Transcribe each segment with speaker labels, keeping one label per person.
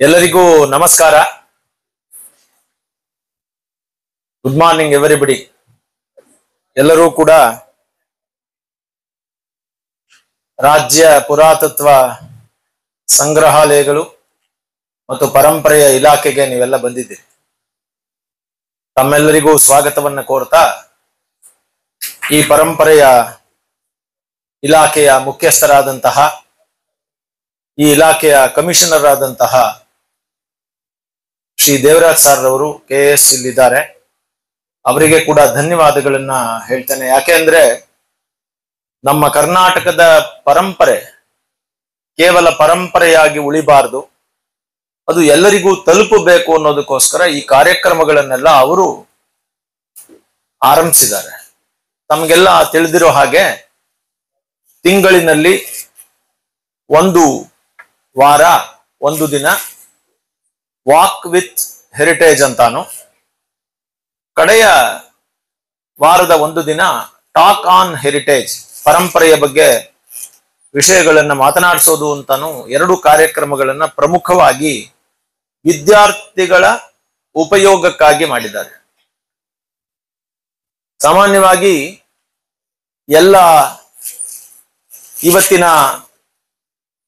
Speaker 1: ಎಲ್ಲರಿಗೂ ನಮಸ್ಕಾರ. Good morning everybody. ಎಲ್ಲರೂ ಕೂಡ ರಾಜ್ಯ ಪುರಾತತ್ವ ಸಂಗ್ರಹಾಲಯಗಳು ಮತ್ತು ಪರಂಪರೆಯ ಇಲಾಖೆಗೆ ನೀವೆಲ್ಲ ಬಂದಿದ್ದೀರಿ. ತಮ್ಮೆಲ್ಲರಿಗೂ ಸ್ವಾಗತವನ್ನು ಕೋರ್ತಾ ಈ ಪರಂಪರೆಯ ಇಲಾಖೆಯ ಮುಖ್ಯಸ್ಥರಾದಂತಹ, ಈ ಇಲಾಖೆಯ ಕಮಿಷನರ್ ಆದಂತಹ ಶ್ರೀ ದೇವರಾಜ್ ಸರ್ ಅವರು KS ಇಲ್ಲಿದ್ದಾರೆ. ಅವರಿಗೆ ಕೂಡ ಧನ್ಯವಾದಗಳನ್ನ ಹೇಳ್ತೇನೆ. ಯಾಕೆ ಅಂದ್ರೆ ನಮ್ಮ ಕರ್ನಾಟಕದ ಪರಂಪರೆ ಕೇವಲ ಪರಂಪರೆಯಾಗಿ ಉಳಿಬಾರದು, ಅದು ಎಲ್ಲರಿಗೂ ತಲುಪಬೇಕು ಅನ್ನೋದಕ್ಕೋಸ್ಕರ ಈ ಕಾರ್ಯಕ್ರಮಗಳನ್ನೆಲ್ಲ ಅವರು ಆರಂಭಿಸಿದ್ದಾರೆ. ತಮಗೆಲ್ಲ ತಿಳಿದಿರೋ ಹಾಗೆ ತಿಂಗಳಿನಲ್ಲಿ ಒಂದು ವಾರ ಒಂದು ದಿನ ವಾಕ್ ವಿತ್ ಹೆರಿಟೇಜ್ ಅಂತಾನು, ಕಡೆಯ ವಾರದ ಒಂದು ದಿನ ಟಾಕ್ ಆನ್ ಹೆರಿಟೇಜ್, ಪರಂಪರೆಯ ಬಗ್ಗೆ ವಿಷಯಗಳನ್ನು ಮಾತನಾಡಿಸೋದು ಅಂತಾನು ಎರಡು ಕಾರ್ಯಕ್ರಮಗಳನ್ನ ಪ್ರಮುಖವಾಗಿ ವಿದ್ಯಾರ್ಥಿಗಳ ಉಪಯೋಗಕ್ಕಾಗಿ ಮಾಡಿದ್ದಾರೆ. ಸಾಮಾನ್ಯವಾಗಿ ಎಲ್ಲ ಇವತ್ತಿನ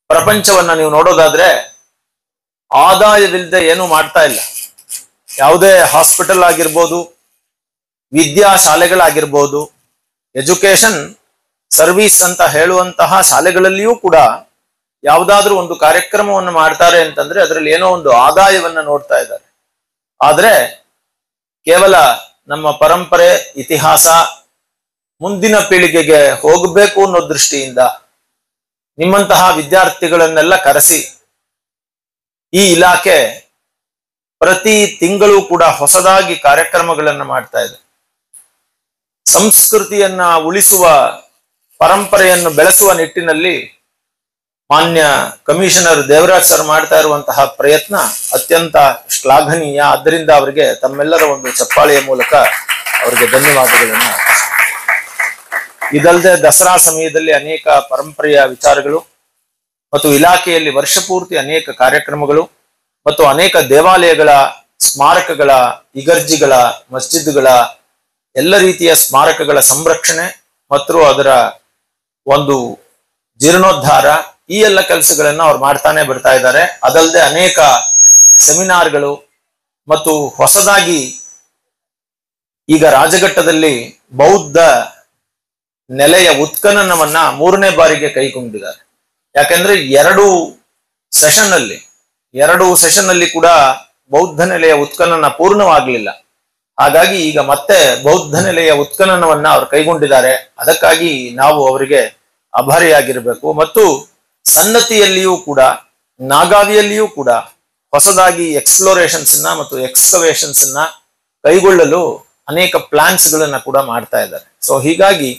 Speaker 1: ಪ್ರಪಂಚವನ್ನ ನೀವು ನೋಡೋದಾದ್ರೆ ಆದಾಯವಿಲ್ಲದೆ ಏನು ಮಾಡ್ತಾ ಇಲ್ಲ. ಯಾವುದೇ ಹಾಸ್ಪಿಟಲ್ ಆಗಿರ್ಬೋದು, ವಿದ್ಯಾಶಾಲೆಗಳಾಗಿರ್ಬೋದು, ಎಜುಕೇಶನ್ ಸರ್ವಿಸ್ ಅಂತ ಹೇಳುವಂತಹ ಶಾಲೆಗಳಲ್ಲಿಯೂ ಕೂಡ ಯಾವುದಾದ್ರೂ ಒಂದು ಕಾರ್ಯಕ್ರಮವನ್ನು ಮಾಡ್ತಾರೆ ಅಂತಂದ್ರೆ ಅದರಲ್ಲಿ ಏನೋ ಒಂದು ಆದಾಯವನ್ನ ನೋಡ್ತಾ ಇದ್ದಾರೆ. ಆದ್ರೆ ಕೇವಲ ನಮ್ಮ ಪರಂಪರೆ, ಇತಿಹಾಸ ಮುಂದಿನ ಪೀಳಿಗೆಗೆ ಹೋಗಬೇಕು ಅನ್ನೋ ದೃಷ್ಟಿಯಿಂದ ನಿಮ್ಮಂತಹ ವಿದ್ಯಾರ್ಥಿಗಳನ್ನೆಲ್ಲ ಕರೆಸಿ ಈ ಇಲಾಖೆ ಪ್ರತಿ ತಿಂಗಳು ಕೂಡ ಹೊಸದಾಗಿ ಕಾರ್ಯಕ್ರಮಗಳನ್ನು ಮಾಡ್ತಾ ಇದೆ. ಸಂಸ್ಕೃತಿಯನ್ನ ಉಳಿಸುವ, ಪರಂಪರೆಯನ್ನು ಬೆಳೆಸುವ ನಿಟ್ಟಿನಲ್ಲಿ ಮಾನ್ಯ ಕಮಿಷನರ್ ದೇವರಾಜ್ ಸರ್ ಮಾಡ್ತಾ ಇರುವಂತಹ ಪ್ರಯತ್ನ ಅತ್ಯಂತ ಶ್ಲಾಘನೀಯ. ಆದ್ದರಿಂದ ಅವರಿಗೆ ತಮ್ಮೆಲ್ಲರ ಒಂದು ಚಪ್ಪಾಳೆಯ ಮೂಲಕ ಅವರಿಗೆ ಧನ್ಯವಾದಗಳನ್ನ. ಇದಲ್ಲದೆ ದಸರಾ ಸಮಯದಲ್ಲಿ ಅನೇಕ ಪರಂಪರೆಯ ವಿಚಾರಗಳು ಮತ್ತು ಇಲಾಖೆಯಲ್ಲಿ ವರ್ಷಪೂರ್ತಿ ಅನೇಕ ಕಾರ್ಯಕ್ರಮಗಳು ಮತ್ತು ಅನೇಕ ದೇವಾಲಯಗಳ, ಸ್ಮಾರಕಗಳ, ಇಗರ್ಜಿಗಳ, ಮಸ್ಜಿದ್ಗಳ ಎಲ್ಲ ರೀತಿಯ ಸ್ಮಾರಕಗಳ ಸಂರಕ್ಷಣೆ ಮತ್ತು ಅದರ ಒಂದು ಜೀರ್ಣೋದ್ಧಾರ, ಈ ಎಲ್ಲ ಕೆಲಸಗಳನ್ನ ಅವ್ರು ಮಾಡ್ತಾನೆ ಬರ್ತಾ ಇದ್ದಾರೆ. ಅದಲ್ಲದೆ ಅನೇಕ ಸೆಮಿನಾರ್ಗಳು ಮತ್ತು ಹೊಸದಾಗಿ ಈಗ ರಾಜಘಟ್ಟದಲ್ಲಿ ಬೌದ್ಧ ನೆಲೆಯ ಉತ್ಖನನವನ್ನ 3ನೇ ಬಾರಿಗೆ ಕೈಗೊಂಡಿದ್ದಾರೆ. ಯಾಕಂದ್ರೆ ಎರಡು ಸೆಷನ್ ಅಲ್ಲಿ ಕೂಡ ಬೌದ್ಧ ನೆಲೆಯ ಉತ್ಖನನ ಪೂರ್ಣವಾಗಲಿಲ್ಲ. ಹಾಗಾಗಿ ಈಗ ಮತ್ತೆ ಬೌದ್ಧ ನೆಲೆಯ ಉತ್ಖನನವನ್ನ ಅವರು ಕೈಗೊಂಡಿದ್ದಾರೆ. ಅದಕ್ಕಾಗಿ ನಾವು ಅವರಿಗೆ ಆಭಾರಿಯಾಗಿರಬೇಕು. ಮತ್ತು ಸನ್ನತಿಯಲ್ಲಿಯೂ ಕೂಡ, ನಾಗಾವಿಯಲ್ಲಿಯೂ ಕೂಡ ಹೊಸದಾಗಿ ಎಕ್ಸ್ಪ್ಲೋರೇಷನ್ಸ್ ಮತ್ತು ಎಕ್ಸ್ಕವೇಷನ್ಸ್ ಕೈಗೊಳ್ಳಲು ಅನೇಕ ಪ್ಲಾನ್ಸ್ ಗಳನ್ನ ಕೂಡ ಮಾಡ್ತಾ ಇದ್ದಾರೆ. ಸೊ ಹೀಗಾಗಿ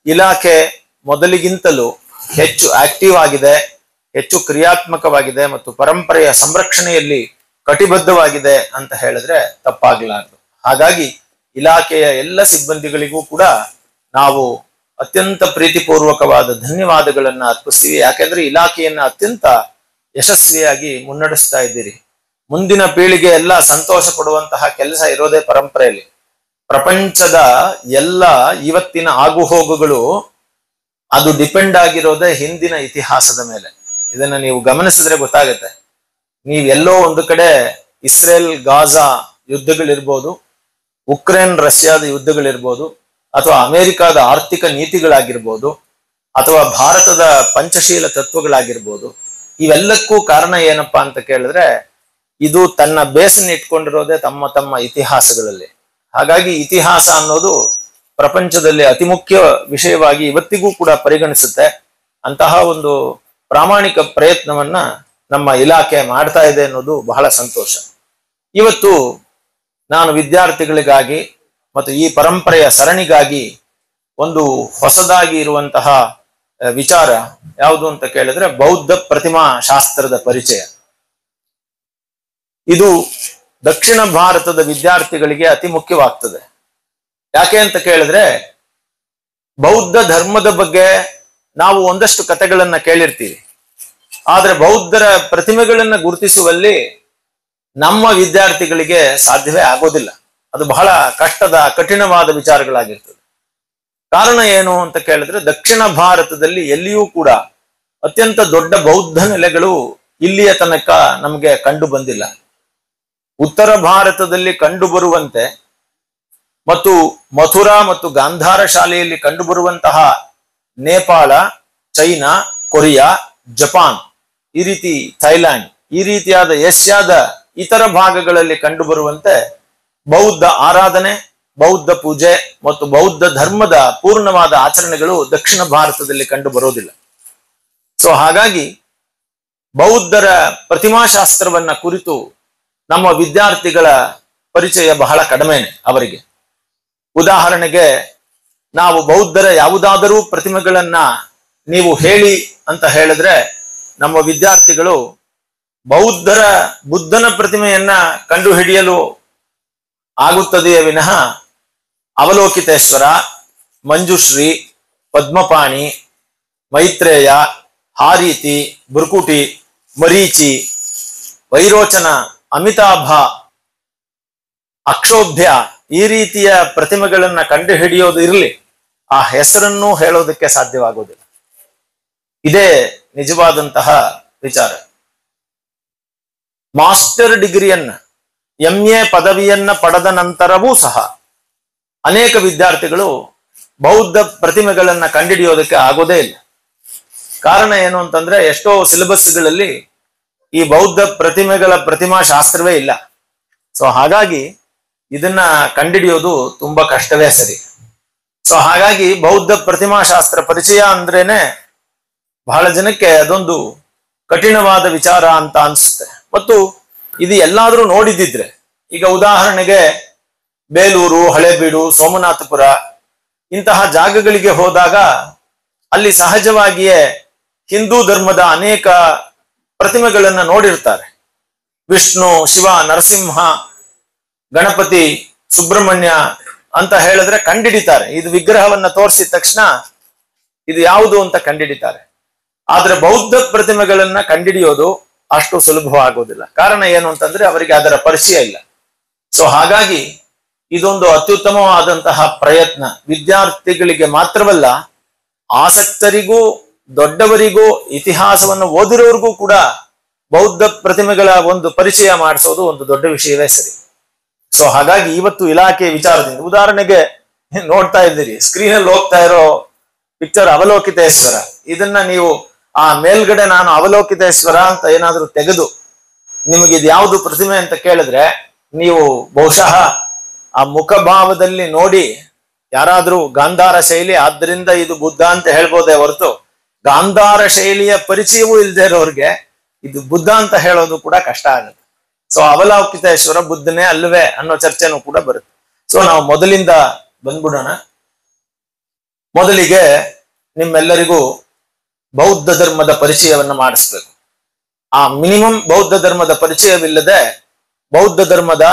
Speaker 1: ಇಲಾಖೆ ಮೊದಲಿಗಿಂತಲೂ ಹೆಚ್ಚು ಆಕ್ಟಿವ್ ಆಗಿದೆ, ಹೆಚ್ಚು ಕ್ರಿಯಾತ್ಮಕವಾಗಿದೆ ಮತ್ತು ಪರಂಪರೆಯ ಸಂರಕ್ಷಣೆಯಲ್ಲಿ ಕಟಿಬದ್ಧವಾಗಿದೆ ಅಂತ ಹೇಳಿದ್ರೆ ತಪ್ಪಾಗಲಾರದು. ಹಾಗಾಗಿ ಇಲಾಖೆಯ ಎಲ್ಲ ಸಿಬ್ಬಂದಿಗಳಿಗೂ ಕೂಡ ನಾವು ಅತ್ಯಂತ ಪ್ರೀತಿಪೂರ್ವಕವಾದ ಧನ್ಯವಾದಗಳನ್ನ ಅರ್ಪಿಸ್ತೀವಿ. ಯಾಕೆಂದ್ರೆ ಇಲಾಖೆಯನ್ನ ಅತ್ಯಂತ ಯಶಸ್ವಿಯಾಗಿ ಮುನ್ನಡೆಸ್ತಾ ಇದ್ದೀರಿ. ಮುಂದಿನ ಪೀಳಿಗೆ ಎಲ್ಲ ಸಂತೋಷ ಪಡುವಂತಹ ಕೆಲಸ ಇರೋದೇ ಪರಂಪರೆಯಲ್ಲಿ. ಪ್ರಪಂಚದ ಎಲ್ಲ ಇವತ್ತಿನ ಆಗುಹೋಗುಗಳು ಅದು ಡಿಪೆಂಡ್ ಆಗಿರೋದೇ ಹಿಂದಿನ ಇತಿಹಾಸದ ಮೇಲೆ. ಇದನ್ನ ನೀವು ಗಮನಿಸಿದ್ರೆ ಗೊತ್ತಾಗುತ್ತೆ. ನೀವೆಲ್ಲೋ ಒಂದು ಕಡೆ ಇಸ್ರೇಲ್ ಗಾಜಾ ಯುದ್ಧಗಳಿರ್ಬೋದು, ಉಕ್ರೇನ್ ರಷ್ಯಾದ ಯುದ್ಧಗಳಿರ್ಬೋದು, ಅಥವಾ ಅಮೆರಿಕಾದ ಆರ್ಥಿಕ ನೀತಿಗಳಾಗಿರ್ಬೋದು, ಅಥವಾ ಭಾರತದ ಪಂಚಶೀಲ ತತ್ವಗಳಾಗಿರ್ಬೋದು, ಇವೆಲ್ಲಕ್ಕೂ ಕಾರಣ ಏನಪ್ಪಾ ಅಂತ ಕೇಳಿದ್ರೆ ಇದು ತನ್ನ ಬೇಸನ್ನು ಇಟ್ಕೊಂಡಿರೋದೇ ತಮ್ಮ ತಮ್ಮ ಇತಿಹಾಸಗಳಲ್ಲಿ. ಹಾಗಾಗಿ ಇತಿಹಾಸ ಅನ್ನೋದು ಪ್ರಪಂಚದಲ್ಲಿ ಅತಿ ಮುಖ್ಯ ವಿಷಯವಾಗಿ ಇವತ್ತಿಗೂ ಕೂಡ ಪರಿಗಣಿಸುತ್ತೆ. ಅಂತಹ ಒಂದು ಪ್ರಾಮಾಣಿಕ ಪ್ರಯತ್ನವನ್ನ ನಮ್ಮ ಇಲಾಖೆ ಮಾಡ್ತಾ ಇದೆ ಅನ್ನೋದು ಬಹಳ ಸಂತೋಷ. ಇವತ್ತು ನಾನು ವಿದ್ಯಾರ್ಥಿಗಳಿಗಾಗಿ ಮತ್ತು ಈ ಪರಂಪರೆಯ ಸರಣಿಗಾಗಿ ಒಂದು ಹೊಸದಾಗಿ ಇರುವಂತಹ ವಿಚಾರ ಯಾವುದು ಅಂತ ಕೇಳಿದ್ರೆ ಬೌದ್ಧ ಪ್ರತಿಮಾ ಶಾಸ್ತ್ರದ ಪರಿಚಯ. ಇದು ದಕ್ಷಿಣ ಭಾರತದ ವಿದ್ಯಾರ್ಥಿಗಳಿಗೆ ಅತಿ ಮುಖ್ಯವಾಗ್ತದೆ. ಯಾಕೆ ಅಂತ ಕೇಳಿದ್ರೆ ಬೌದ್ಧ ಧರ್ಮದ ಬಗ್ಗೆ ನಾವು ಒಂದಷ್ಟು ಕಥೆಗಳನ್ನ ಕೇಳಿರ್ತೀವಿ, ಆದ್ರೆ ಬೌದ್ಧರ ಪ್ರತಿಮೆಗಳನ್ನ ಗುರುತಿಸುವಲ್ಲಿ ನಮ್ಮ ವಿದ್ಯಾರ್ಥಿಗಳಿಗೆ ಸಾಧ್ಯವೇ ಆಗೋದಿಲ್ಲ. ಅದು ಬಹಳ ಕಠಿಣವಾದ ವಿಚಾರಗಳಾಗಿರ್ತದೆ. ಕಾರಣ ಏನು ಅಂತ ಕೇಳಿದ್ರೆ, ದಕ್ಷಿಣ ಭಾರತದಲ್ಲಿ ಎಲ್ಲಿಯೂ ಕೂಡ ಅತ್ಯಂತ ದೊಡ್ಡ ಬೌದ್ಧ ನೆಲೆಗಳು ಇಲ್ಲಿಯ ತನಕ ನಮಗೆ ಕಂಡು ಬಂದಿಲ್ಲ. ಉತ್ತರ ಭಾರತದಲ್ಲಿ ಕಂಡು ಬರುವಂತೆ ಮತ್ತು ಮಥುರಾ ಮತ್ತು ಗಾಂಧಾರ ಶಾಲೆಯಲ್ಲಿ ಕಂಡು ಬರುವಂತಹ ನೇಪಾಳ, ಚೈನಾ, ಕೊರಿಯಾ, ಜಪಾನ್, ಈ ರೀತಿ ಥೈಲ್ಯಾಂಡ್, ಈ ರೀತಿಯಾದ ಏಷ್ಯಾದ ಇತರ ಭಾಗಗಳಲ್ಲಿ ಕಂಡು ಬರುವಂತೆ ಬೌದ್ಧ ಆರಾಧನೆ, ಬೌದ್ಧ ಪೂಜೆ ಮತ್ತು ಬೌದ್ಧ ಧರ್ಮದ ಪೂರ್ಣವಾದ ಆಚರಣೆಗಳು ದಕ್ಷಿಣ ಭಾರತದಲ್ಲಿ ಕಂಡು ಬರೋದಿಲ್ಲ. ಸೊ ಹಾಗಾಗಿ ಬೌದ್ಧರ ಪ್ರತಿಮಾಶಾಸ್ತ್ರವನ್ನ ಕುರಿತು ನಮ್ಮ ವಿದ್ಯಾರ್ಥಿಗಳ ಪರಿಚಯ ಬಹಳ ಕಡಿಮೆನೆ ಅವರಿಗೆ. ಉದಾಹರಣೆಗೆ, ನಾವು ಬೌದ್ಧರ ಯಾವುದಾದರೂ ಪ್ರತಿಮೆಗಳನ್ನ ನೀವು ಹೇಳಿ ಅಂತ ಹೇಳಿದ್ರೆ ನಮ್ಮ ವಿದ್ಯಾರ್ಥಿಗಳು ಬುದ್ಧನ ಪ್ರತಿಮೆಯನ್ನ ಕಂಡು ಹಿಡಿಯಲು ಆಗುತ್ತದೆಯೇ ವಿನಃ ಅವಲೋಕಿತೇಶ್ವರ, ಮಂಜುಶ್ರೀ, ಪದ್ಮಪಾಣಿ, ಮೈತ್ರೇಯ, ಹಾರೀತಿ, ಭೃಕುಟಿ, ಮರೀಚಿ, ವೈರೋಚನ, ಅಮಿತಾಭ, ಅಕ್ಷೋಭ್ಯ, ಈ ರೀತಿಯ ಪ್ರತಿಮೆಗಳನ್ನ ಕಂಡು ಹಿಡಿಯೋದು ಇರಲಿ, ಆ ಹೆಸರನ್ನು ಹೇಳೋದಕ್ಕೆ ಸಾಧ್ಯವಾಗುವುದಿಲ್ಲ. ಇದೇ ನಿಜವಾದಂತಹ ವಿಚಾರ. ಮಾಸ್ಟರ್ ಡಿಗ್ರಿಯನ್ನ, MA ಪದವಿಯನ್ನ ಪಡೆದ ನಂತರವೂ ಸಹ ಅನೇಕ ವಿದ್ಯಾರ್ಥಿಗಳು ಬೌದ್ಧ ಪ್ರತಿಮೆಗಳನ್ನ ಕಂಡುಹಿಡಿಯೋದಕ್ಕೆ ಆಗೋದೇ ಇಲ್ಲ. ಕಾರಣ ಏನು ಅಂತಂದ್ರೆ, ಎಷ್ಟೋ ಸಿಲೆಬಸ್ಗಳಲ್ಲಿ ಈ ಬೌದ್ಧ ಪ್ರತಿಮೆಗಳ ಪ್ರತಿಮಾ ಶಾಸ್ತ್ರವೇ ಇಲ್ಲ. ಸೊ ಹಾಗಾಗಿ ಇದನ್ನ ಕಂಡುಹಿಡಿಯೋದು ತುಂಬಾ ಕಷ್ಟವೇ ಸರಿ. ಸೊ ಹಾಗಾಗಿ ಬೌದ್ಧ ಪ್ರತಿಮಾ ಶಾಸ್ತ್ರ ಪರಿಚಯ ಅಂದ್ರೇನೆ ಬಹಳ ಜನಕ್ಕೆ ಅದೊಂದು ಕಠಿಣವಾದ ವಿಚಾರ ಅಂತ ಅನ್ಸುತ್ತೆ. ಮತ್ತು ಇದು ಎಲ್ಲಾದ್ರೂ ನೋಡಿದಿದ್ರೆ, ಈಗ ಉದಾಹರಣೆಗೆ ಬೇಲೂರು, ಹಳೇಬೀಡು, ಸೋಮನಾಥಪುರ ಇಂತಹ ಜಾಗಗಳಿಗೆ ಹೋದಾಗ ಅಲ್ಲಿ ಸಹಜವಾಗಿಯೇ ಹಿಂದೂ ಧರ್ಮದ ಅನೇಕ ಪ್ರತಿಮೆಗಳನ್ನ ನೋಡಿರ್ತಾರೆ. ವಿಷ್ಣು, ಶಿವ, ನರಸಿಂಹ, ಗಣಪತಿ, ಸುಬ್ರಹ್ಮಣ್ಯ ಅಂತ ಹೇಳಿದ್ರೆ ಕಂಡಿಡಿತಾರೆ. ಇದು ವಿಗ್ರಹವನ್ನ ತೋರಿಸಿದ ತಕ್ಷಣ ಇದು ಯಾವುದು ಅಂತ ಕಂಡಿಡಿತಾರೆ. ಆದ್ರೆ ಬೌದ್ಧ ಪ್ರತಿಮೆಗಳನ್ನ ಕಂಡಿಡಿಯೋದು ಅಷ್ಟು ಸುಲಭವಾಗುವುದಿಲ್ಲ. ಕಾರಣ ಏನು ಅಂತಂದ್ರೆ ಅವರಿಗೆ ಅದರ ಪರಿಚಯ ಇಲ್ಲ. ಸೊ ಹಾಗಾಗಿ ಇದೊಂದು ಅತ್ಯುತ್ತಮವಾದಂತಹ ಪ್ರಯತ್ನ. ವಿದ್ಯಾರ್ಥಿಗಳಿಗೆ ಮಾತ್ರವಲ್ಲ, ಆಸಕ್ತರಿಗೂ, ದೊಡ್ಡವರಿಗೂ, ಇತಿಹಾಸವನ್ನು ಓದಿರೋರಿಗೂ ಕೂಡ ಬೌದ್ಧ ಪ್ರತಿಮೆಗಳ ಒಂದು ಪರಿಚಯ ಮಾಡಿಸೋದು ಒಂದು ದೊಡ್ಡ ವಿಷಯವೇ ಸರಿ. ಸೊ ಹಾಗಾಗಿ ಇವತ್ತು ಇಲಾಖೆ ವಿಚಾರದಿಂದ, ಉದಾಹರಣೆಗೆ ನೋಡ್ತಾ ಇದ್ದೀರಿ ಸ್ಕ್ರೀನಲ್ಲಿ ಹೋಗ್ತಾ ಇರೋ ಪಿಕ್ಚರ್ ಅವಲೋಕಿತೇಶ್ವರ, ಇದನ್ನ ನೀವು ಆ ಮೇಲ್ಗಡೆ ನಾನು ಅವಲೋಕಿತೇಶ್ವರ ಅಂತ ಏನಾದ್ರೂ ತೆಗೆದು ನಿಮಗೆ ಇದು ಯಾವುದು ಪ್ರತಿಮೆ ಅಂತ ಕೇಳಿದ್ರೆ, ನೀವು ಬಹುಶಃ ಆ ಮುಖಭಾವದಲ್ಲಿ ನೋಡಿ ಯಾರಾದ್ರೂ ಗಾಂಧಾರ ಶೈಲಿ ಆದ್ದರಿಂದ ಇದು ಬುದ್ಧ ಅಂತ ಹೇಳ್ಬೋದೇ ಹೊರತು, ಗಾಂಧಾರ ಶೈಲಿಯ ಪರಿಚಯವೂ ಇಲ್ಲದೆ ಇರೋರಿಗೆ ಇದು ಬುದ್ಧ ಅಂತ ಹೇಳೋದು ಕೂಡ ಕಷ್ಟ ಆಗುತ್ತೆ. ಸೊ ಅವಲೋಕಿತೇಶ್ವರ ಬುದ್ಧನೇ ಅಲ್ವೇ ಅನ್ನೋ ಚರ್ಚೆನೂ ಕೂಡ ಬರುತ್ತೆ. ಸೊ ನಾವು ಮೊದಲಿಂದ ಬಂದ್ಬಿಡೋಣ. ಮೊದಲಿಗೆ ನಿಮ್ಮೆಲ್ಲರಿಗೂ ಬೌದ್ಧ ಧರ್ಮದ ಪರಿಚಯವನ್ನ ಮಾಡಿಸ್ಬೇಕು. ಆ ಮಿನಿಮಮ್ ಬೌದ್ಧ ಧರ್ಮದ ಪರಿಚಯವಿಲ್ಲದೆ ಬೌದ್ಧ ಧರ್ಮದ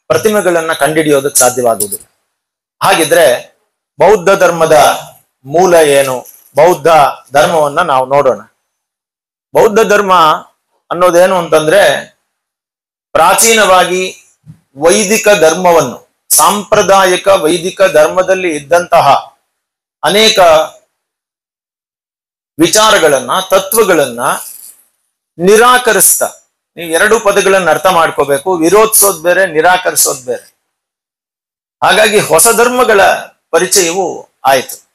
Speaker 1: ಪ್ರತಿಮೆಗಳನ್ನ ಕಂಡುಹಿಡಿಯೋದಕ್ಕೆ ಸಾಧ್ಯವಾಗುವುದಿಲ್ಲ. ಹಾಗಿದ್ರೆ ಬೌದ್ಧ ಧರ್ಮದ ಮೂಲ ಏನು, ಬೌದ್ಧ ಧರ್ಮವನ್ನ ನಾವು ನೋಡೋಣ. ಬೌದ್ಧ ಧರ್ಮ ಅನ್ನೋದೇನು ಅಂತಂದ್ರೆ, ಪ್ರಾಚೀನವಾಗಿ ವೈದಿಕ ಧರ್ಮವನ್ನು, ಸಾಂಪ್ರದಾಯಿಕ ವೈದಿಕ ಧರ್ಮದಲ್ಲಿ ಇದ್ದಂತಹ ಅನೇಕ ವಿಚಾರಗಳನ್ನ, ತತ್ವಗಳನ್ನ ನಿರಾಕರಿಸ್ತಾ, ನೀವು ಎರಡು ಪದಗಳನ್ನ ಅರ್ಥ ಮಾಡ್ಕೋಬೇಕು, ವಿರೋಧಿಸೋದ್ ಬೇರೆ, ನಿರಾಕರಿಸೋದ್ ಬೇರೆ. ಹಾಗಾಗಿ ಹೊಸ ಧರ್ಮಗಳ ಪರಿಚಯವು ಆಯಿತು.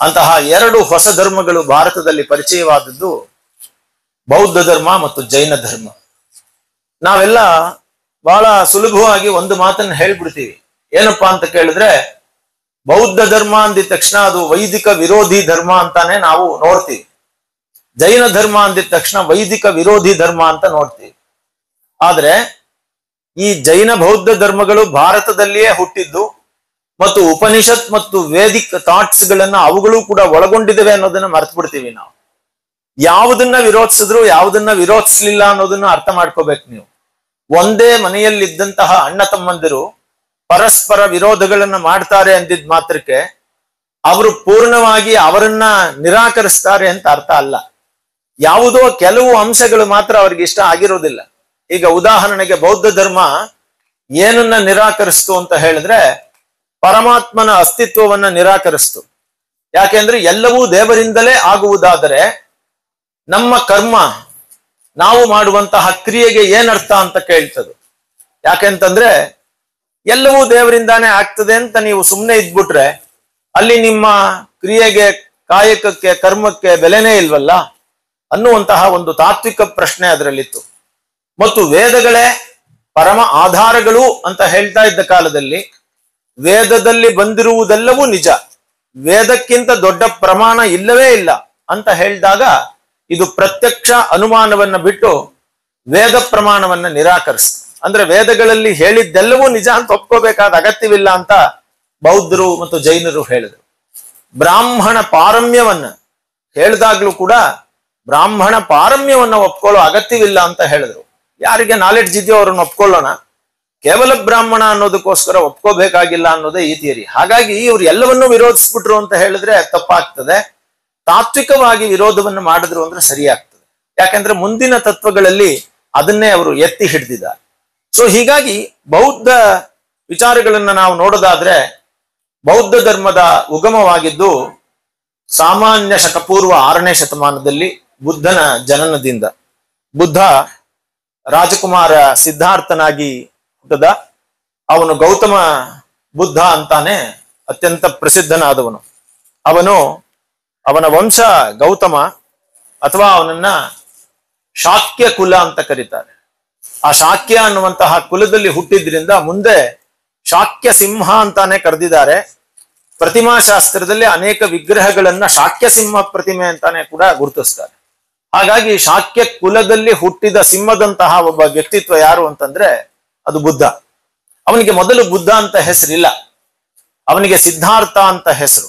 Speaker 1: ಅಂತಹ ಎರಡು ಹೊಸ ಧರ್ಮಗಳು ಭಾರತದಲ್ಲಿ ಪರಿಚಯವಾದದ್ದು ಬೌದ್ಧ ಧರ್ಮ ಮತ್ತು ಜೈನ ಧರ್ಮ. ನಾವೆಲ್ಲ ಬಹಳ ಸುಲಭವಾಗಿ ಒಂದು ಮಾತನ್ನು ಹೇಳ್ಬಿಡ್ತೀವಿ. ಏನಪ್ಪಾ ಅಂತ ಕೇಳಿದ್ರೆ, ಬೌದ್ಧ ಧರ್ಮ ಅಂದಿದ ತಕ್ಷಣ ಅದು ವೈದಿಕ ವಿರೋಧಿ ಧರ್ಮ ಅಂತಾನೆ ನಾವು ನೋಡ್ತೀವಿ. ಜೈನ ಧರ್ಮ ಅಂದಿದ ತಕ್ಷಣ ವೈದಿಕ ವಿರೋಧಿ ಧರ್ಮ ಅಂತ ನೋಡ್ತೀವಿ. ಆದ್ರೆ ಈ ಜೈನ ಬೌದ್ಧ ಧರ್ಮಗಳು ಭಾರತದಲ್ಲಿಯೇ ಹುಟ್ಟಿದ್ದು ಮತ್ತು ಉಪನಿಷತ್ ಮತ್ತು ವೇದಿಕ್ ಥಾಟ್ಸ್ ಗಳನ್ನ ಅವುಗಳು ಕೂಡ ಒಳಗೊಂಡಿದ್ದೇವೆ ಅನ್ನೋದನ್ನ ಮರ್ತು ಬಿಡ್ತೀವಿ ನಾವು. ಯಾವುದನ್ನ ವಿರೋಧಿಸಿದ್ರು, ಯಾವುದನ್ನ ವಿರೋಧಿಸ್ಲಿಲ್ಲ ಅನ್ನೋದನ್ನ ಅರ್ಥ ಮಾಡ್ಕೋಬೇಕು ನೀವು. ಒಂದೇ ಮನೆಯಲ್ಲಿದ್ದಂತಹ ಅಣ್ಣ ತಮ್ಮಂದಿರು ಪರಸ್ಪರ ವಿರೋಧಗಳನ್ನ ಮಾಡ್ತಾರೆ ಅಂದಿದ್ ಮಾತ್ರಕ್ಕೆ ಅವರು ಪೂರ್ಣವಾಗಿ ಅವರನ್ನ ನಿರಾಕರಿಸ್ತಾರೆ ಅಂತ ಅರ್ಥ ಅಲ್ಲ. ಯಾವುದೋ ಕೆಲವು ಅಂಶಗಳು ಮಾತ್ರ ಅವ್ರಿಗೆ ಇಷ್ಟ ಆಗಿರೋದಿಲ್ಲ. ಈಗ ಉದಾಹರಣೆಗೆ ಬೌದ್ಧ ಧರ್ಮ ಏನನ್ನ ನಿರಾಕರಿಸ್ತು ಅಂತ ಹೇಳಿದ್ರೆ ಪರಮಾತ್ಮನ ಅಸ್ತಿತ್ವವನ್ನ ನಿರಾಕರಿಸ್ತು. ಯಾಕೆಂದ್ರೆ ಎಲ್ಲವೂ ದೇವರಿಂದಲೇ ಆಗುವುದಾದರೆ ನಮ್ಮ ಕರ್ಮ, ನಾವು ಮಾಡುವಂತಹ ಕ್ರಿಯೆಗೆ ಏನರ್ಥ ಅಂತ ಕೇಳ್ತದೆ. ಯಾಕೆಂತಂದ್ರೆ ಎಲ್ಲವೂ ದೇವರಿಂದಾನೇ ಆಗ್ತದೆ ಅಂತ ನೀವು ಸುಮ್ಮನೆ ಇದ್ಬಿಟ್ರೆ ಅಲ್ಲಿ ನಿಮ್ಮ ಕ್ರಿಯೆಗೆ, ಕಾಯಕಕ್ಕೆ, ಕರ್ಮಕ್ಕೆ ಬೆಲೆನೇ ಇಲ್ವಲ್ಲ ಅನ್ನುವಂತಹ ಒಂದು ತಾತ್ವಿಕ ಪ್ರಶ್ನೆ ಅದರಲ್ಲಿತ್ತು. ಮತ್ತು ವೇದಗಳೇ ಪರಮ ಆಧಾರಗಳು ಅಂತ ಹೇಳ್ತಾ ಇದ್ದ ಕಾಲದಲ್ಲಿ ವೇದದಲ್ಲಿ ಬಂದಿರುವುದೆಲ್ಲವೂ ನಿಜ, ವೇದಕ್ಕಿಂತ ದೊಡ್ಡ ಪ್ರಮಾಣ ಇಲ್ಲವೇ ಇಲ್ಲ ಅಂತ ಹೇಳಿದಾಗ ಇದು ಪ್ರತ್ಯಕ್ಷ ಅನುಮಾನವನ್ನ ಬಿಟ್ಟು ವೇದ ಪ್ರಮಾಣವನ್ನ ನಿರಾಕರಿಸ್ತು. ಅಂದ್ರೆ ವೇದಗಳಲ್ಲಿ ಹೇಳಿದ್ದೆಲ್ಲವೂ ನಿಜ ಅಂತ ಒಪ್ಕೋಬೇಕಾದ ಅಗತ್ಯವಿಲ್ಲ ಅಂತ ಬೌದ್ಧರು ಮತ್ತು ಜೈನರು ಹೇಳಿದರು. ಬ್ರಾಹ್ಮಣ ಪಾರಮ್ಯವನ್ನ ಹೇಳಿದಾಗ್ಲೂ ಕೂಡ ಬ್ರಾಹ್ಮಣ ಪಾರಮ್ಯವನ್ನ ಒಪ್ಕೊಳ್ಳೋ ಅಗತ್ಯವಿಲ್ಲ ಅಂತ ಹೇಳಿದ್ರು. ಯಾರಿಗೆ ನಾಲೆಡ್ಜ್ ಇದೆಯೋ ಅವ್ರನ್ನ ಒಪ್ಕೊಳ್ಳೋಣ, ಕೇವಲ ಬ್ರಾಹ್ಮಣ ಅನ್ನೋದಕ್ಕೋಸ್ಕರ ಒಪ್ಕೋಬೇಕಾಗಿಲ್ಲ ಅನ್ನೋದೇ ಈ ಥಿಯರಿ. ಹಾಗಾಗಿ ಇವ್ರು ಎಲ್ಲವನ್ನೂ ವಿರೋಧಿಸ್ಬಿಟ್ರು ಅಂತ ಹೇಳಿದ್ರೆ ತಪ್ಪಾಗ್ತದೆ. ತಾತ್ವಿಕವಾಗಿ ವಿರೋಧವನ್ನು ಮಾಡಿದ್ರು ಅಂದ್ರೆ ಸರಿಯಾಗ್ತದೆ. ಯಾಕಂದ್ರೆ ಮುಂದಿನ ತತ್ವಗಳಲ್ಲಿ ಅದನ್ನೇ ಅವರು ಎತ್ತಿ ಹಿಡಿದಿದ್ದಾರೆ. ಸೊ ಹೀಗಾಗಿ ಬೌದ್ಧ ವಿಚಾರಗಳನ್ನ ನಾವು ನೋಡೋದಾದ್ರೆ ಬೌದ್ಧ ಧರ್ಮದ ಉಗಮವಾಗಿದ್ದು ಸಾಮಾನ್ಯ ಶಕಪೂರ್ವ 6ನೇ ಶತಮಾನದಲ್ಲಿ ಬುದ್ಧನ ಜನನದಿಂದ. ಬುದ್ಧ ರಾಜಕುಮಾರ ಸಿದ್ಧಾರ್ಥನಾಗಿ ಹುಟ್ಟದ. ಅವನು ಗೌತಮ ಬುದ್ಧ ಅಂತಾನೆ ಅತ್ಯಂತ ಪ್ರಸಿದ್ಧನಾದವನು. ಅವನ ವಂಶ ಗೌತಮ, ಅಥವಾ ಅವನನ್ನ ಶಾಕ್ಯ ಕುಲ ಅಂತ ಕರೀತಾರೆ. ಆ ಶಾಕ್ಯ ಅನ್ನುವಂತಹ ಕುಲದಲ್ಲಿ ಹುಟ್ಟಿದ್ರಿಂದ ಮುಂದೆ ಶಾಕ್ಯ ಸಿಂಹ ಅಂತಾನೆ ಕರೆದಿದ್ದಾರೆ. ಪ್ರತಿಮಾ ಶಾಸ್ತ್ರದಲ್ಲಿ ಅನೇಕ ವಿಗ್ರಹಗಳನ್ನ ಶಾಕ್ಯ ಸಿಂಹ ಪ್ರತಿಮೆ ಅಂತಾನೆ ಕೂಡ ಗುರುತಿಸ್ತಾರೆ. ಹಾಗಾಗಿ ಶಾಕ್ಯ ಕುಲದಲ್ಲಿ ಹುಟ್ಟಿದ ಸಿಂಹದಂತಹ ಒಬ್ಬ ವ್ಯಕ್ತಿತ್ವ ಯಾರು ಅಂತಂದ್ರೆ ಅದು ಬುದ್ಧ. ಅವನಿಗೆ ಮೊದಲು ಬುದ್ಧ ಅಂತ ಹೆಸರಿಲ್ಲ, ಅವನಿಗೆ ಸಿದ್ಧಾರ್ಥ ಅಂತ ಹೆಸರು.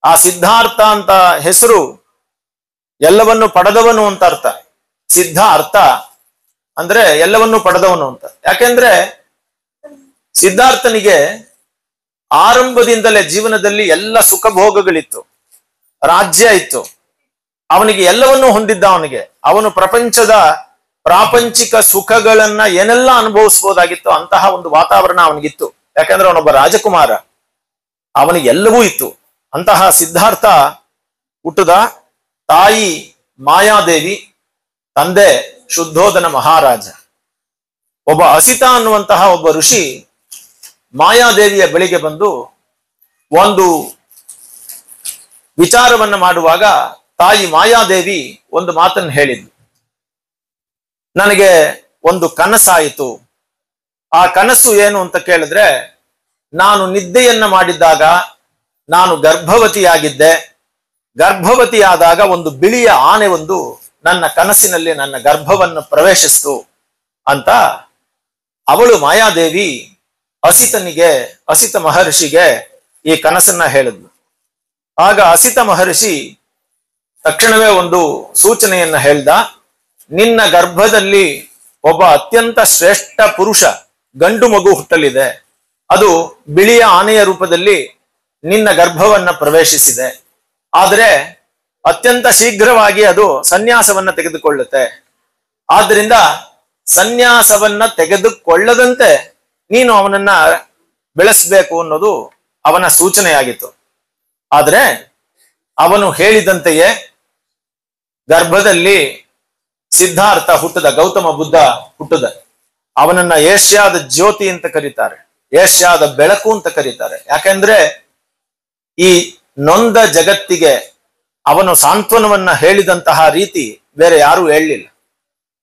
Speaker 1: ಆ ಸಿದ್ಧಾರ್ಥ ಅಂತ ಹೆಸರು ಎಲ್ಲವನ್ನು ಪಡೆದವನು ಅಂತ ಅರ್ಥ. ಸಿದ್ಧ ಅರ್ಥ ಅಂದ್ರೆ ಎಲ್ಲವನ್ನೂ ಪಡೆದವನು ಅಂತ. ಯಾಕೆಂದ್ರೆ ಸಿದ್ಧಾರ್ಥನಿಗೆ ಆರಂಭದಿಂದಲೇ ಜೀವನದಲ್ಲಿ ಎಲ್ಲ ಸುಖ ಭೋಗಗಳಿತ್ತು, ರಾಜ್ಯ ಇತ್ತು, ಅವನಿಗೆ ಎಲ್ಲವನ್ನೂ ಹೊಂದಿದ್ದ. ಅವನು ಪ್ರಪಂಚದ ಪ್ರಾಪಂಚಿಕ ಸುಖಗಳನ್ನ ಏನೆಲ್ಲ ಅನುಭವಿಸಬಹುದಾಗಿತ್ತು ಅಂತಹ ಒಂದು ವಾತಾವರಣ ಅವನಿಗಿತ್ತು. ಯಾಕಂದ್ರೆ ಅವನೊಬ್ಬ ರಾಜಕುಮಾರ, ಅವನಿಗೆ ಎಲ್ಲವೂ ಇತ್ತು. ಅಂತಹ ಸಿದ್ಧಾರ್ಥ ಹುಟ್ಟದ. ತಾಯಿ ಮಾಯಾದೇವಿ, ತಂದೆ ಶುದ್ಧೋಧನ ಮಹಾರಾಜ. ಒಬ್ಬ ಅಸಿತ ಅನ್ನುವಂತಹ ಒಬ್ಬ ಋಷಿ ಮಾಯಾದೇವಿಯ ಬಳಿಗೆ ಬಂದು ಒಂದು ವಿಚಾರವನ್ನ ಮಾಡುವಾಗ ತಾಯಿ ಮಾಯಾದೇವಿ ಒಂದು ಮಾತನ್ನು ಹೇಳಿದ್ಲು. ನನಗೆ ಒಂದು ಕನಸಾಯಿತು. ಆ ಕನಸು ಏನು ಅಂತ ಕೇಳಿದ್ರೆ, ನಾನು ನಿದ್ದೆಯನ್ನ ಮಾಡಿದ್ದಾಗ ನಾನು ಗರ್ಭವತಿಯಾಗಿದ್ದೆ. ಗರ್ಭವತಿಯಾದಾಗ ಒಂದು ಬಿಳಿಯ ಆನೆ ಒಂದು ನನ್ನ ಕನಸಿನಲ್ಲಿ ನನ್ನ ಗರ್ಭವನ್ನು ಪ್ರವೇಶಿಸ್ತು ಅಂತ ಅವಳು ಮಾಯಾದೇವಿ ಅಸಿತ ಮಹರ್ಷಿಗೆ ಈ ಕನಸನ್ನ ಹೇಳಿದ್ಲು. ಆಗ ಅಸಿತ ಮಹರ್ಷಿ ತಕ್ಷಣವೇ ಒಂದು ಸೂಚನೆಯನ್ನ ಹೇಳ್ದ. ನಿನ್ನ ಗರ್ಭದಲ್ಲಿ ಒಬ್ಬ ಅತ್ಯಂತ ಶ್ರೇಷ್ಠ ಪುರುಷ ಗಂಡು ಮಗು ಹುಟ್ಟಲಿದೆ. ಅದು ಬಿಳಿಯ ಆನೆಯ ರೂಪದಲ್ಲಿ ನಿನ್ನ ಗರ್ಭವನ್ನ ಪ್ರವೇಶಿಸಿದೆ. ಆದರೆ ಅತ್ಯಂತ ಶೀಘ್ರವಾಗಿ ಅದು ಸನ್ಯಾಸವನ್ನ ತೆಗೆದುಕೊಳ್ಳುತ್ತೆ. ಆದ್ರಿಂದ ಸನ್ಯಾಸವನ್ನ ತೆಗೆದುಕೊಳ್ಳದಂತೆ ನೀನು ಅವನನ್ನ ಬೆಳೆಸಬೇಕು ಅನ್ನೋದು ಅವನ ಸೂಚನೆಯಾಗಿತ್ತು. ಆದ್ರೆ ಅವನು ಹೇಳಿದಂತೆಯೇ ಗರ್ಭದಲ್ಲಿ ಸಿದ್ಧಾರ್ಥ ಹುಟ್ಟದ, ಗೌತಮ ಬುದ್ಧ ಹುಟ್ಟದ. ಅವನನ್ನ ಏಷ್ಯಾದ ಜ್ಯೋತಿ ಅಂತ ಕರೀತಾರೆ, ಏಷ್ಯಾದ ಬೆಳಕು ಅಂತ ಕರೀತಾರೆ. ಯಾಕೆಂದ್ರೆ ಈ ನೊಂದ ಜಗತ್ತಿಗೆ ಅವನು ಸಾಂತ್ವನವನ್ನ ಹೇಳಿದಂತಹ ರೀತಿ ಬೇರೆ ಯಾರೂ ಹೇಳಲಿಲ್ಲ.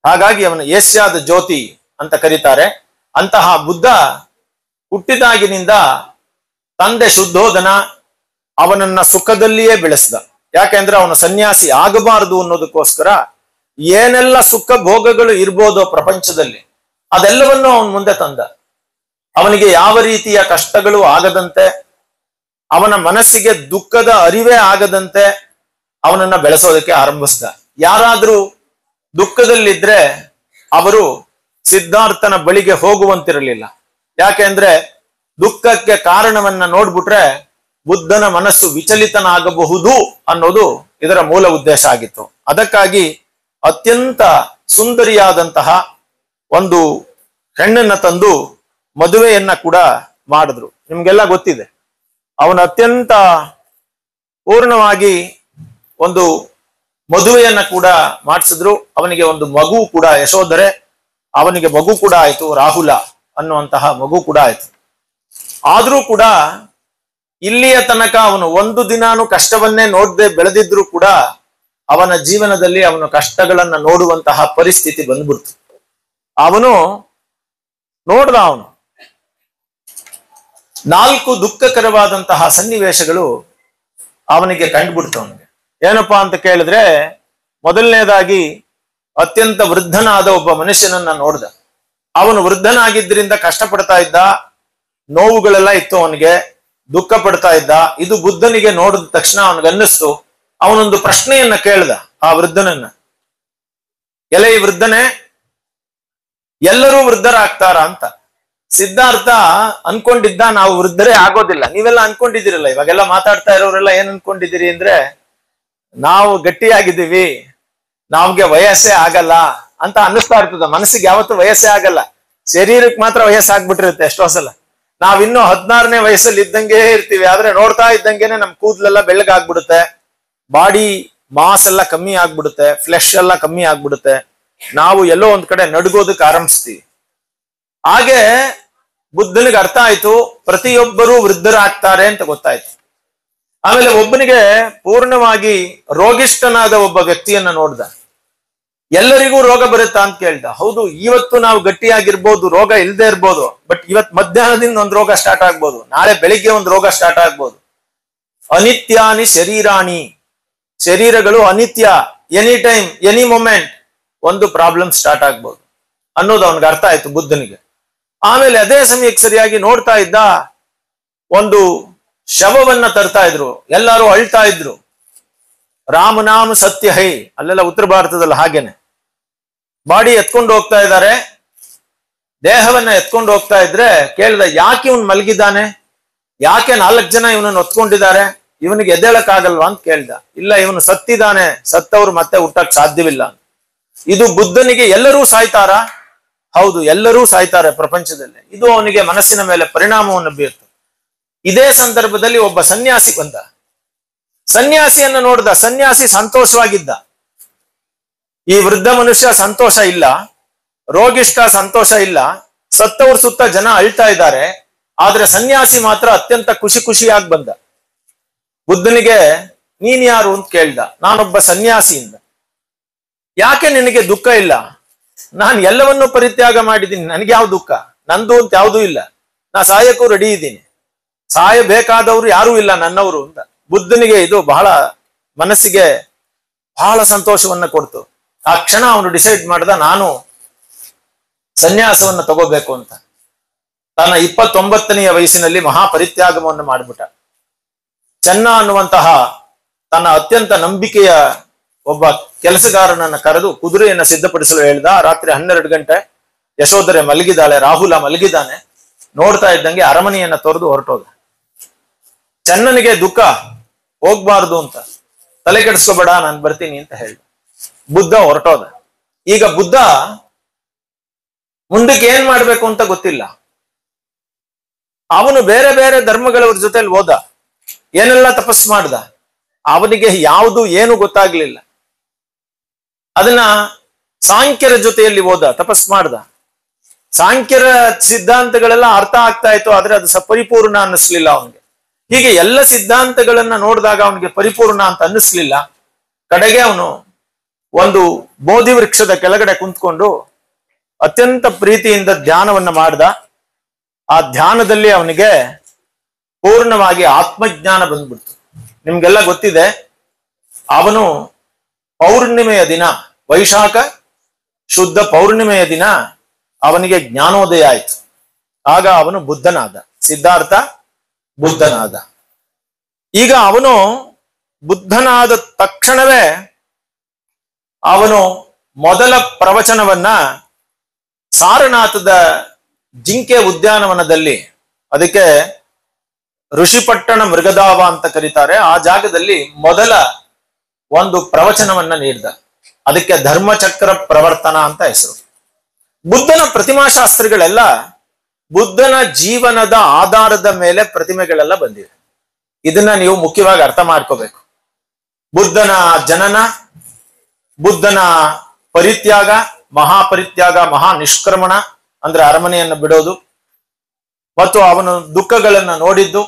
Speaker 1: ಹಾಗಾಗಿ ಅವನು ಏಷ್ಯಾದ ಜ್ಯೋತಿ ಅಂತ ಕರೀತಾರೆ. ಅಂತಹ ಬುದ್ಧ ಹುಟ್ಟಿದಾಗಿನಿಂದ ತಂದೆ ಶುದ್ಧೋಧನ ಅವನನ್ನ ಸುಖದಲ್ಲಿಯೇ ಬೆಳೆಸ್ದ. ಯಾಕೆಂದ್ರೆ ಅವನು ಸನ್ಯಾಸಿ ಆಗಬಾರದು ಅನ್ನೋದಕ್ಕೋಸ್ಕರ ಏನೆಲ್ಲ ಸುಖ ಭೋಗಗಳು ಇರ್ಬೋದೋ ಪ್ರಪಂಚದಲ್ಲಿ ಅದೆಲ್ಲವನ್ನು ಅವನು ಮುಂದೆ ತಂದ. ಅವನಿಗೆ ಯಾವ ರೀತಿಯ ಕಷ್ಟಗಳು ಆಗದಂತೆ, ಅವನ ಮನಸ್ಸಿಗೆ ದುಃಖದ ಅರಿವೇ ಆಗದಂತೆ ಅವನನ್ನ ಬೆಳೆಸೋದಕ್ಕೆ ಆರಂಭಿಸ್ದ. ಯಾರಾದ್ರೂ ದುಃಖದಲ್ಲಿದ್ರೆ ಅವರು ಸಿದ್ಧಾರ್ಥನ ಬಳಿಗೆ ಹೋಗುವಂತಿರಲಿಲ್ಲ. ಯಾಕೆಂದ್ರೆ ದುಃಖಕ್ಕೆ ಕಾರಣವನ್ನ ನೋಡ್ಬಿಟ್ರೆ ಬುದ್ಧನ ಮನಸ್ಸು ವಿಚಲಿತನಾಗಬಹುದು ಅನ್ನೋದು ಇದರ ಮೂಲ ಉದ್ದೇಶ ಆಗಿತ್ತು. ಅದಕ್ಕಾಗಿ ಅತ್ಯಂತ ಸುಂದರಿಯಾದಂತಹ ಒಂದು ಹೆಣ್ಣನ್ನ ತಂದು ಮದುವೆಯನ್ನ ಕೂಡ ಮಾಡಿದ್ರು. ನಿಮ್ಗೆಲ್ಲ ಗೊತ್ತಿದೆ. ಅವನ ಅತ್ಯಂತ ಪೂರ್ಣವಾಗಿ ಒಂದು ಮದುವೆಯನ್ನ ಕೂಡ ಮಾಡಿಸಿದ್ರು. ಅವನಿಗೆ ಒಂದು ಮಗು ಕೂಡ, ಯಶೋಧರೆ, ಅವನಿಗೆ ಮಗು ಕೂಡ ಆಯ್ತು, ರಾಹುಲ ಅನ್ನುವಂತಹ ಮಗು ಕೂಡ ಆಯ್ತು. ಆದ್ರೂ ಕೂಡ ಇಲ್ಲಿಯ ತನಕ ಅವನು ಒಂದು ದಿನಾನು ಕಷ್ಟವನ್ನೇ ನೋಡದೆ ಬೆಳೆದಿದ್ರು ಕೂಡ ಅವನ ಜೀವನದಲ್ಲಿ ಅವನ ಕಷ್ಟಗಳನ್ನ ನೋಡುವಂತಹ ಪರಿಸ್ಥಿತಿ ಬಂದ್ಬಿಡ್ತು. ಅವನು ನೋಡ್ದ, ಅವನು 4 ದುಃಖಕರವಾದಂತಹ ಸನ್ನಿವೇಶಗಳು ಅವನಿಗೆ ಕಂಡುಬಿಡ್ತು. ಅವನಿಗೆ ಏನಪ್ಪಾ ಅಂತ ಕೇಳಿದ್ರೆ, ಮೊದಲನೇದಾಗಿ ಅತ್ಯಂತ ವೃದ್ಧನಾದ ಒಬ್ಬ ಮನುಷ್ಯನನ್ನ ನೋಡ್ದ. ಅವನು ವೃದ್ಧನಾಗಿದ್ದರಿಂದ ಕಷ್ಟಪಡ್ತಾ ಇದ್ದ, ನೋವುಗಳೆಲ್ಲ ಇತ್ತು ಅವನಿಗೆ, ದುಃಖ ಪಡ್ತಾ ಇದ್ದ. ಇದು ಬುದ್ಧನಿಗೆ ನೋಡಿದ ತಕ್ಷಣ ಅವನಿಗನ್ನಿಸ್ತು. ಅವನೊಂದು ಪ್ರಶ್ನೆಯನ್ನ ಕೇಳ್ದ ಆ ವೃದ್ಧನನ್ನ, ಎಲೆ ವೃದ್ಧನೇ, ಎಲ್ಲರೂ ವೃದ್ಧರಾಗ್ತಾರ ಅಂತ. ಸಿದ್ಧಾರ್ಥ ಅನ್ಕೊಂಡಿದ್ದ ನಾವು ವೃದ್ಧರೇ ಆಗೋದಿಲ್ಲ. ನೀವೆಲ್ಲ ಅನ್ಕೊಂಡಿದ್ದೀರಲ್ಲ, ಇವಾಗೆಲ್ಲ ಮಾತಾಡ್ತಾ ಇರೋರೆಲ್ಲ ಏನ್ ಅನ್ಕೊಂಡಿದ್ದೀರಿ ಅಂದ್ರೆ, ನಾವು ಗಟ್ಟಿಯಾಗಿದ್ದೀವಿ, ನಮ್ಗೆ ವಯಸ್ಸೇ ಆಗಲ್ಲ ಅಂತ ಅನ್ನಿಸ್ತಾ ಇರ್ತದ. ಮನಸ್ಸಿಗೆ ಯಾವತ್ತೂ ವಯಸ್ಸೇ ಆಗಲ್ಲ, ಶರೀರಕ್ಕೆ ಮಾತ್ರ ವಯಸ್ಸಾಗ್ಬಿಟ್ಟಿರುತ್ತೆ ಎಷ್ಟೋ ಸಲ. ನಾವಿನ್ನೂ 16ನೇ ವಯಸ್ಸಲ್ಲಿ ಇದ್ದಂಗೆ ಇರ್ತೀವಿ, ಆದ್ರೆ ನೋಡ್ತಾ ಇದ್ದಂಗೆನೆ ನಮ್ ಕೂದಲೆಲ್ಲ ಬೆಳ್ಳಗಾಗ್ಬಿಡುತ್ತೆ, ಬಾಡಿ ಮಾಸ್ ಎಲ್ಲ ಕಮ್ಮಿ ಆಗ್ಬಿಡುತ್ತೆ, ಫ್ಲೆಶ್ ಎಲ್ಲ ಕಮ್ಮಿ ಆಗ್ಬಿಡುತ್ತೆ, ನಾವು ಎಲ್ಲೋ ಒಂದ್ ಕಡೆ ನಡ್ಗೋದಕ್ಕೆ ಆರಂಭಿಸ್ತೀವಿ. ಹಾಗೆ ಬುದ್ಧನಿಗೆ ಅರ್ಥ ಆಯ್ತು, ಪ್ರತಿಯೊಬ್ಬರೂ ವೃದ್ಧರಾಗ್ತಾರೆ ಅಂತ ಗೊತ್ತಾಯ್ತು. ಆಮೇಲೆ ಒಬ್ಬನಿಗೆ ಪೂರ್ಣವಾಗಿ ರೋಗಿಷ್ಠನಾದ ಒಬ್ಬ ವ್ಯಕ್ತಿಯನ್ನ ನೋಡ್ದ. ಎಲ್ಲರಿಗೂ ರೋಗ ಬರುತ್ತಾ ಅಂತ ಕೇಳ್ದ. ಹೌದು, ಇವತ್ತು ನಾವು ಗಟ್ಟಿಯಾಗಿರ್ಬೋದು, ರೋಗ ಇಲ್ಲದೆ ಇರ್ಬೋದು, ಬಟ್ ಇವತ್ ಮಧ್ಯಾಹ್ನದಿಂದ ಒಂದು ರೋಗ ಸ್ಟಾರ್ಟ್ ಆಗ್ಬೋದು, ನಾಳೆ ಬೆಳಿಗ್ಗೆ ಒಂದು ರೋಗ ಸ್ಟಾರ್ಟ್ ಆಗ್ಬೋದು. ಅನಿತ್ಯಾನಿ ಶರೀರಾಣಿ, ಶರೀರಗಳು ಅನಿತ್ಯ, ಎನಿ ಟೈಮ್ ಎನಿ ಮೊಮೆಂಟ್ ಒಂದು ಪ್ರಾಬ್ಲಮ್ ಸ್ಟಾರ್ಟ್ ಆಗ್ಬೋದು ಅನ್ನೋದು ಅವನಿಗೆ ಅರ್ಥ ಆಯ್ತು ಬುದ್ಧನಿಗೆ. ಆಮೇಲೆ ಅದೇ ಸಮಯಕ್ಕೆ ಸರಿಯಾಗಿ ನೋಡ್ತಾ ಇದ್ದ, ಒಂದು ಶವವನ್ನ ತರ್ತಾ ಇದ್ರು, ಎಲ್ಲರೂ ಅಳ್ತಾ ಇದ್ರು. ರಾಮನಾಮ ಸತ್ಯ ಹೈ, ಅಲ್ಲೆಲ್ಲ ಉತ್ತರ ಭಾರತದಲ್ಲಿ ಹಾಗೇನೆ ಬಾಡಿ ಎತ್ಕೊಂಡು ಹೋಗ್ತಾ ಇದ್ದಾರೆ, ದೇಹವನ್ನ ಎತ್ಕೊಂಡು ಹೋಗ್ತಾ ಇದ್ರೆ ಕೇಳ್ದ, ಯಾಕೆ ಇವನ್ ಮಲಗಿದ್ದಾನೆ, ಯಾಕೆ 4 ಜನ ಇವನನ್ನು ಹೊತ್ಕೊಂಡಿದ್ದಾರೆ, ಇವನಿಗೆ ಎದ್ದೇಳಕ್ ಆಗಲ್ವಾ ಅಂತ ಕೇಳ್ದ. ಇಲ್ಲ, ಇವನು ಸತ್ತಿದ್ದಾನೆ, ಸತ್ತವ್ರು ಮತ್ತೆ ಹುಟ್ಟಕ್ ಸಾಧ್ಯವಿಲ್ಲ. ಇದು ಬುದ್ಧನಿಗೆ ಎಲ್ಲರೂ ಸಾಯ್ತಾರ? ಹೌದು, ಎಲ್ಲರೂ ಸಾಯ್ತಾರೆ ಪ್ರಪಂಚದಲ್ಲಿ. ಇದು ಅವನಿಗೆ ಮನಸ್ಸಿನ ಮೇಲೆ ಪರಿಣಾಮವನ್ನು ಬೀರ್ತು. ಇದೇ ಸಂದರ್ಭದಲ್ಲಿ ಒಬ್ಬ ಸನ್ಯಾಸಿ ಬಂದ. ಸನ್ಯಾಸಿಯನ್ನ ನೋಡ್ದ. ಸನ್ಯಾಸಿ ಸಂತೋಷವಾಗಿದ್ದ. ಈ ವೃದ್ಧ ಮನುಷ್ಯ ಸಂತೋಷ ಇಲ್ಲ, ರೋಗಿಷ್ಠ ಸಂತೋಷ ಇಲ್ಲ, ಸತ್ತವ್ರ ಸುತ್ತ ಜನ ಅಳ್ತಾ ಇದ್ದಾರೆ, ಆದ್ರೆ ಸನ್ಯಾಸಿ ಮಾತ್ರ ಅತ್ಯಂತ ಖುಷಿಯಾಗಿ ಬಂದ. ಬುದ್ಧನಿಗೆ ನೀನ್ ಯಾರು ಅಂತ ಕೇಳ್ದ. ನಾನೊಬ್ಬ ಸನ್ಯಾಸಿಯಿಂದ. ಯಾಕೆ ನಿನಗೆ ದುಃಖ ಇಲ್ಲ? ನಾನು ಎಲ್ಲವನ್ನೂ ಪರಿತ್ಯಾಗ ಮಾಡಿದ್ದೀನಿ, ನನಗೆ ಯಾವ ದುಃಖ, ನಂದು ಅಂತ ಯಾವುದೂ ಇಲ್ಲ, ನಾ ಸಾಯಕ್ಕೂ ರೆಡಿ ಇದ್ದೀನಿ, ಸಾಯಬೇಕಾದವರು ಯಾರೂ ಇಲ್ಲ ನನ್ನವರು ಅಂತ. ಬುದ್ಧನಿಗೆ ಇದು ಬಹಳ ಮನಸ್ಸಿಗೆ ಬಹಳ ಸಂತೋಷವನ್ನ ಕೊಡ್ತು. ಆ ಕ್ಷಣ ಅವನು ಡಿಸೈಡ್ ಮಾಡ್ದ, ನಾನು ಸನ್ಯಾಸವನ್ನ ತಗೋಬೇಕು ಅಂತ. ತನ್ನ 29ನೆಯ ವಯಸ್ಸಿನಲ್ಲಿ ಮಹಾಪರಿತ್ಯಾಗವನ್ನು ಮಾಡಿಬಿಟ್ಟ. ಚೆನ್ನ ಅನ್ನುವಂತಹ ತನ್ನ ಅತ್ಯಂತ ನಂಬಿಕೆಯ ಒಬ್ಬ ಕೆಲಸಗಾರನನ್ನ ಕರೆದು ಕುದುರೆಯನ್ನ ಸಿದ್ಧಪಡಿಸಲು ಹೇಳ್ದ. ರಾತ್ರಿ 12 ಗಂಟೆ, ಯಶೋಧರೆ ಮಲಗಿದಾಳೆ, ರಾಹುಲ ಮಲಗಿದ್ದಾನೆ. ನೋಡ್ತಾ ಇದ್ದಂಗೆ ಅರಮನೆಯನ್ನ ತೊರೆದು ಹೊರಟೋದ. ಚೆನ್ನನಿಗೆ ದುಃಖ, ಹೋಗ್ಬಾರ್ದು ಅಂತ. ತಲೆ ಕೆಡಿಸ್ಕೋಬೇಡ, ನಾನು ಬರ್ತೀನಿ ಅಂತ ಹೇಳ್ದ. ಬುದ್ಧ ಹೊರಟೋದ. ಈಗ ಬುದ್ಧ ಮುಂದಕ್ಕೆ ಏನ್ ಮಾಡ್ಬೇಕು ಅಂತ ಗೊತ್ತಿಲ್ಲ. ಅವನು ಬೇರೆ ಬೇರೆ ಧರ್ಮಗಳವ್ರ ಜೊತೆಲಿ ಹೋದ, ಏನೆಲ್ಲ ತಪಸ್ ಮಾಡ್ದ, ಅವನಿಗೆ ಯಾವುದು ಏನು ಗೊತ್ತಾಗ್ಲಿಲ್ಲ. ಅದನ್ನ ಸಾಂಖ್ಯರ ಜೊತೆಯಲ್ಲಿ ಹೋದ, ತಪಸ್ ಮಾಡ್ದ. ಸಾಂಖ್ಯರ ಸಿದ್ಧಾಂತಗಳೆಲ್ಲ ಅರ್ಥ ಆಗ್ತಾ ಇತ್ತು, ಆದ್ರೆ ಅದು ಪರಿಪೂರ್ಣ ಅನ್ನಿಸ್ಲಿಲ್ಲ ಅವನಿಗೆ. ಹೀಗೆ ಎಲ್ಲ ಸಿದ್ಧಾಂತಗಳನ್ನ ನೋಡಿದಾಗ ಅವನಿಗೆ ಪರಿಪೂರ್ಣ ಅಂತ ಅನ್ನಿಸ್ಲಿಲ್ಲ. ಕಡೆಗೆ ಅವನು ಒಂದು ಬೋಧಿ ವೃಕ್ಷದ ಕೆಳಗಡೆ ಕುಂತ್ಕೊಂಡು ಅತ್ಯಂತ ಪ್ರೀತಿಯಿಂದ ಧ್ಯಾನವನ್ನ ಮಾಡ್ದ. ಆ ಧ್ಯಾನದಲ್ಲಿ ಅವನಿಗೆ ಪೂರ್ಣವಾಗಿ ಆತ್ಮಜ್ಞಾನ ಬಂದ್ಬಿಡ್ತು. ನಿಮ್ಗೆಲ್ಲ ಗೊತ್ತಿದೆ, ಅವನು ಪೌರ್ಣಿಮೆಯ ದಿನ, ವೈಶಾಖ ಶುದ್ಧ ಪೌರ್ಣಿಮೆಯ ದಿನ ಅವನಿಗೆ ಜ್ಞಾನೋದಯ ಆಯ್ತು. ಆಗ ಅವನು ಬುದ್ಧನಾದ, ಸಿದ್ಧಾರ್ಥ ಬುದ್ಧನಾದ. ಈಗ ಅವನು ಬುದ್ಧನಾದ ತಕ್ಷಣವೇ ಅವನು ಮೊದಲ ಪ್ರವಚನವನ್ನ ಸಾರನಾಥದ ಜಿಂಕೆ ಉದ್ಯಾನವನದಲ್ಲಿ, ಅದಕ್ಕೆ ಋಷಿಪಟ್ಟಣ ಮೃಗದಾವ ಅಂತ ಕರೀತಾರೆ, ಆ ಜಾಗದಲ್ಲಿ ಮೊದಲ ಒಂದು ಪ್ರವಚನವನ್ನ ನೀಡಿದ. ಅದಕ್ಕೆ ಧರ್ಮಚಕ್ರ ಪ್ರವರ್ತನ ಅಂತ ಹೆಸರು. ಬುದ್ಧನ ಪ್ರತಿಮಾಶಾಸ್ತ್ರಗಳೆಲ್ಲ ಬುದ್ಧನ ಜೀವನದ ಆಧಾರದ ಮೇಲೆ ಪ್ರತಿಮೆಗಳೆಲ್ಲ ಬಂದಿವೆ. ಇದನ್ನ ನೀವು ಮುಖ್ಯವಾಗಿ ಅರ್ಥ ಮಾಡ್ಕೋಬೇಕು. ಬುದ್ಧನ ಜನನ, ಬುದ್ಧನ ಪರಿತ್ಯಾಗ, ಮಹಾಪರಿತ್ಯಾಗ, ಮಹಾ ನಿಷ್ಕ್ರಮಣ ಅಂದ್ರೆ ಅರಮನೆಯನ್ನು ಬಿಡೋದು, ಮತ್ತು ಅವನು ದುಃಖಗಳನ್ನು ನೋಡಿದ್ದು,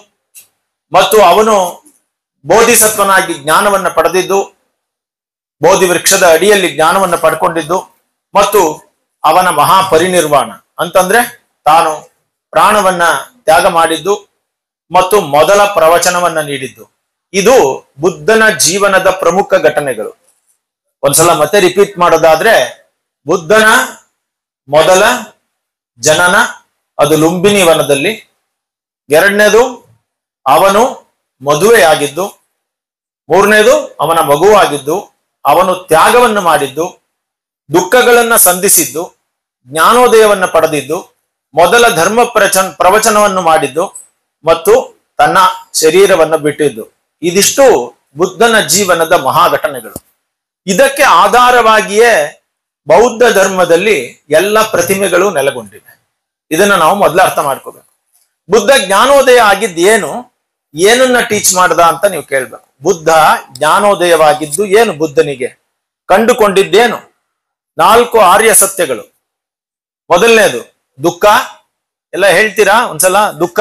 Speaker 1: ಮತ್ತು ಅವನು ಬೋಧಿಸತ್ವನಾಗಿ ಜ್ಞಾನವನ್ನು ಪಡೆದಿದ್ದು, ಬೋಧಿ ವೃಕ್ಷದ ಅಡಿಯಲ್ಲಿ ಜ್ಞಾನವನ್ನು ಪಡ್ಕೊಂಡಿದ್ದು, ಮತ್ತು ಅವನ ಮಹಾಪರಿನಿರ್ವಾಣ ಅಂತಂದ್ರೆ ತಾನು ಪ್ರಾಣವನ್ನ ತ್ಯಾಗ ಮಾಡಿದ್ದು ಮತ್ತು ಮೊದಲ ಪ್ರವಚನವನ್ನ ನೀಡಿದ್ದು. ಇದು ಬುದ್ಧನ ಜೀವನದ ಪ್ರಮುಖ ಘಟನೆಗಳು. ಒಂದ್ಸಲ ಮತ್ತೆ ರಿಪೀಟ್ ಮಾಡೋದಾದ್ರೆ, ಬುದ್ಧನ ಮೊದಲ ಜನನ ಅದು ಲುಂಬಿನಿ ವನದಲ್ಲಿ, ಎರಡನೇದು ಅವನು ಮದುವೆಯಾಗಿದ್ದು, ಮೂರನೇದು ಅವನ ಮಗುವಾಗಿದ್ದು, ಅವನು ತ್ಯಾಗವನ್ನು ಮಾಡಿದ್ದು, ದುಃಖಗಳನ್ನ ಸಂಧಿಸಿದ್ದು, ಜ್ಞಾನೋದಯವನ್ನ ಪಡೆದಿದ್ದು, ಮೊದಲ ಧರ್ಮ ಪ್ರವಚನವನ್ನು ಮಾಡಿದ್ದು, ಮತ್ತು ತನ್ನ ಶರೀರವನ್ನು ಬಿಟ್ಟಿದ್ದು. ಇದಿಷ್ಟು ಬುದ್ಧನ ಜೀವನದ ಮಹಾಘಟನೆಗಳು. ಇದಕ್ಕೆ ಆಧಾರವಾಗಿಯೇ ಬೌದ್ಧ ಧರ್ಮದಲ್ಲಿ ಎಲ್ಲ ಪ್ರತಿಮೆಗಳು ನೆಲೆಗೊಂಡಿವೆ. ಇದನ್ನ ನಾವು ಮೊದಲು ಅರ್ಥ ಮಾಡ್ಕೋಬೇಕು. ಬುದ್ಧ ಜ್ಞಾನೋದಯ ಆಗಿದ್ದೇನು, ಏನನ್ನ ಟೀಚ್ ಮಾಡ್ದ ಅಂತ ನೀವು ಕೇಳ್ಬೇಕು. ಬುದ್ಧ ಜ್ಞಾನೋದಯವಾಗಿದ್ದು ಏನು, ಬುದ್ಧನಿಗೆ ಕಂಡುಕೊಂಡಿದ್ದೇನು? 4 ಆರ್ಯ ಸತ್ಯಗಳು. ಮೊದಲನೇದು ದುಃಖ. ಎಲ್ಲ ಹೇಳ್ತೀರಾ ಒಂದ್ಸಲ? ದುಃಖ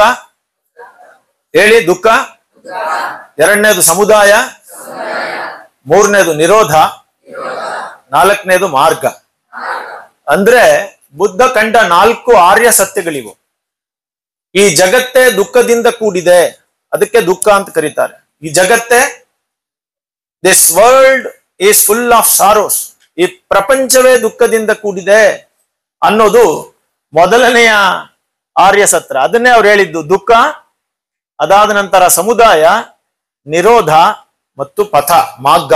Speaker 1: ಹೇಳಿ. ದುಃಖ. ಎರಡನೇದು ಸಮುದಾಯ, ಮೂರನೇದು ನಿರೋಧ, ನಾಲ್ಕನೇದು ಮಾರ್ಗ. ಅಂದ್ರೆ ಬುದ್ಧ ಕಂಡ 4 ಆರ್ಯ ಸತ್ಯಗಳಿವು. ಈ ಜಗತ್ತೇ ದುಃಖದಿಂದ ಕೂಡಿದೆ, ಅದಕ್ಕೆ ದುಃಖ ಅಂತ ಕರೀತಾರೆ. ಈ ಜಗತ್ತೇ, this world is full of sorrows, ಈ ಪ್ರಪಂಚವೇ ದುಃಖದಿಂದ ಕೂಡಿದೆ ಅನ್ನೋದು ಮೊದಲನೆಯ ಆರ್ಯ ಸತ್ಯ. ಅದನ್ನೇ ಅವ್ರು ಹೇಳಿದ್ದು. ದುಃಖ, ಅದಾದ ನಂತರ ಸಮುದಾಯ, ನಿರೋಧ ಮತ್ತು ಪಥ, ಮಾರ್ಗ.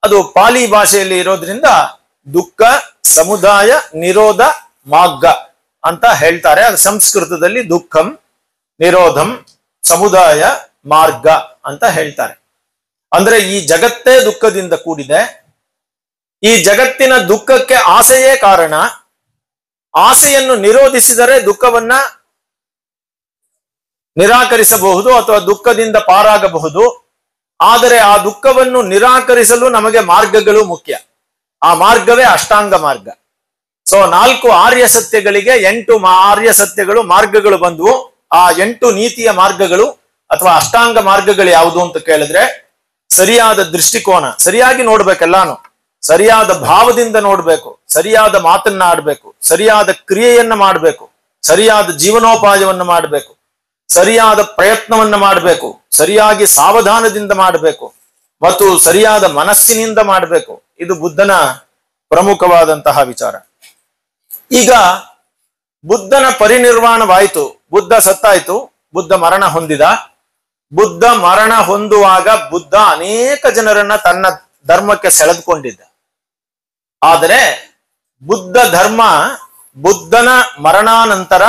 Speaker 1: ಅದು ಪಾಲಿ ಭಾಷೆಯಲ್ಲಿ ಇರೋದ್ರಿಂದ ದುಃಖ, ಸಮುದಾಯ, ನಿರೋಧ, ಮಾರ್ಗ ಅಂತ ಹೇಳ್ತಾರೆ. ಅದು ಸಂಸ್ಕೃತದಲ್ಲಿ ದುಃಖಂ, ನಿರೋಧಂ, ಸಮುದಾಯ, ಮಾರ್ಗ ಅಂತ ಹೇಳ್ತಾರೆ. ಅಂದ್ರೆ ಈ ಜಗತ್ತೇ ದುಃಖದಿಂದ ಕೂಡಿದೆ. ಈ ಜಗತ್ತಿನ ದುಃಖಕ್ಕೆ ಆಸೆಯೇ ಕಾರಣ. ಆಸೆಯನ್ನು ನಿರೋಧಿಸಿದರೆ ದುಃಖವನ್ನ ನಿರಾಕರಿಸಬಹುದು ಅಥವಾ ದುಃಖದಿಂದ ಪಾರಾಗಬಹುದು. ಆದರೆ ಆ ದುಃಖವನ್ನು ನಿರಾಕರಿಸಲು ನಮಗೆ ಮಾರ್ಗಗಳು ಮುಖ್ಯ. ಆ ಮಾರ್ಗವೇ ಅಷ್ಟಾಂಗ ಮಾರ್ಗ. ಸೊ 4 ಆರ್ಯ ಸತ್ಯಗಳಿಗೆ 8 ಆರ್ಯ ಸತ್ಯಗಳು, ಮಾರ್ಗಗಳು ಬಂದವು. ಆ 8 ನೀತಿಯ ಮಾರ್ಗಗಳು ಅಥವಾ ಅಷ್ಟಾಂಗ ಮಾರ್ಗಗಳು ಯಾವುದು ಅಂತ ಕೇಳಿದ್ರೆ, ಸರಿಯಾದ ದೃಷ್ಟಿಕೋನ, ಸರಿಯಾಗಿ ನೋಡ್ಬೇಕೆಲ್ಲಾನು, ಸರಿಯಾದ ಭಾವದಿಂದ ನೋಡ್ಬೇಕು, ಸರಿಯಾದ ಮಾತನ್ನ ಆಡ್ಬೇಕು, ಸರಿಯಾದ ಕ್ರಿಯೆಯನ್ನ ಮಾಡಬೇಕು, ಸರಿಯಾದ ಜೀವನೋಪಾಯವನ್ನು ಮಾಡಬೇಕು, ಸರಿಯಾದ ಪ್ರಯತ್ನವನ್ನ ಮಾಡಬೇಕು, ಸರಿಯಾಗಿ ಸಾವಧಾನದಿಂದ ಮಾಡಬೇಕು, ಮತ್ತು ಸರಿಯಾದ ಮನಸ್ಸಿನಿಂದ ಮಾಡಬೇಕು. ಇದು ಬುದ್ಧನ ಪ್ರಮುಖವಾದಂತಹ ವಿಚಾರ. ಈಗ ಬುದ್ಧನ ಪರಿನಿರ್ವಾಣವಾಯಿತು, ಬುದ್ಧ ಸತ್ತಾಯ್ತು, ಬುದ್ಧ ಮರಣ ಹೊಂದಿದ. ಬುದ್ಧ ಮರಣ ಹೊಂದುವಾಗ ಬುದ್ಧ ಅನೇಕ ಜನರನ್ನ ತನ್ನ ಧರ್ಮಕ್ಕೆ ಸೆಳೆದುಕೊಂಡಿದ್ದ. ಆದರೆ ಬುದ್ಧ ಧರ್ಮ ಬುದ್ಧನ ಮರಣಾನಂತರ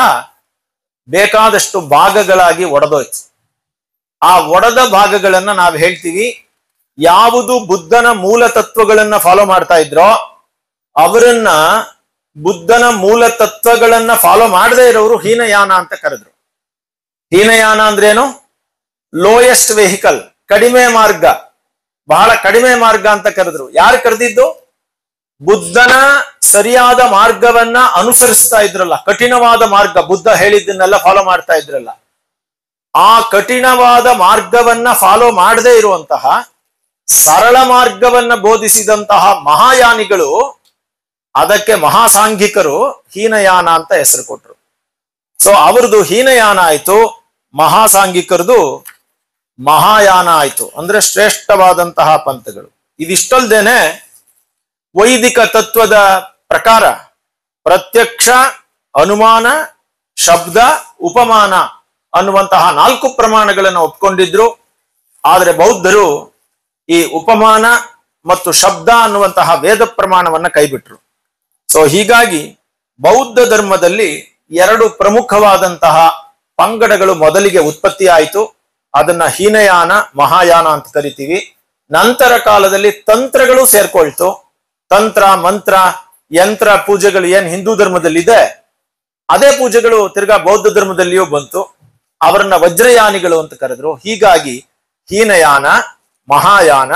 Speaker 1: ಬೇಕಾದಷ್ಟು ಭಾಗಗಳಾಗಿ ಒಡೆದೋಯ್ತು. ಆ ಒಡೆದ ಭಾಗಗಳನ್ನ ನಾವು ಹೇಳ್ತೀವಿ, ಯಾವುದು ಬುದ್ಧನ ಮೂಲ ತತ್ವಗಳನ್ನ ಫಾಲೋ ಮಾಡ್ತಾ ಇದ್ರೋ ಅವರನ್ನ ಬುದ್ಧನ ಮೂಲ ತತ್ವಗಳನ್ನ ಫಾಲೋ ಮಾಡದೇ ಇರೋರು ಹೀನಯಾನ ಅಂತ ಕರೆದ್ರು. ಹೀನಯಾನ ಅಂದ್ರೇನು? ಲೋಯೆಸ್ಟ್ ವೆಹಿಕಲ್, ಕಡಿಮೆ ಮಾರ್ಗ, ಬಹಳ ಕಡಿಮೆ ಮಾರ್ಗ ಅಂತ ಕರೆದ್ರು. ಯಾರು ಕರೆದಿದ್ದು? ಬುದ್ಧನ ಸರಿಯಾದ ಮಾರ್ಗವನ್ನ ಅನುಸರಿಸ್ತಾ ಇದ್ರಲ್ಲ, ಕಠಿಣವಾದ ಮಾರ್ಗ, ಬುದ್ಧ ಹೇಳಿದ್ದನ್ನೆಲ್ಲ ಫಾಲೋ ಮಾಡ್ತಾ ಇದ್ರಲ್ಲ, ಆ ಕಠಿಣವಾದ ಮಾರ್ಗವನ್ನ ಫಾಲೋ ಮಾಡದೇ ಇರುವಂತಹ ಸರಳ ಮಾರ್ಗವನ್ನ ಬೋಧಿಸಿದಂತಹ ಮಹಾಯಾನಿಗಳು, ಅದಕ್ಕೆ ಮಹಾಸಾಂಘಿಕರು ಹೀನಯಾನ ಅಂತ ಹೆಸರು ಕೊಟ್ರು. ಸೊ ಅವ್ರದ್ದು ಹೀನಯಾನ ಆಯ್ತು, ಮಹಾಸಾಂಘಿಕರದು ಮಹಾಯಾನ ಆಯ್ತು. ಅಂದ್ರೆ ಶ್ರೇಷ್ಠವಾದಂತಹ ಪಂಥಗಳು. ಇದಿಷ್ಟಲ್ದೇನೆ ವೈದಿಕ ತತ್ವದ ಪ್ರಕಾರ ಪ್ರತ್ಯಕ್ಷ, ಅನುಮಾನ, ಶಬ್ದ, ಉಪಮಾನ ಅನ್ನುವಂತಹ 4 ಪ್ರಮಾಣಗಳನ್ನು ಒಪ್ಕೊಂಡಿದ್ರು. ಆದರೆ ಬೌದ್ಧರು ಈ ಉಪಮಾನ ಮತ್ತು ಶಬ್ದ ಅನ್ನುವಂತಹ ವೇದ ಪ್ರಮಾಣವನ್ನ ಕೈಬಿಟ್ರು. ಸೊ ಹೀಗಾಗಿ ಬೌದ್ಧ ಧರ್ಮದಲ್ಲಿ 2 ಪ್ರಮುಖವಾದಂತಹ ಪಂಗಡಗಳು ಮೊದಲಿಗೆ ಉತ್ಪತ್ತಿ ಆಯಿತು. ಅದನ್ನ ಹೀನಯಾನ, ಮಹಾಯಾನ ಅಂತ ಕರಿತೀವಿ. ನಂತರ ಕಾಲದಲ್ಲಿ ತಂತ್ರಗಳು ಸೇರ್ಕೊಳ್ತು. ತಂತ್ರ, ಮಂತ್ರ, ಯಂತ್ರ ಪೂಜೆಗಳು ಏನ್ ಹಿಂದೂ ಧರ್ಮದಲ್ಲಿ ಇದೆ ಅದೇ ಪೂಜೆಗಳು ತಿರ್ಗಾ ಬೌದ್ಧ ಧರ್ಮದಲ್ಲಿಯೂ ಬಂತು. ಅವರನ್ನ ವಜ್ರಯಾನಿಗಳು ಅಂತ ಕರೆದ್ರು. ಹೀಗಾಗಿ ಹೀನಯಾನ, ಮಹಾಯಾನ,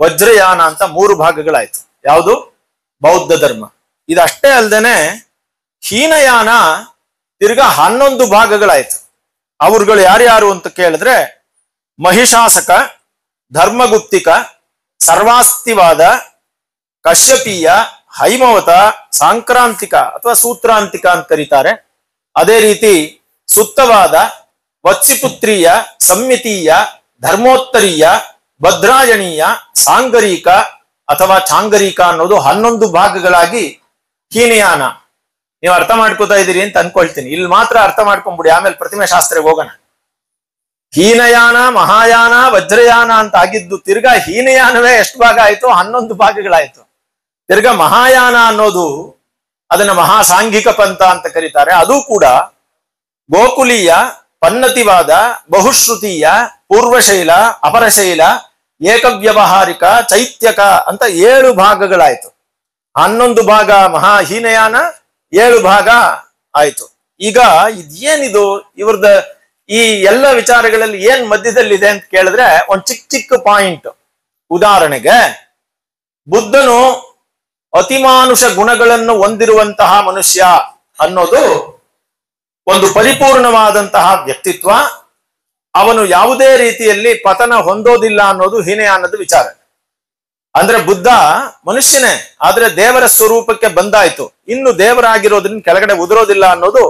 Speaker 1: ವಜ್ರಯಾನ ಅಂತ 3 ಭಾಗಗಳಾಯ್ತು. ಯಾವುದು? ಬೌದ್ಧ ಧರ್ಮ. ಇದಷ್ಟೇ ಅಲ್ದೇನೆ ಹೀನಯಾನ ತಿರ್ಗಾ 11 ಭಾಗಗಳಾಯ್ತು. ಅವ್ರುಗಳು ಯಾರ್ಯಾರು ಅಂತ ಕೇಳಿದ್ರೆ ಮಹಿಷಾಸಕ, ಧರ್ಮಗುಪ್ತಿಕ, ಸರ್ವಾಸ್ತಿವಾದ, ಕಶ್ಯಪೀಯ, ಹೈಮವತ, ಸಾಂಕ್ರಾಂತಿಕ ಅಥವಾ ಸೂತ್ರಾಂತಿಕ ಅಂತ ಕರೀತಾರೆ. ಅದೇ ರೀತಿ ಸುತ್ತವಾದ, ವತ್ಸಿಪುತ್ರೀಯ, ಸಂಮಿತೀಯ, ಧರ್ಮೋತ್ತರೀಯ, ಭದ್ರಾಯಣೀಯ, ಸಾಂಗರೀಕ ಅಥವಾ ಚಾಂಗರೀಕ ಅನ್ನೋದು 11 ಭಾಗಗಳಾಗಿ ಹೀನಯಾನ. ನೀವು ಅರ್ಥ ಮಾಡ್ಕೋತಾ ಇದ್ದೀರಿ ಅಂತ ಅನ್ಕೊಳ್ತೀನಿ. ಇಲ್ಲಿ ಮಾತ್ರ ಅರ್ಥ ಮಾಡ್ಕೊಂಡ್ಬಿಡಿ, ಆಮೇಲೆ ಪ್ರತಿಮೆ ಶಾಸ್ತ್ರಕ್ಕೆ ಹೋಗೋಣ. ಹೀನಯಾನ, ಮಹಾಯಾನ, ವಜ್ರಯಾನ ಅಂತ ಆಗಿದ್ದು ತಿರ್ಗಾ ಹೀನಯಾನವೇ ಎಷ್ಟು ಭಾಗ ಆಯ್ತು? 11 ಭಾಗಗಳಾಯ್ತು. ತಿರ್ಗಾ ಮಹಾಯಾನ ಅನ್ನೋದು ಅದನ್ನ ಮಹಾಸಾಂಘಿಕ ಪಂಥ ಅಂತ ಕರೀತಾರೆ. ಅದು ಕೂಡ ಗೋಕುಲೀಯ, ಪನ್ನತಿವಾದ, ಬಹುಶ್ರುತೀಯ, ಪೂರ್ವಶೈಲ, ಅಪರಶೈಲ, ಏಕವ್ಯವಹಾರಿಕ, ಚೈತ್ಯಕ ಅಂತ 7 ಭಾಗಗಳಾಯ್ತು. 11 ಭಾಗ ಹೀನಯಾನ, 7 ಭಾಗ ಆಯ್ತು. ಈಗ ಇದೇನಿದು ಇವ್ರದ ಈ ಎಲ್ಲ ವಿಚಾರಗಳಲ್ಲಿ ಏನ್ ಮಧ್ಯದಲ್ಲಿದೆ ಅಂತ ಕೇಳಿದ್ರೆ ಒಂದ್ ಚಿಕ್ಕ ಚಿಕ್ಕ ಪಾಯಿಂಟ್. ಉದಾಹರಣೆಗೆ, ಬುದ್ಧನು ಅತಿಮಾನುಷ ಗುಣಗಳನ್ನು ಹೊಂದಿರುವಂತಹ ಮನುಷ್ಯ ಅನ್ನೋದು ಒಂದು ಪರಿಪೂರ್ಣವಾದಂತಹ ವ್ಯಕ್ತಿತ್ವ. ಅವನು ಯಾವುದೇ ರೀತಿಯಲ್ಲಿ ಪತನ ಹೊಂದೋದಿಲ್ಲ ಅನ್ನೋದು ಹೀನಯಾನದ ವಿಚಾರ. ಅಂದ್ರೆ ಬುದ್ಧ ಮನುಷ್ಯನೇ, ಆದ್ರೆ ದೇವರ ಸ್ವರೂಪಕ್ಕೆ ಬಂದಾಯ್ತು, ಇನ್ನು ದೇವರಾಗಿರೋದ್ರಿಂದ ಕೆಳಗಡೆ ಉದುರೋದಿಲ್ಲ ಅನ್ನೋದು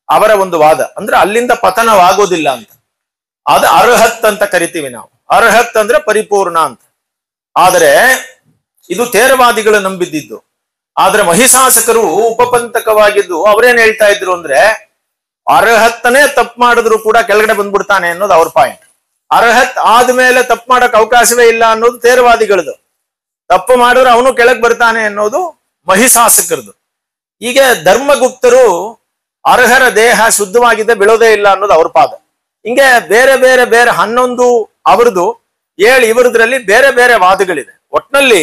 Speaker 1: ಅವರ ಒಂದು ವಾದ. ಅಂದ್ರೆ ಅಲ್ಲಿಂದ ಪತನವಾಗೋದಿಲ್ಲ ಅಂತ. ಅದು ಅರ್ಹತ್ ಅಂತ ಕರಿತೀವಿ ನಾವು. ಅರ್ಹತ್ ಅಂದ್ರೆ ಪರಿಪೂರ್ಣ ಅಂತ. ಆದರೆ ಇದು ಥೇರವಾದಿಗಳು ನಂಬಿದ್ದಿದ್ದು. ಆದ್ರೆ ಮಹಿಷಾಸಕರು ಉಪಪಂಥಕವಾಗಿದ್ದು ಅವರೇನ್ ಹೇಳ್ತಾ ಇದ್ರು ಅಂದ್ರೆ ಅರ್ಹತ್ತನೇ ತಪ್ಪು ಮಾಡಿದ್ರು ಕೂಡ ಕೆಳಗಡೆ ಬಂದ್ಬಿಡ್ತಾನೆ ಅನ್ನೋದು ಅವ್ರ ಪಾಯಿಂಟ್. ಅರ್ಹತ್ ಆದ್ಮೇಲೆ ತಪ್ಪು ಮಾಡಕ್ ಅವಕಾಶವೇ ಇಲ್ಲ ಅನ್ನೋದು ಥೇರವಾದಿಗಳದು. ತಪ್ಪು ಮಾಡಿದ್ರೆ ಅವನು ಕೆಳಗೆ ಬರ್ತಾನೆ ಅನ್ನೋದು ಮಹಿಷಾಸಕರದು. ಈಗ ಧರ್ಮಗುಪ್ತರು ಅರ್ಹರ ದೇಹ ಶುದ್ಧವಾಗಿದೆ, ಬೀಳೋದೇ ಇಲ್ಲ ಅನ್ನೋದು ಅವ್ರ ಪಾದ. ಹಿಂಗೆ ಬೇರೆ ಬೇರೆ ಬೇರೆ 11 ಅವರದು, 7 ಇವರದ್ರಲ್ಲಿ ಬೇರೆ ಬೇರೆ ವಾದಗಳಿದೆ. ಒಟ್ನಲ್ಲಿ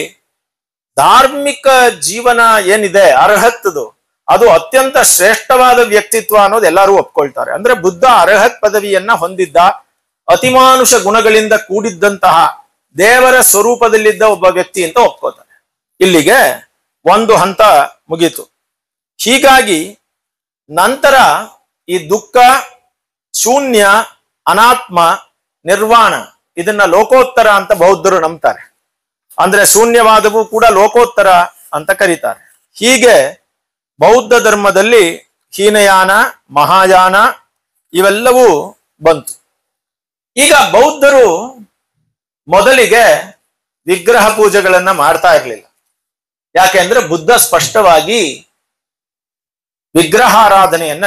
Speaker 1: ಧಾರ್ಮಿಕ ಜೀವನ ಏನಿದೆ ಅರ್ಹತ್ದು, ಅದು ಅತ್ಯಂತ ಶ್ರೇಷ್ಠವಾದ ವ್ಯಕ್ತಿತ್ವ ಅನ್ನೋದು ಎಲ್ಲರೂ ಒಪ್ಕೊಳ್ತಾರೆ. ಅಂದ್ರೆ ಬುದ್ಧ ಅರ್ಹತ್ ಪದವಿಯನ್ನ ಹೊಂದಿದ್ದ, ಅತಿಮಾನುಷ ಗುಣಗಳಿಂದ ಕೂಡಿದ್ದಂತಹ ದೇವರ ಸ್ವರೂಪದಲ್ಲಿದ್ದ ಒಬ್ಬ ವ್ಯಕ್ತಿ ಅಂತ ಒಪ್ಕೋತಾರೆ. ಇಲ್ಲಿಗೆ ಒಂದು ಹಂತ ಮುಗೀತು. ಹೀಗಾಗಿ ನಂತರ ಈ ದುಃಖ, ಶೂನ್ಯ, ಅನಾತ್ಮ, ನಿರ್ವಾಣ ಇದನ್ನ ಲೋಕೋತ್ತರ ಅಂತ ಬೌದ್ಧರು ನಂಬ್ತಾರೆ. ಅಂದ್ರೆ ಶೂನ್ಯವಾದವು ಕೂಡ ಲೋಕೋತ್ತರ ಅಂತ ಕರೀತಾರೆ. ಹೀಗೆ ಬೌದ್ಧ ಧರ್ಮದಲ್ಲಿ ಹೀನಯಾನ, ಮಹಾಯಾನ ಇವೆಲ್ಲವೂ ಬಂತು. ಈಗ ಬೌದ್ಧರು ಮೊದಲಿಗೆ ವಿಗ್ರಹ ಪೂಜೆಗಳನ್ನ ಮಾಡ್ತಾ ಇರ್ಲಿಲ್ಲ. ಯಾಕೆಂದ್ರೆ ಬುದ್ಧ ಸ್ಪಷ್ಟವಾಗಿ ವಿಗ್ರಹಾರಾಧನೆಯನ್ನ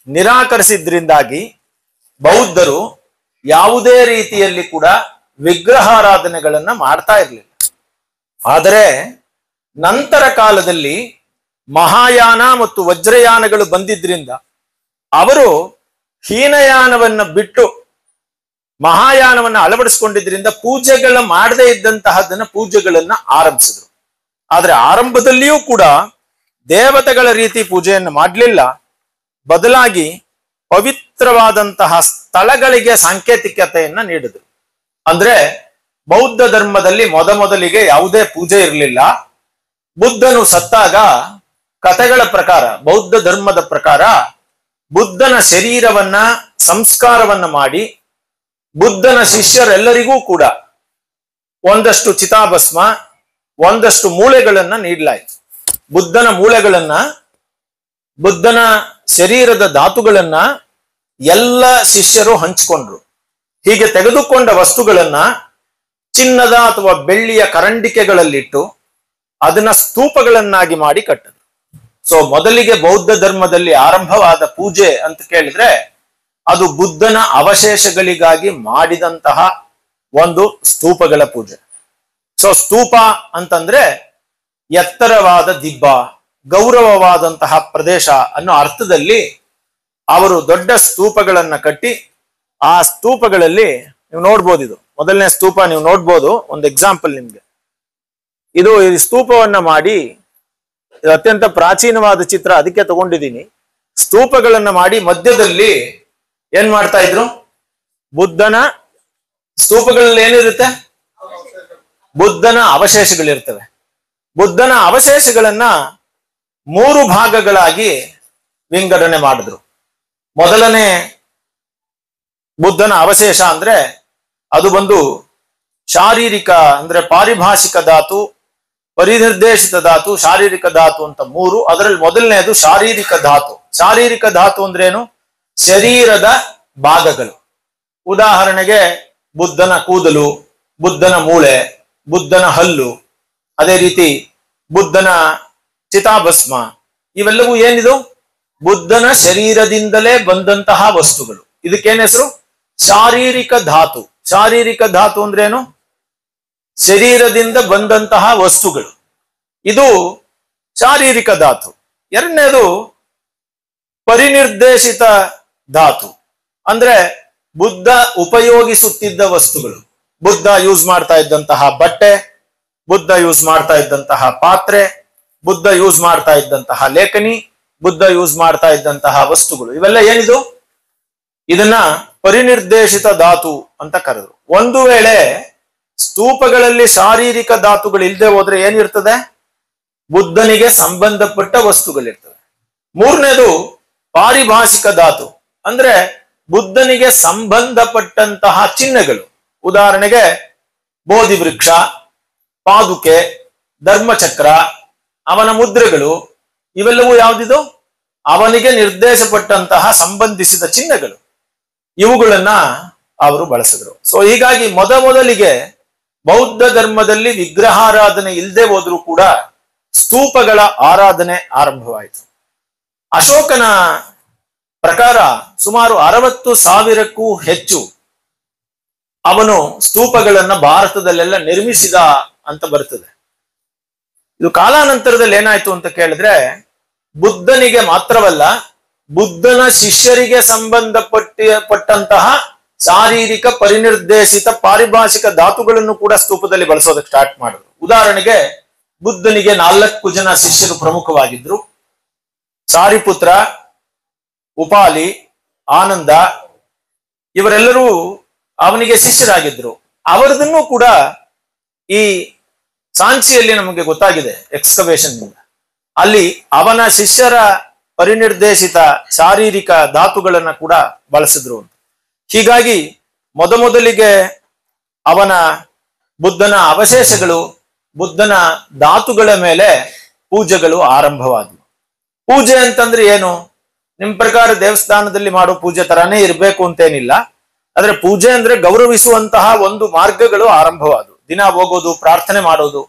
Speaker 1: ನಿರಾಕರಿಸಿದ್ರಿಂದಾಗಿ ಬೌದ್ಧರು ಯಾವುದೇ ರೀತಿಯಲ್ಲಿ ಕೂಡ ವಿಗ್ರಹಾರಾಧನೆಗಳನ್ನ ಮಾಡ್ತಾ ಇರಲಿಲ್ಲ. ಆದರೆ ನಂತರ ಕಾಲದಲ್ಲಿ ಮಹಾಯಾನ ಮತ್ತು ವಜ್ರಯಾನಗಳು ಬಂದಿದ್ರಿಂದ ಅವರು ಹೀನಯಾನವನ್ನ ಬಿಟ್ಟು ಮಹಾಯಾನವನ್ನ ಅಳವಡಿಸ್ಕೊಂಡಿದ್ರಿಂದ ಪೂಜೆಗಳ ಮಾಡದೇ ಇದ್ದಂತಹದನ್ನ ಪೂಜೆಗಳನ್ನ ಆರಂಭಿಸಿದ್ರು. ಆದ್ರೆ ಆರಂಭದಲ್ಲಿಯೂ ಕೂಡ ದೇವತೆಗಳ ರೀತಿ ಪೂಜೆಯನ್ನು ಮಾಡಲಿಲ್ಲ. ಬದಲಾಗಿ ಪವಿತ್ರವಾದಂತಹ ಸ್ಥಳಗಳಿಗೆ ಸಾಂಕೇತಿಕತೆಯನ್ನ ನೀಡಿದ್ರು. ಅಂದ್ರೆ ಬೌದ್ಧ ಧರ್ಮದಲ್ಲಿ ಮೊದಲಿಗೆ ಯಾವುದೇ ಪೂಜೆ ಇರಲಿಲ್ಲ. ಬುದ್ಧನು ಸತ್ತಾಗ ಕಥೆಗಳ ಪ್ರಕಾರ, ಬೌದ್ಧ ಧರ್ಮದ ಪ್ರಕಾರ ಬುದ್ಧನ ಶರೀರವನ್ನ ಸಂಸ್ಕಾರವನ್ನ ಮಾಡಿ ಬುದ್ಧನ ಶಿಷ್ಯರೆಲ್ಲರಿಗೂ ಕೂಡ ಒಂದಷ್ಟು ಚಿತಾಭಸ್ಮ, ಒಂದಷ್ಟು ಮೂಳೆಗಳನ್ನ ನೀಡಲಾಯಿತು. ಬುದ್ಧನ ಮೂಳೆಗಳನ್ನ, ಬುದ್ಧನ ಶರೀರದ ಧಾತುಗಳನ್ನ ಎಲ್ಲ ಶಿಷ್ಯರು ಹಂಚಿಕೊಂಡ್ರು. ಹೀಗೆ ತೆಗೆದುಕೊಂಡ ವಸ್ತುಗಳನ್ನ ಚಿನ್ನದ ಅಥವಾ ಬೆಳ್ಳಿಯ ಕರಂಡಿಕೆಗಳಲ್ಲಿಟ್ಟು ಅದನ್ನ ಸ್ತೂಪಗಳನ್ನಾಗಿ ಮಾಡಿ ಕಟ್ಟಿದ್ರು. ಸೊ ಮೊದಲಿಗೆ ಬೌದ್ಧ ಧರ್ಮದಲ್ಲಿ ಆರಂಭವಾದ ಪೂಜೆ ಅಂತ ಕೇಳಿದ್ರೆ ಅದು ಬುದ್ಧನ ಅವಶೇಷಗಳಿಗಾಗಿ ಮಾಡಿದಂತಹ ಒಂದು ಸ್ತೂಪಗಳ ಪೂಜೆ. ಸೊ ಸ್ತೂಪ ಅಂತಂದ್ರೆ ಎತ್ತರವಾದ ದಿಬ್ಬ, ಗೌರವವಾದಂತಹ ಪ್ರದೇಶ ಅನ್ನೋ ಅರ್ಥದಲ್ಲಿ ಅವರು ದೊಡ್ಡ ಸ್ತೂಪಗಳನ್ನ ಕಟ್ಟಿ, ಆ ಸ್ತೂಪಗಳಲ್ಲಿ ನೀವು ನೋಡ್ಬೋದು, ಇದು ಮೊದಲನೇ ಸ್ತೂಪ ನೀವು ನೋಡ್ಬೋದು. ಒಂದು ಎಕ್ಸಾಂಪಲ್ ನಿಮ್ಗೆ, ಇದು ಈ ಸ್ತೂಪವನ್ನ ಮಾಡಿ ಇದು ಅತ್ಯಂತ ಪ್ರಾಚೀನವಾದ ಚಿತ್ರ, ಅದಕ್ಕೆ ತಗೊಂಡಿದ್ದೀನಿ. ಸ್ತೂಪಗಳನ್ನ ಮಾಡಿ ಮಧ್ಯದಲ್ಲಿ ಏನ್ ಮಾಡ್ತಾ ಇದ್ರು? ಬುದ್ಧನ ಸ್ತೂಪಗಳಲ್ಲಿ ಏನಿರುತ್ತೆ? ಬುದ್ಧನ ಅವಶೇಷಗಳಿರ್ತವೆ. ಬುದ್ಧನ ಅವಶೇಷಗಳನ್ನ 3 ಭಾಗಗಳಾಗಿ ವಿಂಗಡಣೆ ಮಾಡಿದ್ರು. ಮೊದಲನೇ ಬುದ್ಧನ ಅವಶೇಷ ಅಂದ್ರೆ ಅದು ಬಂದು ಶಾರೀರಿಕ ಅಂದ್ರೆ ಪಾರಿಭಾಷಿಕ ಧಾತು, ಪರಿನಿರ್ದೇಶಿತ ಧಾತು, ಶಾರೀರಿಕ ಧಾತು ಅಂತ 3. ಅದರಲ್ಲಿ ಮೊದಲನೇದು ಶಾರೀರಿಕ ಧಾತು. ಶಾರೀರಿಕ ಧಾತು ಅಂದ್ರೆ ಏನು? ಶರೀರದ ಭಾಗಗಳು. ಉದಾಹರಣೆಗೆ ಬುದ್ಧನ ಕೂದಲು, ಬುದ್ಧನ ಮೂಳೆ, ಬುದ್ಧನ ಹಲ್ಲು, ಅದೇ ರೀತಿ ಬುದ್ಧನ ಚಿತಾಭಸ್ಮ, ಇವೆಲ್ಲವೂ ಏನಿದು? ಬುದ್ಧನ ಶರೀರದಿಂದಲೇ ಬಂದಂತಹ ವಸ್ತುಗಳು. ಇದಕ್ಕೇನ್ ಹೆಸರು? ಶಾರೀರಿಕ ಧಾತು. ಶಾರೀರಿಕ ಧಾತು ಅಂದ್ರೆ ಏನು? ಶರೀರದಿಂದ ಬಂದಂತಹ ವಸ್ತುಗಳು. ಇದು ಶಾರೀರಿಕ ಧಾತು. ಎರಡನೇದು ಪರಿನಿರ್ದೇಶಿತ ಧಾತು ಅಂದ್ರೆ ಬುದ್ಧ ಉಪಯೋಗಿಸುತ್ತಿದ್ದ ವಸ್ತುಗಳು. ಬುದ್ಧ ಯೂಸ್ ಮಾಡ್ತಾ ಇದ್ದಂತಹ ಬಟ್ಟೆ, ಬುದ್ಧ ಯೂಸ್ ಮಾಡ್ತಾ ಇದ್ದಂತಹ ಪಾತ್ರೆ, ಬುದ್ಧ ಯೂಸ್ ಮಾಡ್ತಾ ಇದ್ದಂತಹ ಲೇಖನಿ, ಬುದ್ಧ ಯೂಸ್ ಮಾಡ್ತಾ ಇದ್ದಂತಹ ವಸ್ತುಗಳು, ಇವೆಲ್ಲ ಏನಿದು? ಇದನ್ನ ಪರಿನಿರ್ದೇಶಿತ ಧಾತು ಅಂತ ಕರೆದ್ರು. ಒಂದು ವೇಳೆ ಸ್ತೂಪಗಳಲ್ಲಿ ಶಾರೀರಿಕ ಧಾತುಗಳು ಇಲ್ಲದೆ ಹೋದ್ರೆ ಏನಿರ್ತದೆ? ಬುದ್ಧನಿಗೆ ಸಂಬಂಧಪಟ್ಟ ವಸ್ತುಗಳಿರ್ತವೆ. ಮೂರನೇದು ಪಾರಿಭಾಷಿಕ ಧಾತು ಅಂದ್ರೆ ಬುದ್ಧನಿಗೆ ಸಂಬಂಧಪಟ್ಟಂತಹ ಚಿಹ್ನೆಗಳು. ಉದಾಹರಣೆಗೆ ಬೋಧಿ ವೃಕ್ಷ, ಪಾದುಕೆ, ಧರ್ಮಚಕ್ರ, ಅವನ ಮುದ್ರೆಗಳು, ಇವೆಲ್ಲವೂ ಯಾವುದಿದು? ಅವನಿಗೆ ನಿರ್ದೇಶಪಟ್ಟಂತಹ ಸಂಬಂಧಿಸಿದ ಚಿಹ್ನೆಗಳು. ಇವುಗಳನ್ನ ಅವರು ಬಳಸಿದ್ರು. ಸೊ ಹೀಗಾಗಿ ಮೊದಲಿಗೆ ಬೌದ್ಧ ಧರ್ಮದಲ್ಲಿ ವಿಗ್ರಹಾರಾಧನೆ ಇಲ್ಲದೆ ಹೋದ್ರೂ ಕೂಡ ಸ್ತೂಪಗಳ ಆರಾಧನೆ ಆರಂಭವಾಯಿತು. ಅಶೋಕನ ಪ್ರಕಾರ ಸುಮಾರು 60,000ಕ್ಕೂ ಹೆಚ್ಚು ಅವನು ಸ್ತೂಪಗಳನ್ನ ಭಾರತದಲ್ಲೆಲ್ಲ ನಿರ್ಮಿಸಿದ ಅಂತ ಬರ್ತದೆ. ಇದು ಕಾಲಾನಂತರದಲ್ಲಿ ಏನಾಯ್ತು ಅಂತ ಕೇಳಿದ್ರೆ, ಬುದ್ಧನಿಗೆ ಮಾತ್ರವಲ್ಲ, ಬುದ್ಧನ ಶಿಷ್ಯರಿಗೆ ಸಂಬಂಧಪಟ್ಟಂತಹ ಶಾರೀರಿಕ ಪರಿನಿರ್ದೇಶಿತ ಪಾರಿಭಾಷಿಕ ಧಾತುಗಳನ್ನು ಕೂಡ ಸ್ತೂಪದಲ್ಲಿ ಬಳಸೋದಕ್ಕೆ ಸ್ಟಾರ್ಟ್ ಮಾಡಿದ್ರು. ಉದಾಹರಣೆಗೆ ಬುದ್ಧನಿಗೆ 4 ಜನ ಶಿಷ್ಯರು ಪ್ರಮುಖವಾಗಿದ್ರು. ಸಾರಿಪುತ್ರ, ಉಪಾಲಿ, ಆನಂದ, ಇವರೆಲ್ಲರೂ ಅವನಿಗೆ ಶಿಷ್ಯರಾಗಿದ್ರು. ಅವರದನ್ನು ಕೂಡ ಈ ಸಾಂಚಿಯಲ್ಲಿ ನಮಗೆ ಗೊತ್ತಾಗಿದೆ ಎಕ್ಸ್ಕವೇಷನ್ ನಿಂದ. ಅಲ್ಲಿ ಅವನ ಶಿಷ್ಯರ ಪರಿನಿರ್ದೇಶಿತ ಶಾರೀರಿಕ ಧಾತುಗಳನ್ನ ಕೂಡ ಬಳಸಿದ್ರು ಅಂತ. ಹೀಗಾಗಿ ಮೊದಲಿಗೆ ಅವನ ಬುದ್ಧನ ಅವಶೇಷಗಳು, ಬುದ್ಧನ ಧಾತುಗಳ ಮೇಲೆ ಪೂಜೆಗಳು ಆರಂಭವಾದವು. ಪೂಜೆ ಅಂತಂದ್ರೆ ಏನು? ನಿಮ್ ಪ್ರಕಾರ ದೇವಸ್ಥಾನದಲ್ಲಿ ಮಾಡೋ ಪೂಜೆ ತರಾನೇ ಇರಬೇಕು ಅಂತೇನಿಲ್ಲ. ಆದ್ರೆ ಪೂಜೆ ಅಂದ್ರೆ ಗೌರವಿಸುವಂತಹ ಒಂದು ಮಾರ್ಗಗಳು ಆರಂಭವಾದವು. ದಿನ ಹೋಗೋದು, ಪ್ರಾರ್ಥನೆ ಮಾಡೋದು,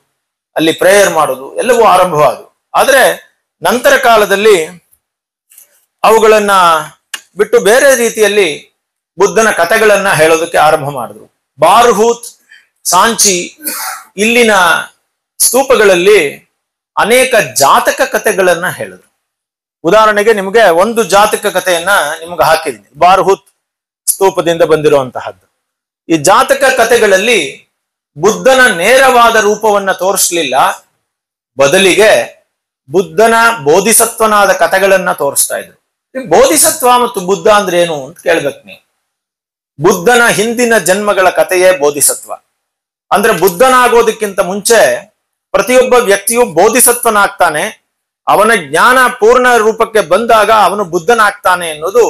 Speaker 1: ಅಲ್ಲಿ ಪ್ರೇಯರ್ ಮಾಡೋದು ಎಲ್ಲವೂ ಆರಂಭವಾದವು. ಆದ್ರೆ ನಂತರ ಕಾಲದಲ್ಲಿ ಅವುಗಳನ್ನ ಬಿಟ್ಟು ಬೇರೆ ರೀತಿಯಲ್ಲಿ ಬುದ್ಧನ ಕಥೆಗಳನ್ನ ಹೇಳೋದಕ್ಕೆ ಆರಂಭ ಮಾಡಿದ್ರು. ಬಾರ್ಹೂತ್, ಸಾಂಚಿ, ಇಲ್ಲಿನ ಸ್ತೂಪಗಳಲ್ಲಿ ಅನೇಕ ಜಾತಕ ಕಥೆಗಳನ್ನ ಹೇಳಿದ್ರು. ಉದಾಹರಣೆಗೆ ನಿಮಗೆ ಒಂದು ಜಾತಕ ಕಥೆಯನ್ನ ನಿಮ್ಗೆ ಹಾಕಿದ್ದೀನಿ, ಬಾರ್ಹೂತ್ ಸ್ತೂಪದಿಂದ ಬಂದಿರುವಂತಹದ್ದು. ಈ ಜಾತಕ ಕಥೆಗಳಲ್ಲಿ ಬುದ್ಧನ ನೇರವಾದ ರೂಪವನ್ನ ತೋರಿಸ್ಲಿಲ್ಲ, ಬದಲಿಗೆ ಬುದ್ಧನ ಬೋಧಿಸತ್ವನಾದ ಕಥೆಗಳನ್ನ ತೋರಿಸ್ತಾ ಇದ್ರು. ಬೋಧಿಸತ್ವ ಮತ್ತು ಬುದ್ಧ ಅಂದ್ರೆ ಏನು ಅಂತ ಕೇಳ್ಬೇಕು ನೀವು. ಬುದ್ಧನ ಹಿಂದಿನ ಜನ್ಮಗಳ ಕಥೆಯೇ ಬೋಧಿಸತ್ವ. ಅಂದ್ರೆ ಬುದ್ಧನಾಗೋದಕ್ಕಿಂತ ಮುಂಚೆ ಪ್ರತಿಯೊಬ್ಬ ವ್ಯಕ್ತಿಯು ಬೋಧಿಸತ್ವನಾಗ್ತಾನೆ. ಅವನ ಜ್ಞಾನ ಪೂರ್ಣ ರೂಪಕ್ಕೆ ಬಂದಾಗ ಅವನು ಬುದ್ಧನಾಗ್ತಾನೆ ಅನ್ನೋದು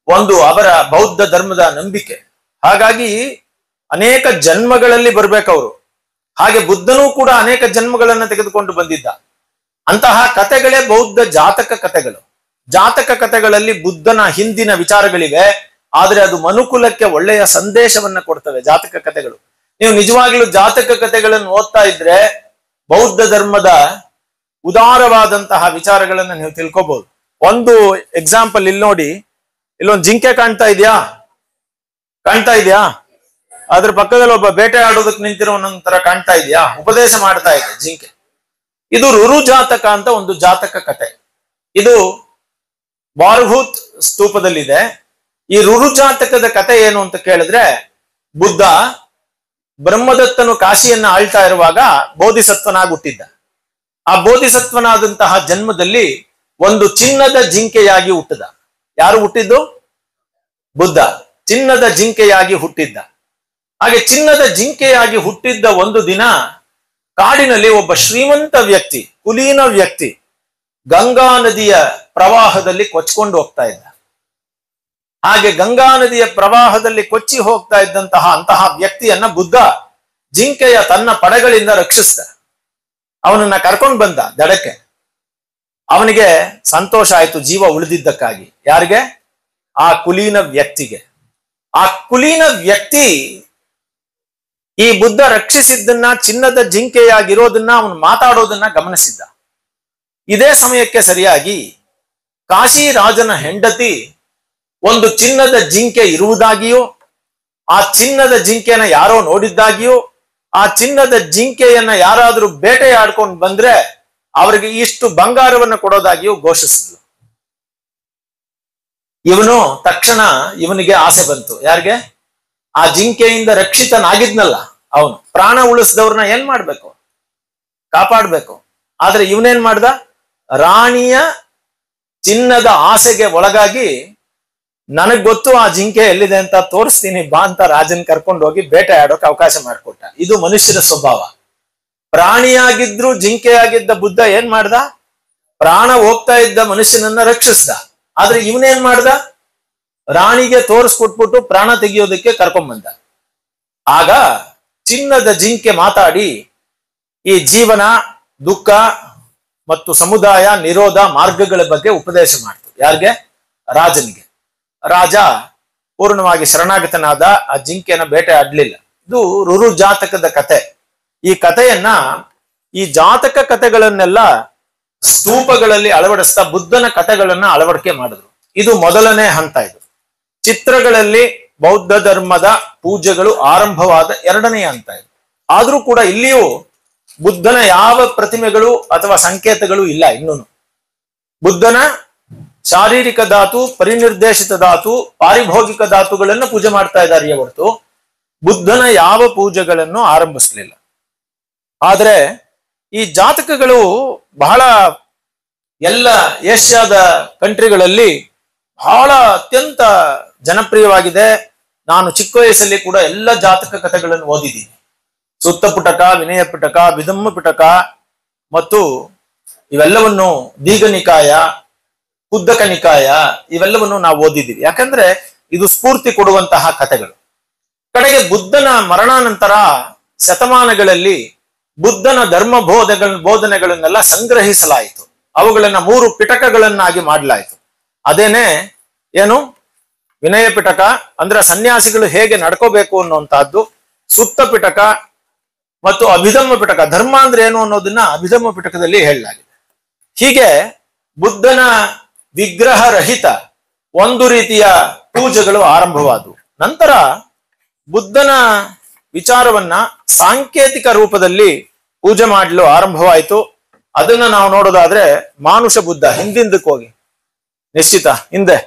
Speaker 1: ಒಂದು ಅವರ ಬೌದ್ಧ ಧರ್ಮದ ನಂಬಿಕೆ. ಹಾಗಾಗಿ ಅನೇಕ ಜನ್ಮಗಳಲ್ಲಿ ಬರ್ಬೇಕವರು. ಹಾಗೆ ಬುದ್ಧನೂ ಕೂಡ ಅನೇಕ ಜನ್ಮಗಳನ್ನ ತೆಗೆದುಕೊಂಡು ಬಂದಿದ್ದ. ಅಂತಹ ಕಥೆಗಳೇ ಬೌದ್ಧ ಜಾತಕ ಕಥೆಗಳು. ಜಾತಕ ಕಥೆಗಳಲ್ಲಿ ಬುದ್ಧನ ಹಿಂದಿನ ವಿಚಾರಗಳಿವೆ, ಆದ್ರೆ ಅದು ಮನುಕುಲಕ್ಕೆ ಒಳ್ಳೆಯ ಸಂದೇಶವನ್ನ ಕೊಡ್ತವೆ ಜಾತಕ ಕಥೆಗಳು. ನೀವು ನಿಜವಾಗ್ಲೂ ಜಾತಕ ಕಥೆಗಳನ್ನು ಓದ್ತಾ ಇದ್ರೆ ಬೌದ್ಧ ಧರ್ಮದ ಉದಾರವಾದಂತಹ ವಿಚಾರಗಳನ್ನ ನೀವು ತಿಳ್ಕೊಬಹುದು. ಒಂದು ಎಕ್ಸಾಂಪಲ್ ಇಲ್ಲಿ ನೋಡಿ, ಇಲ್ಲೊಂದು ಜಿಂಕೆ ಕಾಣ್ತಾ ಇದೆಯಾ? ಅದ್ರ ಪಕ್ಕದಲ್ಲಿ ಒಬ್ಬ ಬೇಟೆ ಆಡೋದಕ್ಕೆ ನಿಂತಿರೋ ನಂತರ ಕಾಣ್ತಾ ಇದೆಯಾ? ಉಪದೇಶ ಮಾಡ್ತಾ ಇದೆ ಜಿಂಕೆ. ಇದು ರುರು ಜಾತಕ ಅಂತ ಒಂದು ಜಾತಕ ಕಥೆ. ಇದು ಬಾರ್ಹೂತ್ ಸ್ತೂಪದಲ್ಲಿದೆ. ಈ ರುರು ಜಾತಕದ ಕಥೆ ಏನು ಅಂತ ಕೇಳಿದ್ರೆ, ಬುದ್ಧ ಬ್ರಹ್ಮದತ್ತನು ಕಾಶಿಯನ್ನ ಆಳ್ತಾ ಇರುವಾಗ ಬೋಧಿಸತ್ವನಾಗಿ ಹುಟ್ಟಿದ್ದ. ಆ ಬೋಧಿಸತ್ವನಾದಂತಹ ಜನ್ಮದಲ್ಲಿ ಒಂದು ಚಿನ್ನದ ಜಿಂಕೆಯಾಗಿ ಹುಟ್ಟಿದ. ಯಾರು ಹುಟ್ಟಿದ್ದು? ಬುದ್ಧ ಚಿನ್ನದ ಜಿಂಕೆಯಾಗಿ ಹುಟ್ಟಿದ್ದ. ಹಾಗೆ ಚಿನ್ನದ ಜಿಂಕೆಯಾಗಿ ಹುಟ್ಟಿದ್ದ ಒಂದು ದಿನ ಕಾಡಿನಲ್ಲಿ ಒಬ್ಬ ಶ್ರೀಮಂತ ವ್ಯಕ್ತಿ, ಕುಲೀನ ವ್ಯಕ್ತಿ ಗಂಗಾ ನದಿಯ ಪ್ರವಾಹದಲ್ಲಿ ಕೊಚ್ಕೊಂಡು ಹೋಗ್ತಾ ಇದ್ದ. ಹಾಗೆ ಗಂಗಾ ನದಿಯ ಪ್ರವಾಹದಲ್ಲಿ ಕೊಚ್ಚಿ ಹೋಗ್ತಾ ಇದ್ದಂತಹ ಅಂತಹ ವ್ಯಕ್ತಿಯನ್ನ ಬುದ್ಧ ಜಿಂಕೆಯ ತನ್ನ ಪಡೆಗಳಿಂದ ರಕ್ಷಿಸಿದ. ಅವನನ್ನ ಕರ್ಕೊಂಡು ಬಂದ ದಡಕ್ಕೆ. ಅವನಿಗೆ ಸಂತೋಷ ಆಯ್ತು ಜೀವ ಉಳಿದಿದ್ದಕ್ಕಾಗಿ. ಯಾರಿಗೆ? ಆ ಕುಲೀನ ವ್ಯಕ್ತಿಗೆ. ಆ ಕುಲೀನ ವ್ಯಕ್ತಿ ಈ ಬುದ್ಧ ರಕ್ಷಿಸಿದ್ದನ್ನ, ಚಿನ್ನದ ಜಿಂಕೆಯಾಗಿರೋದನ್ನ, ಅವನು ಮಾತಾಡೋದನ್ನ ಗಮನಿಸಿದ್ದ. ಇದೇ ಸಮಯಕ್ಕೆ ಸರಿಯಾಗಿ ಕಾಶಿ ರಾಜನ ಹೆಂಡತಿ ಒಂದು ಚಿನ್ನದ ಜಿಂಕೆ ಇರುವುದಾಗಿಯೂ, ಆ ಚಿನ್ನದ ಜಿಂಕೆನ ಯಾರೋ ನೋಡಿದ್ದಾಗಿಯೂ, ಆ ಚಿನ್ನದ ಜಿಂಕೆಯನ್ನ ಯಾರಾದ್ರೂ ಬೇಟೆಯಾಡ್ಕೊಂಡು ಬಂದ್ರೆ ಅವರಿಗೆ ಇಷ್ಟು ಬಂಗಾರವನ್ನು ಕೊಡೋದಾಗಿಯೂ ಘೋಷಿಸಿದ್ಲು. ಇವನು ತಕ್ಷಣ ಇವನಿಗೆ ಆಸೆ ಬಂತು. ಯಾರಿಗೆ? ಆ ಜಿಂಕೆಯಿಂದ ರಕ್ಷಿತನಾಗಿದ್ನಲ್ಲ ಅವನು. ಪ್ರಾಣ ಉಳಿಸಿದವ್ರನ್ನ ಏನ್ ಮಾಡ್ಬೇಕು? ಕಾಪಾಡ್ಬೇಕು. ಆದ್ರೆ ಇವನೇನ್ ಮಾಡ್ದ? ರಾಣಿಯ ಚಿನ್ನದ ಆಸೆಗೆ ಒಳಗಾಗಿ ನನಗ್ ಗೊತ್ತು ಆ ಜಿಂಕೆ ಎಲ್ಲಿದೆ ಅಂತ ತೋರಿಸ್ತೀನಿ ಬಾ ಅಂತ ರಾಜನ್ ಕರ್ಕೊಂಡು ಹೋಗಿ ಬೇಟೆ ಆಡೋಕೆ ಅವಕಾಶ ಮಾಡಿಕೊಟ್ಟ. ಇದು ಮನುಷ್ಯರ ಸ್ವಭಾವ. ಪ್ರಾಣಿಯಾಗಿದ್ರು ಜಿಂಕೆಯಾಗಿದ್ದ ಬುದ್ಧ ಏನ್ ಮಾಡ್ದ? ಪ್ರಾಣ ಹೋಗ್ತಾ ಇದ್ದ ಮನುಷ್ಯನನ್ನ ರಕ್ಷಿಸ್ದ. ಆದ್ರೆ ಇವನೇನ್ ಮಾಡ್ದ? ರಾಣಿಗೆ ತೋರಿಸ್ಕೊಟ್ಬಿಟ್ಟು ಪ್ರಾಣ ತೆಗೆಯೋದಕ್ಕೆ ಕರ್ಕೊಂಡ್ಬಂದ. ಆಗ ಚಿನ್ನದ ಜಿಂಕೆ ಮಾತಾಡಿ ಈ ಜೀವನ, ದುಃಖ ಮತ್ತು ಸಮುದಾಯ ನಿರೋಧ ಮಾರ್ಗಗಳ ಬಗ್ಗೆ ಉಪದೇಶ ಮಾಡ್ತು. ಯಾರಿಗೆ? ರಾಜನಿಗೆ. ರಾಜ ಪೂರ್ಣವಾಗಿ ಶರಣಾಗತನಾದ. ಆ ಜಿಂಕೆನ ಬೇಟೆ ಆಡ್ಲಿಲ್ಲ. ಇದು ರುರು ಜಾತಕದ ಕತೆ. ಈ ಕಥೆಯನ್ನ, ಈ ಜಾತಕ ಕಥೆಗಳನ್ನೆಲ್ಲ ಸ್ತೂಪಗಳಲ್ಲಿ ಅಳವಡಿಸ್ತಾ ಬುದ್ಧನ ಕಥೆಗಳನ್ನ ಅಳವಡಿಕೆ ಮಾಡಿದ್ರು. ಇದು ಮೊದಲನೇ ಹಂತ. ಇದು ಚಿತ್ರಗಳಲ್ಲಿ ಬೌದ್ಧ ಧರ್ಮದ ಪೂಜೆಗಳು ಆರಂಭವಾದ ಎರಡನೆಯ ಹಂತ ಇದು. ಆದ್ರೂ ಕೂಡ ಇಲ್ಲಿಯೂ ಬುದ್ಧನ ಯಾವ ಪ್ರತಿಮೆಗಳು ಅಥವಾ ಸಂಕೇತಗಳು ಇಲ್ಲ. ಇನ್ನೂ ಬುದ್ಧನ ಶಾರೀರಿಕ ಧಾತು, ಪರಿನಿರ್ದೇಶಿತ ಧಾತು, ಪಾರಿಭೋಗಿಕ ಧಾತುಗಳನ್ನು ಪೂಜೆ ಮಾಡ್ತಾ ಇದ್ದಾರೆ ಹೊರತು ಬುದ್ಧನ ಯಾವ ಪೂಜೆಗಳನ್ನು ಆರಂಭಿಸಲಿಲ್ಲ. ಆದ್ರೆ ಈ ಜಾತಕಗಳು ಬಹಳ ಎಲ್ಲ ಏಷ್ಯಾದ ಕಂಟ್ರಿಗಳಲ್ಲಿ ಬಹಳ ಅತ್ಯಂತ ಜನಪ್ರಿಯವಾಗಿದೆ. ನಾನು ಚಿಕ್ಕ ವಯಸ್ಸಲ್ಲಿ ಕೂಡ ಎಲ್ಲ ಜಾತಕ ಕಥೆಗಳನ್ನು ಓದಿದ್ದೀನಿ. ಸುತ್ತ ಪಿಟಕ, ವಿನಯ ಪಿಟಕ, ವಿಧಮ್ಮ ಪಿಟಕ ಮತ್ತು ಇವೆಲ್ಲವನ್ನು ದೀಘನಿಕಾಯ, ಕುದ್ದಕ ನಿಕಾಯ ಇವೆಲ್ಲವನ್ನು ನಾವು ಓದಿದ್ದೀವಿ. ಯಾಕಂದ್ರೆ ಇದು ಸ್ಫೂರ್ತಿ ಕೊಡುವಂತಹ ಕಥೆಗಳು. ಕಡೆಗೆ ಬುದ್ಧನ ಮರಣಾನಂತರ ಶತಮಾನಗಳಲ್ಲಿ ಬುದ್ಧನ ಧರ್ಮ ಬೋಧನೆಗಳನ್ನೆಲ್ಲ ಸಂಗ್ರಹಿಸಲಾಯಿತು. ಅವುಗಳನ್ನ 3 ಪಿಟಕಗಳನ್ನಾಗಿ ಮಾಡಲಾಯಿತು. ಅದೇನೆ ಏನು? ವಿನಯ ಪಿಟಕ ಅಂದ್ರೆ ಸನ್ಯಾಸಿಗಳು ಹೇಗೆ ನಡ್ಕೋಬೇಕು ಅನ್ನುವಂತಹದ್ದು, ಸುತ್ತ ಪಿಟಕ ಮತ್ತು ಅಭಿಧಮ್ಮ ಪಿಟಕ, ಧರ್ಮ ಅಂದ್ರೆ ಏನು ಅನ್ನೋದನ್ನ ಅಭಿಧಮ್ಮ ಪಿಟಕದಲ್ಲಿ ಹೇಳಲಾಗಿದೆ. ಹೀಗೆ ಬುದ್ಧನ ವಿಗ್ರಹ ರಹಿತ ಒಂದು ರೀತಿಯ ಪೂಜೆಗಳು ಆರಂಭವಾದವು. ನಂತರ ಬುದ್ಧನ ವಿಚಾರವನ್ನ ಸಾಂಕೇತಿಕ ರೂಪದಲ್ಲಿ ಪೂಜೆ ಮಾಡಲು ಆರಂಭವಾಯಿತು. ಅದನ್ನ ನಾವು ನೋಡೋದಾದ್ರೆ ಮಾನುಷ ಬುದ್ಧ, ಹಿಂದಿಂದಕ್ಕೆ ಹೋಗಿ ನಿಶ್ಚಿತ ಹಿಂದೆ.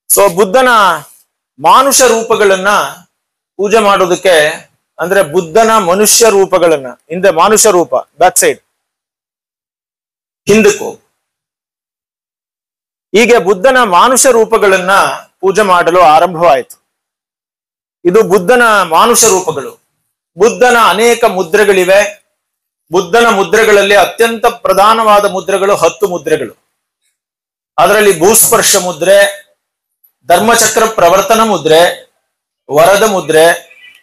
Speaker 1: ಸೊ ಬುದ್ಧನ ಮಾನುಷ ರೂಪಗಳನ್ನ ಪೂಜೆ ಮಾಡೋದಕ್ಕೆ, ಅಂದ್ರೆ ಬುದ್ಧನ ಮನುಷ್ಯ ರೂಪಗಳನ್ನ, ಹಿಂದೆ ಮಾನುಷ ರೂಪ, ಬ್ಯಾಕ್ ಸೈಡ್ ಹಿಂದಕ್ಕೆ ಹೋಗಿ. ಹೀಗೆ ಬುದ್ಧನ ಮಾನುಷ ರೂಪಗಳನ್ನ ಪೂಜೆ ಮಾಡಲು ಆರಂಭವಾಯಿತು. ಇದು ಬುದ್ಧನ ಮಾನುಷ ರೂಪಗಳು. ಬುದ್ಧನ ಅನೇಕ ಮುದ್ರೆಗಳಿವೆ. ಬುದ್ಧನ ಮುದ್ರೆಗಳಲ್ಲಿ ಅತ್ಯಂತ ಪ್ರಧಾನವಾದ ಮುದ್ರೆಗಳು 10 ಮುದ್ರೆಗಳು. ಅದರಲ್ಲಿ ಭೂಸ್ಪರ್ಶ ಮುದ್ರೆ, ಧರ್ಮಚಕ್ರ ಪ್ರವರ್ತನ ಮುದ್ರೆ, ವರದ ಮುದ್ರೆ,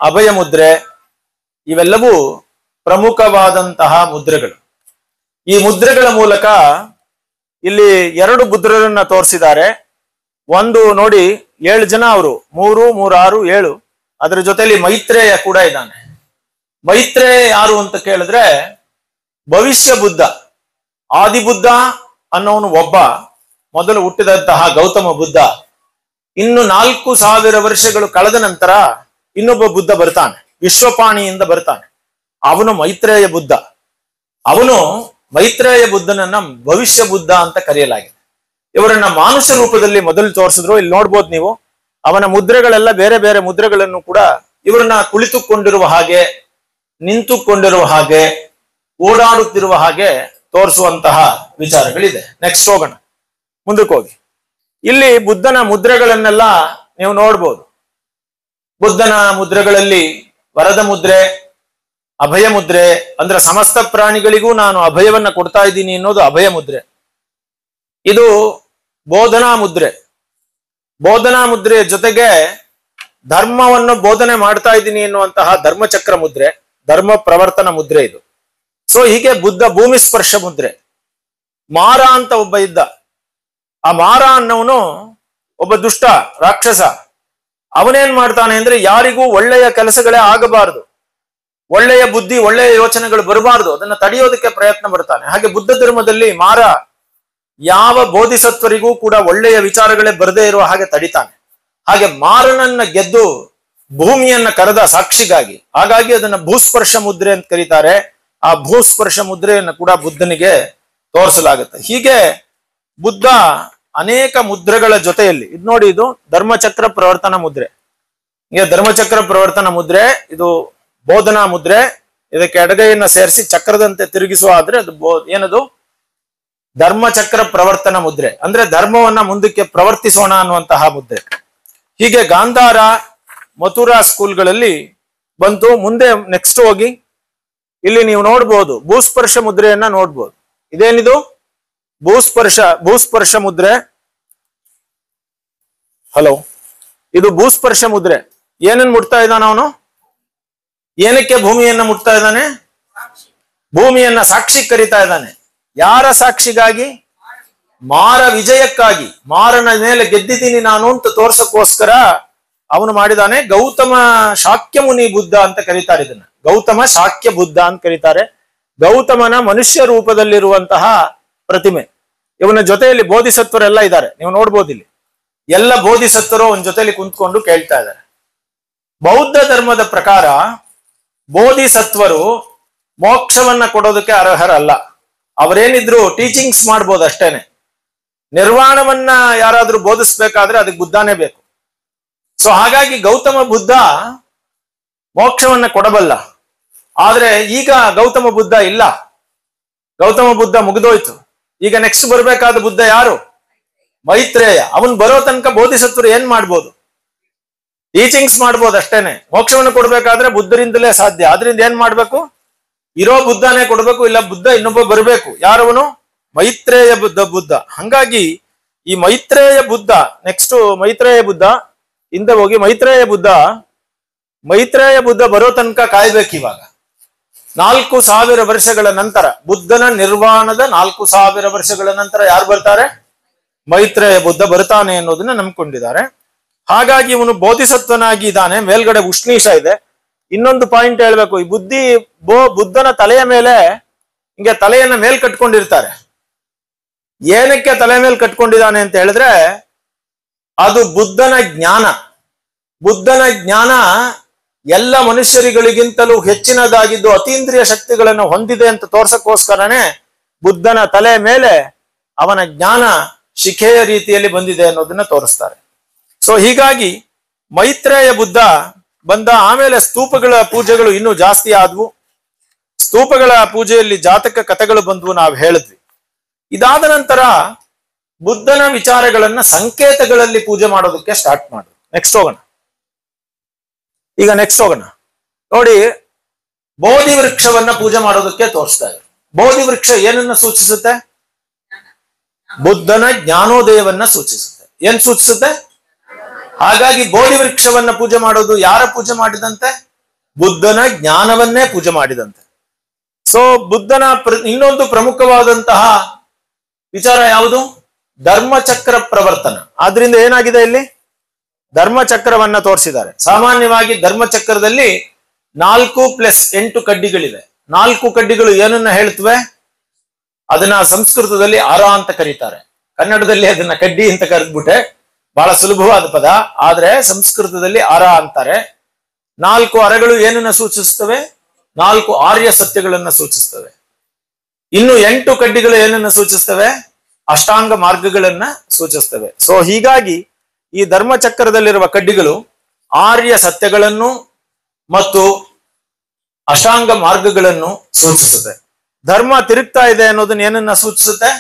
Speaker 1: ಅಭಯ ಮುದ್ರೆ ಇವೆಲ್ಲವೂ ಪ್ರಮುಖವಾದಂತಹ ಮುದ್ರೆಗಳು. ಈ ಮುದ್ರೆಗಳ ಮೂಲಕ ಇಲ್ಲಿ 2 ಬುದ್ಧರನ್ನ ತೋರಿಸಿದ್ದಾರೆ. ಒಂದು ನೋಡಿ 7 ಜನ ಅವರು, 3, 3, 6, 7. ಅದರ ಜೊತೆಲಿ ಮೈತ್ರೇಯ ಕೂಡ ಇದ್ದಾನೆ. ಮೈತ್ರೇಯ ಯಾರು ಅಂತ ಕೇಳಿದ್ರೆ ಭವಿಷ್ಯ ಬುದ್ಧ. ಆದಿಬುದ್ಧ ಅನ್ನೋನು ಒಬ್ಬ, ಮೊದಲು ಹುಟ್ಟಿದಂತಹ ಗೌತಮ ಬುದ್ಧ. ಇನ್ನು 4000 ವರ್ಷಗಳು ಕಳೆದ ನಂತರ ಇನ್ನೊಬ್ಬ ಬುದ್ಧ ಬರ್ತಾನೆ, ವಿಶ್ವಪಾಣಿಯಿಂದ ಬರ್ತಾನೆ. ಅವನು ಮೈತ್ರೇಯ ಬುದ್ಧ. ಅವನು ಮೈತ್ರೇಯ ಬುದ್ಧನನ್ನ ಭವಿಷ್ಯ ಬುದ್ಧ ಅಂತ ಕರೆಯಲಾಗಿದೆ. ಇವರನ್ನ ಮಾನುಷ ರೂಪದಲ್ಲಿ ಮೊದಲು ತೋರಿಸಿದ್ರು. ಇಲ್ಲಿ ನೋಡ್ಬೋದು ನೀವು, ಅವನ ಮುದ್ರೆಗಳೆಲ್ಲ ಬೇರೆ ಬೇರೆ ಮುದ್ರೆಗಳನ್ನು ಕೂಡ ಇವರನ್ನ ಕುಳಿತುಕೊಂಡಿರುವ ಹಾಗೆ, ನಿಂತುಕೊಂಡಿರುವ ಹಾಗೆ, ಓಡಾಡುತ್ತಿರುವ ಹಾಗೆ ತೋರಿಸುವಂತಹ ವಿಚಾರಗಳಿದೆ. ನೆಕ್ಸ್ಟ್ ಹೋಗೋಣ, ಮುಂದಕ್ಕೆ ಹೋಗಿ. ಇಲ್ಲಿ ಬುದ್ಧನ ಮುದ್ರೆಗಳನ್ನೆಲ್ಲ ನೀವು ನೋಡ್ಬೋದು. ಬುದ್ಧನ ಮುದ್ರೆಗಳಲ್ಲಿ ವರದ ಮುದ್ರೆ, ಅಭಯ ಮುದ್ರೆ, ಅಂದ್ರೆ ಸಮಸ್ತ ಪ್ರಾಣಿಗಳಿಗೂ ನಾನು ಅಭಯವನ್ನ ಕೊಡ್ತಾ ಇದ್ದೀನಿ ಅನ್ನೋದು ಅಭಯ ಮುದ್ರೆ. ಇದು ಬೋಧನಾ ಮುದ್ರೆ. ಬೋಧನಾ ಮುದ್ರೆಯ ಜೊತೆಗೆ ಧರ್ಮವನ್ನು ಬೋಧನೆ ಮಾಡ್ತಾ ಇದ್ದೀನಿ ಎನ್ನುವಂತಹ ಧರ್ಮಚಕ್ರ ಮುದ್ರೆ, ಧರ್ಮ ಪ್ರವರ್ತನ ಮುದ್ರೆ ಇದು. ಸೊ ಹೀಗೆ ಬುದ್ಧ ಭೂಮಿ ಸ್ಪರ್ಶ ಮುದ್ರೆ. ಮಾರ ಅಂತ ಒಬ್ಬ ಇದ್ದ. ಆ ಮಾರ ಅನ್ನವನು ಒಬ್ಬ ದುಷ್ಟ ರಾಕ್ಷಸ. ಅವನೇನ್ ಮಾಡ್ತಾನೆ ಅಂದ್ರೆ ಯಾರಿಗೂ ಒಳ್ಳೆಯ ಕೆಲಸಗಳೇ ಆಗಬಾರದು, ಒಳ್ಳೆಯ ಬುದ್ಧಿ ಒಳ್ಳೆಯ ಯೋಚನೆಗಳು ಬರಬಾರದು, ಅದನ್ನ ತಡೆಯೋದಕ್ಕೆ ಪ್ರಯತ್ನ ಪಡ್ತಾನೆ. ಹಾಗೆ ಬುದ್ಧ ಧರ್ಮದಲ್ಲಿ ಮಾರ ಯಾವ ಬೋಧಿಸತ್ವರಿಗೂ ಕೂಡ ಒಳ್ಳೆಯ ವಿಚಾರಗಳೇ ಬರದೇ ಇರುವ ಹಾಗೆ ತಡಿತಾನೆ. ಹಾಗೆ ಮಾರನನ್ನ ಗೆದ್ದು ಭೂಮಿಯನ್ನ ಕರೆದ ಸಾಕ್ಷಿಗಾಗಿ, ಹಾಗಾಗಿ ಅದನ್ನ ಭೂಸ್ಪರ್ಶ ಮುದ್ರೆ ಅಂತ ಕರೀತಾರೆ. ಆ ಭೂಸ್ಪರ್ಶ ಮುದ್ರೆಯನ್ನು ಕೂಡ ಬುದ್ಧನಿಗೆ ತೋರಿಸಲಾಗುತ್ತೆ. ಹೀಗೆ ಬುದ್ಧ ಅನೇಕ ಮುದ್ರೆಗಳ ಜೊತೆಯಲ್ಲಿ, ಇದು ನೋಡಿ, ಇದು ಧರ್ಮಚಕ್ರ ಪ್ರವರ್ತನ ಮುದ್ರೆ. ಈಗ ಧರ್ಮಚಕ್ರ ಪ್ರವರ್ತನ ಮುದ್ರೆ, ಇದು ಬೋಧನಾ ಮುದ್ರೆ. ಇದಕ್ಕೆ ಎಡಗೈಯನ್ನ ಸೇರಿಸಿ ಚಕ್ರದಂತೆ ತಿರುಗಿಸುವ ಆದ್ರೆ ಅದು ಏನದು ಧರ್ಮಚಕ್ರ ಪ್ರವರ್ತನ ಮುದ್ರೆ, ಅಂದ್ರೆ ಧರ್ಮವನ್ನ ಮುಂದಕ್ಕೆ ಪ್ರವರ್ತಿಸೋಣ ಅನ್ನುವಂತಹ ಮುದ್ರೆ. ಹೀಗೆ ಗಾಂಧಾರ, ಮಥುರಾ ಸ್ಕೂಲ್ಗಳಲ್ಲಿ ಬಂತು. ಮುಂದೆ ನೆಕ್ಸ್ಟ್ ಹೋಗಿ ಇಲ್ಲಿ ನೀವು ನೋಡ್ಬೋದು ಭೂಸ್ಪರ್ಶ ಮುದ್ರೆಯನ್ನ ನೋಡ್ಬೋದು. ಇದೇನಿದು ಭೂಸ್ಪರ್ಶ ಮುದ್ರೆ. ಹಲೋ, ಇದು ಭೂಸ್ಪರ್ಶ ಮುದ್ರೆ. ಏನನ್ನ ಮುಟ್ತಾ ಇದ್ದಾನ ಅವನು? ಏನಕ್ಕೆ ಭೂಮಿಯನ್ನ ಮುಟ್ತಾ ಇದ್ದಾನೆ? ಭೂಮಿಯನ್ನ ಸಾಕ್ಷಿ ಕರಿತಾ ಇದ್ದಾನೆ. ಯಾರ ಸಾಕ್ಷಿಗಾಗಿ? ಮಾರ ವಿಜಯಕ್ಕಾಗಿ. ಮಾರನ ಮೇಲೆ ಗೆದ್ದಿದ್ದೀನಿ ನಾನು ಅಂತ ತೋರ್ಸಕ್ಕೋಸ್ಕರ ಅವನು ಮಾಡಿದಾನೆ. ಗೌತಮ ಶಾಕ್ಯ ಮುನಿ ಬುದ್ಧ ಅಂತ ಕರೀತಾರೆ ಇದನ್ನ. ಗೌತಮ ಶಾಕ್ಯ ಬುದ್ಧ ಅಂತ ಕರೀತಾರೆ. ಗೌತಮನ ಮನುಷ್ಯ ರೂಪದಲ್ಲಿರುವಂತಹ ಪ್ರತಿಮೆ. ಇವನ ಜೊತೆಯಲ್ಲಿ ಬೋಧಿಸತ್ವರೆಲ್ಲ ಇದ್ದಾರೆ, ನೀವು ನೋಡ್ಬೋದು ಇಲ್ಲಿ. ಎಲ್ಲ ಬೋಧಿಸತ್ವರು ಅವನ ಜೊತೆಯಲ್ಲಿ ಕುಂತ್ಕೊಂಡು ಕೇಳ್ತಾ ಇದ್ದಾರೆ. ಬೌದ್ಧ ಧರ್ಮದ ಪ್ರಕಾರ ಬೋಧಿಸತ್ವರು ಮೋಕ್ಷವನ್ನ ಕೊಡೋದಕ್ಕೆ ಅರ್ಹರಲ್ಲ. ಅವರೇನಿದ್ರು ಟೀಚಿಂಗ್ಸ್ ಮಾಡ್ಬೋದು ಅಷ್ಟೇನೆ. ನಿರ್ವಾಣವನ್ನ ಯಾರಾದ್ರೂ ಬೋಧಿಸ್ಬೇಕಾದ್ರೆ ಅದಕ್ಕೆ ಬುದ್ಧನೇ ಬೇಕು. ಸೊ ಹಾಗಾಗಿ ಗೌತಮ ಬುದ್ಧ ಮೋಕ್ಷವನ್ನ ಕೊಡಬಲ್ಲ. ಆದ್ರೆ ಈಗ ಗೌತಮ ಬುದ್ಧ ಇಲ್ಲ. ಗೌತಮ ಬುದ್ಧ ಮುಗಿದೋಯ್ತು. ಈಗ ನೆಕ್ಸ್ಟ್ ಬರ್ಬೇಕಾದ ಬುದ್ಧ ಯಾರು? ಮೈತ್ರೇಯ. ಅವನ್ ಬರೋ ತನಕ ಬೋಧಿಸತ್ವರು ಏನ್ ಮಾಡ್ಬೋದು? ಟೀಚಿಂಗ್ಸ್ ಮಾಡ್ಬೋದು ಅಷ್ಟೇನೆ. ಮೋಕ್ಷವನ್ನು ಕೊಡ್ಬೇಕಾದ್ರೆ ಬುದ್ಧರಿಂದಲೇ ಸಾಧ್ಯ. ಆದ್ರಿಂದ ಏನ್ ಮಾಡ್ಬೇಕು? ಇರೋ ಬುದ್ಧನೇ ಕೊಡ್ಬೇಕು, ಇಲ್ಲ ಬುದ್ಧ ಇನ್ನೊಬ್ಬ ಬರಬೇಕು. ಯಾರವನು? ಮೈತ್ರೇಯ ಬುದ್ಧ. ಹಂಗಾಗಿ ಈ ಮೈತ್ರೇಯ ಬುದ್ಧ, ನೆಕ್ಸ್ಟ್ ಮೈತ್ರೇಯ ಬುದ್ಧ ಹಿಂದೆ ಹೋಗಿ. ಮೈತ್ರೇಯ ಬುದ್ಧ ಬರೋ ತನಕ ಕಾಯ್ಬೇಕು. ಇವಾಗ 4000 ವರ್ಷಗಳ ನಂತರ, ಬುದ್ಧನ ನಿರ್ವಾಣದ 4000 ವರ್ಷಗಳ ನಂತರ ಯಾರು ಬರ್ತಾರೆ? ಮೈತ್ರೇಯ ಬುದ್ಧ ಬರ್ತಾನೆ ಅನ್ನೋದನ್ನ ನಂಬ್ಕೊಂಡಿದ್ದಾರೆ. ಹಾಗಾಗಿ ಇವನು ಬೋಧಿಸತ್ವನಾಗಿ ಇದ್ದಾನೆ. ಮೇಲ್ಗಡೆ ಉಷ್ಣೀಷ ಇದೆ. ಇನ್ನೊಂದು ಪಾಯಿಂಟ್ ಹೇಳ್ಬೇಕು. ಈ ಬುದ್ಧನ ತಲೆಯ ಮೇಲೆ ಹಿಂಗೆ ತಲೆಯನ್ನ ಮೇಲ್ ಕಟ್ಕೊಂಡಿರ್ತಾರೆ. ಏನಕ್ಕೆ ತಲೆ ಮೇಲೆ ಕಟ್ಕೊಂಡಿದ್ದಾನೆ ಅಂತ ಹೇಳಿದ್ರೆ ಅದು ಬುದ್ಧನ ಜ್ಞಾನ. ಬುದ್ಧನ ಜ್ಞಾನ ಎಲ್ಲ ಮನುಷ್ಯರಿಗಳಿಗಿಂತಲೂ ಹೆಚ್ಚಿನದಾಗಿದ್ದು ಅತೀಂದ್ರಿಯ ಶಕ್ತಿಗಳನ್ನು ಹೊಂದಿದೆ ಅಂತ ತೋರ್ಸಕ್ಕೋಸ್ಕರನೇ ಬುದ್ಧನ ತಲೆ ಮೇಲೆ ಅವನ ಜ್ಞಾನ ಶಿಖೆಯ ರೀತಿಯಲ್ಲಿ ಬಂದಿದೆ ಅನ್ನೋದನ್ನ ತೋರಿಸ್ತಾರೆ. ಸೊ ಹೀಗಾಗಿ ಮೈತ್ರೇಯ ಬುದ್ಧ ಬಂದ. ಆಮೇಲೆ ಸ್ತೂಪಗಳ ಪೂಜೆಗಳು ಇನ್ನೂ ಜಾಸ್ತಿ ಆದ್ವು. ಸ್ತೂಪಗಳ ಪೂಜೆಯಲ್ಲಿ ಜಾತಕ ಕಥೆಗಳು ಬಂದ್ವು, ನಾವು ಹೇಳಿದ್ವಿ. ಇದಾದ ನಂತರ ಬುದ್ಧನ ವಿಚಾರಗಳನ್ನ ಸಂಕೇತಗಳಲ್ಲಿ ಪೂಜೆ ಮಾಡೋದಕ್ಕೆ ಸ್ಟಾರ್ಟ್ ಮಾಡಿದ್ರು. ನೆಕ್ಸ್ಟ್ ಹೋಗೋಣ. ನೋಡಿ, ಬೋಧಿ ವೃಕ್ಷವನ್ನ ಪೂಜೆ ಮಾಡೋದಕ್ಕೆ ತೋರಿಸ್ತಾ ಇದ್ರು. ಬೋಧಿ ವೃಕ್ಷ ಏನನ್ನ ಸೂಚಿಸುತ್ತೆ? ಬುದ್ಧನ ಜ್ಞಾನೋದಯವನ್ನ ಸೂಚಿಸುತ್ತೆ. ಏನ್ ಸೂಚಿಸುತ್ತೆ? ಹಾಗಾಗಿ ಬೋಧಿ ವೃಕ್ಷವನ್ನ ಪೂಜೆ ಮಾಡೋದು ಯಾರ ಪೂಜೆ ಮಾಡಿದಂತೆ? ಬುದ್ಧನ ಜ್ಞಾನವನ್ನೇ ಪೂಜೆ ಮಾಡಿದಂತೆ. ಸೊ ಬುದ್ಧನ ಇನ್ನೊಂದು ಪ್ರಮುಖವಾದಂತಹ ವಿಚಾರ ಯಾವುದು? ಧರ್ಮಚಕ್ರ ಪ್ರವರ್ತನ. ಆದ್ರಿಂದ ಏನಾಗಿದೆ ಇಲ್ಲಿ? ಧರ್ಮಚಕ್ರವನ್ನ ತೋರಿಸಿದ್ದಾರೆ. ಸಾಮಾನ್ಯವಾಗಿ ಧರ್ಮಚಕ್ರದಲ್ಲಿ 4+8 ಕಡ್ಡಿಗಳಿವೆ. 4 ಕಡ್ಡಿಗಳು ಏನನ್ನ ಹೇಳ್ತವೆ? ಅದನ್ನ ಸಂಸ್ಕೃತದಲ್ಲಿ ಅರ ಅಂತ ಕರೀತಾರೆ. ಕನ್ನಡದಲ್ಲಿ ಅದನ್ನ ಕಡ್ಡಿ ಅಂತ ಕರೆದ್ಬಿಟ್ಟೆ, ಬಹಳ ಸುಲಭವಾದ ಪದ. ಆದ್ರೆ ಸಂಸ್ಕೃತದಲ್ಲಿ ಅರ ಅಂತಾರೆ. 4 ಅರಗಳು ಏನನ್ನ ಸೂಚಿಸ್ತವೆ? 4 ಆರ್ಯ ಸತ್ಯಗಳನ್ನ ಸೂಚಿಸ್ತವೆ. ಇನ್ನು 8 ಕಡ್ಡಿಗಳು ಏನನ್ನ ಸೂಚಿಸ್ತವೆ? ಅಷ್ಟಾಂಗ ಮಾರ್ಗಗಳನ್ನ ಸೂಚಿಸ್ತವೆ. ಸೊ ಹೀಗಾಗಿ ಈ ಧರ್ಮಚಕ್ರದಲ್ಲಿರುವ ಕಡ್ಡಿಗಳು ಆರ್ಯ ಸತ್ಯಗಳನ್ನು ಮತ್ತು ಅಷ್ಟಾಂಗ ಮಾರ್ಗಗಳನ್ನು ಸೂಚಿಸುತ್ತೆ. ಧರ್ಮ ತಿರುಗ್ತಾ ಇದೆ ಅನ್ನೋದನ್ನ ಏನನ್ನ ಸೂಚಿಸುತ್ತೆ?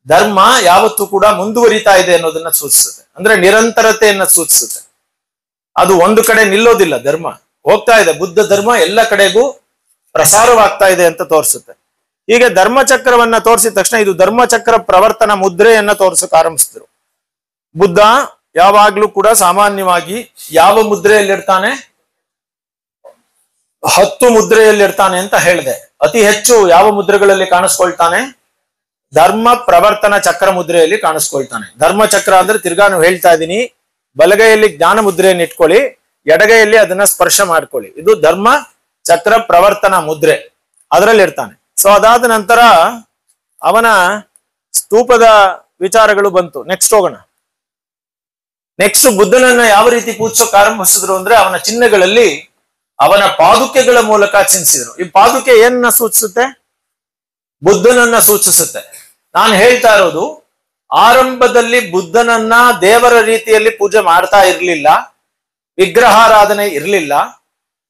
Speaker 1: ಧರ್ಮ ಯಾವತ್ತೂ ಕೂಡ ಮುಂದುವರಿತಾ ಇದೆ ಅನ್ನೋದನ್ನ ಸೂಚಿಸುತ್ತೆ. ಅಂದ್ರೆ ನಿರಂತರತೆಯನ್ನ ಸೂಚಿಸುತ್ತೆ. ಅದು ಒಂದು ಕಡೆ ನಿಲ್ಲೋದಿಲ್ಲ. ಧರ್ಮ ಹೋಗ್ತಾ ಇದೆ. ಬುದ್ಧ ಧರ್ಮ ಎಲ್ಲ ಕಡೆಗೂ ಪ್ರಸಾರವಾಗ್ತಾ ಇದೆ ಅಂತ ತೋರಿಸುತ್ತೆ. ಹೀಗೆ ಧರ್ಮಚಕ್ರವನ್ನ ತೋರಿಸಿದ ತಕ್ಷಣ ಇದು ಧರ್ಮಚಕ್ರ ಪ್ರವರ್ತನ ಮುದ್ರೆಯನ್ನ ತೋರಿಸಕ್ ಆರಂಭಿಸಿದ್ರು. ಬುದ್ಧ ಯಾವಾಗ್ಲೂ ಕೂಡ ಸಾಮಾನ್ಯವಾಗಿ ಯಾವ ಮುದ್ರೆಯಲ್ಲಿರ್ತಾನೆ? 10 ಮುದ್ರೆಯಲ್ಲಿರ್ತಾನೆ ಅಂತ ಹೇಳಿದೆ. ಅತಿ ಹೆಚ್ಚು ಯಾವ ಮುದ್ರೆಗಳಲ್ಲಿ ಕಾಣಿಸ್ಕೊಳ್ತಾನೆ? ಧರ್ಮ ಪ್ರವರ್ತನ ಚಕ್ರ ಮುದ್ರೆಯಲ್ಲಿ ಕಾಣಿಸ್ಕೊಳ್ತಾನೆ. ಧರ್ಮಚಕ್ರ ಅಂದ್ರೆ ತಿರ್ಗಾನು ಹೇಳ್ತಾ ಇದ್ದೀನಿ, ಬಲಗೈಯಲ್ಲಿ ಜ್ಞಾನ ಮುದ್ರೆಯನ್ನು ಇಟ್ಕೊಳ್ಳಿ, ಎಡಗೈಯಲ್ಲಿ ಅದನ್ನ ಸ್ಪರ್ಶ ಮಾಡ್ಕೊಳ್ಳಿ. ಇದು ಧರ್ಮ ಚಕ್ರ ಪ್ರವರ್ತನ ಮುದ್ರೆ, ಅದರಲ್ಲಿ ಇರ್ತಾನೆ. ಸೊ ಅದಾದ ನಂತರ ಅವನ ಸ್ತೂಪದ ವಿಚಾರಗಳು ಬಂತು. ನೆಕ್ಸ್ಟ್ ಹೋಗೋಣ. ನೆಕ್ಸ್ಟ್ ಬುದ್ಧನನ್ನ ಯಾವ ರೀತಿ ಪೂಜಿಸೋಕೆ ಆರಂಭಿಸಿದ್ರು ಅಂದ್ರೆ ಅವನ ಚಿಹ್ನೆಗಳಲ್ಲಿ ಅವನ ಪಾದುಕೆಗಳ ಮೂಲಕ ಚಿಹ್ನಿಸಿದ್ರು. ಈ ಪಾದುಕೆ ಏನನ್ನ ಸೂಚಿಸುತ್ತೆ? ಬುದ್ಧನನ್ನ ಸೂಚಿಸುತ್ತೆ. ನಾನು ಹೇಳ್ತಾ ಇರೋದು, ಆರಂಭದಲ್ಲಿ ಬುದ್ಧನನ್ನ ದೇವರ ರೀತಿಯಲ್ಲಿ ಪೂಜೆ ಮಾಡ್ತಾ ಇರ್ಲಿಲ್ಲ, ವಿಗ್ರಹಾರಾಧನೆ ಇರಲಿಲ್ಲ.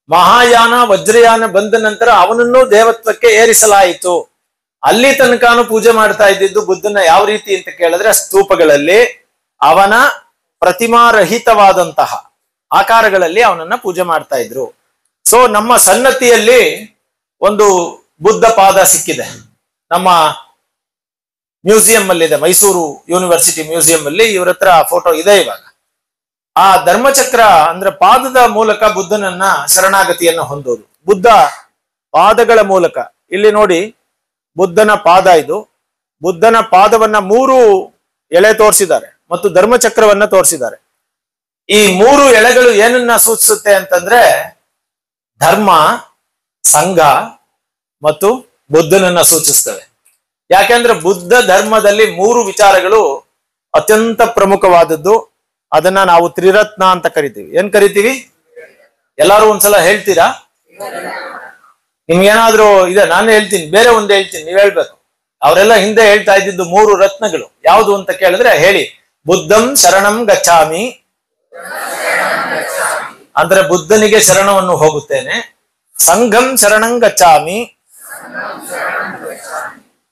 Speaker 1: ಮಹಾಯಾನ ವಜ್ರಯಾನ ಬಂದ ನಂತರ ಅವನನ್ನು ದೇವತ್ವಕ್ಕೆ ಏರಿಸಲಾಯಿತು. ಅಲ್ಲಿ ತನಕನೂ ಪೂಜೆ ಮಾಡ್ತಾ ಇದ್ದಿದ್ದು ಬುದ್ಧನ ಯಾವ ರೀತಿ ಅಂತ ಕೇಳಿದ್ರೆ, ಸ್ತೂಪಗಳಲ್ಲಿ ಅವನ ಪ್ರತಿಮಾರಹಿತವಾದಂತಹ ಆಕಾರಗಳಲ್ಲಿ ಅವನನ್ನ ಪೂಜೆ ಮಾಡ್ತಾ ಇದ್ರು. ಸೊ ನಮ್ಮ ಸನ್ನತಿಯಲ್ಲಿ ಒಂದು ಬುದ್ಧ ಪಾದ ಸಿಕ್ಕಿದೆ. ನಮ್ಮ ಮ್ಯೂಸಿಯಂ ಅಲ್ಲಿ ಇದೆ, ಮೈಸೂರು ಯೂನಿವರ್ಸಿಟಿ ಮ್ಯೂಸಿಯಂ ಅಲ್ಲಿ ಇವರ ಹತ್ರ ಫೋಟೋ ಇದೆ ಇವಾಗ. ಆ ಧರ್ಮಚಕ್ರ ಅಂದ್ರೆ ಪಾದದ ಮೂಲಕ ಬುದ್ಧನನ್ನ ಶರಣಾಗತಿಯನ್ನು ಹೊಂದೋದು. ಬುದ್ಧ ಪಾದಗಳ ಮೂಲಕ, ಇಲ್ಲಿ ನೋಡಿ ಬುದ್ಧನ ಪಾದ ಇದು. ಬುದ್ಧನ ಪಾದವನ್ನ 3 ಎಳೆ ತೋರಿಸಿದ್ದಾರೆ ಮತ್ತು ಧರ್ಮಚಕ್ರವನ್ನ ತೋರಿಸಿದ್ದಾರೆ. ಈ 3 ಎಳೆಗಳು ಏನನ್ನ ಸೂಚಿಸುತ್ತೆ ಅಂತಂದ್ರೆ ಧರ್ಮ, ಸಂಘ ಮತ್ತು ಬುದ್ಧನನ್ನ ಸೂಚಿಸ್ತವೆ. ಯಾಕೆಂದ್ರೆ ಬುದ್ಧ ಧರ್ಮದಲ್ಲಿ 3 ವಿಚಾರಗಳು ಅತ್ಯಂತ ಪ್ರಮುಖವಾದದ್ದು. ಅದನ್ನ ನಾವು ತ್ರಿರತ್ನ ಅಂತ ಕರಿತೀವಿ. ಏನ್ ಕರಿತೀವಿ? ಎಲ್ಲಾರು ಒಂದ್ಸಲ ಹೇಳ್ತೀರಾ? ನಿಮ್ಗೇನಾದ್ರೂ ಇದೆ? ನಾನು ಹೇಳ್ತೀನಿ, ಬೇರೆ ಒಂದು ಹೇಳ್ತೀನಿ, ನೀವ್ ಹೇಳ್ಬೇಕು. ಅವರೆಲ್ಲ ಹಿಂದೆ ಹೇಳ್ತಾ ಇದ್ದಿದ್ದು 3 ರತ್ನಗಳು ಯಾವುದು ಅಂತ ಕೇಳಿದ್ರೆ ಹೇಳಿ. ಬುದ್ಧಂ ಶರಣಂ ಗಚ್ಚಾಮಿ ಅಂದ್ರೆ ಬುದ್ಧನಿಗೆ ಶರಣವನ್ನು ಹೋಗುತ್ತೇನೆ. ಸಂಘಂ ಶರಣಂ ಗಚ್ಚಾಮಿ,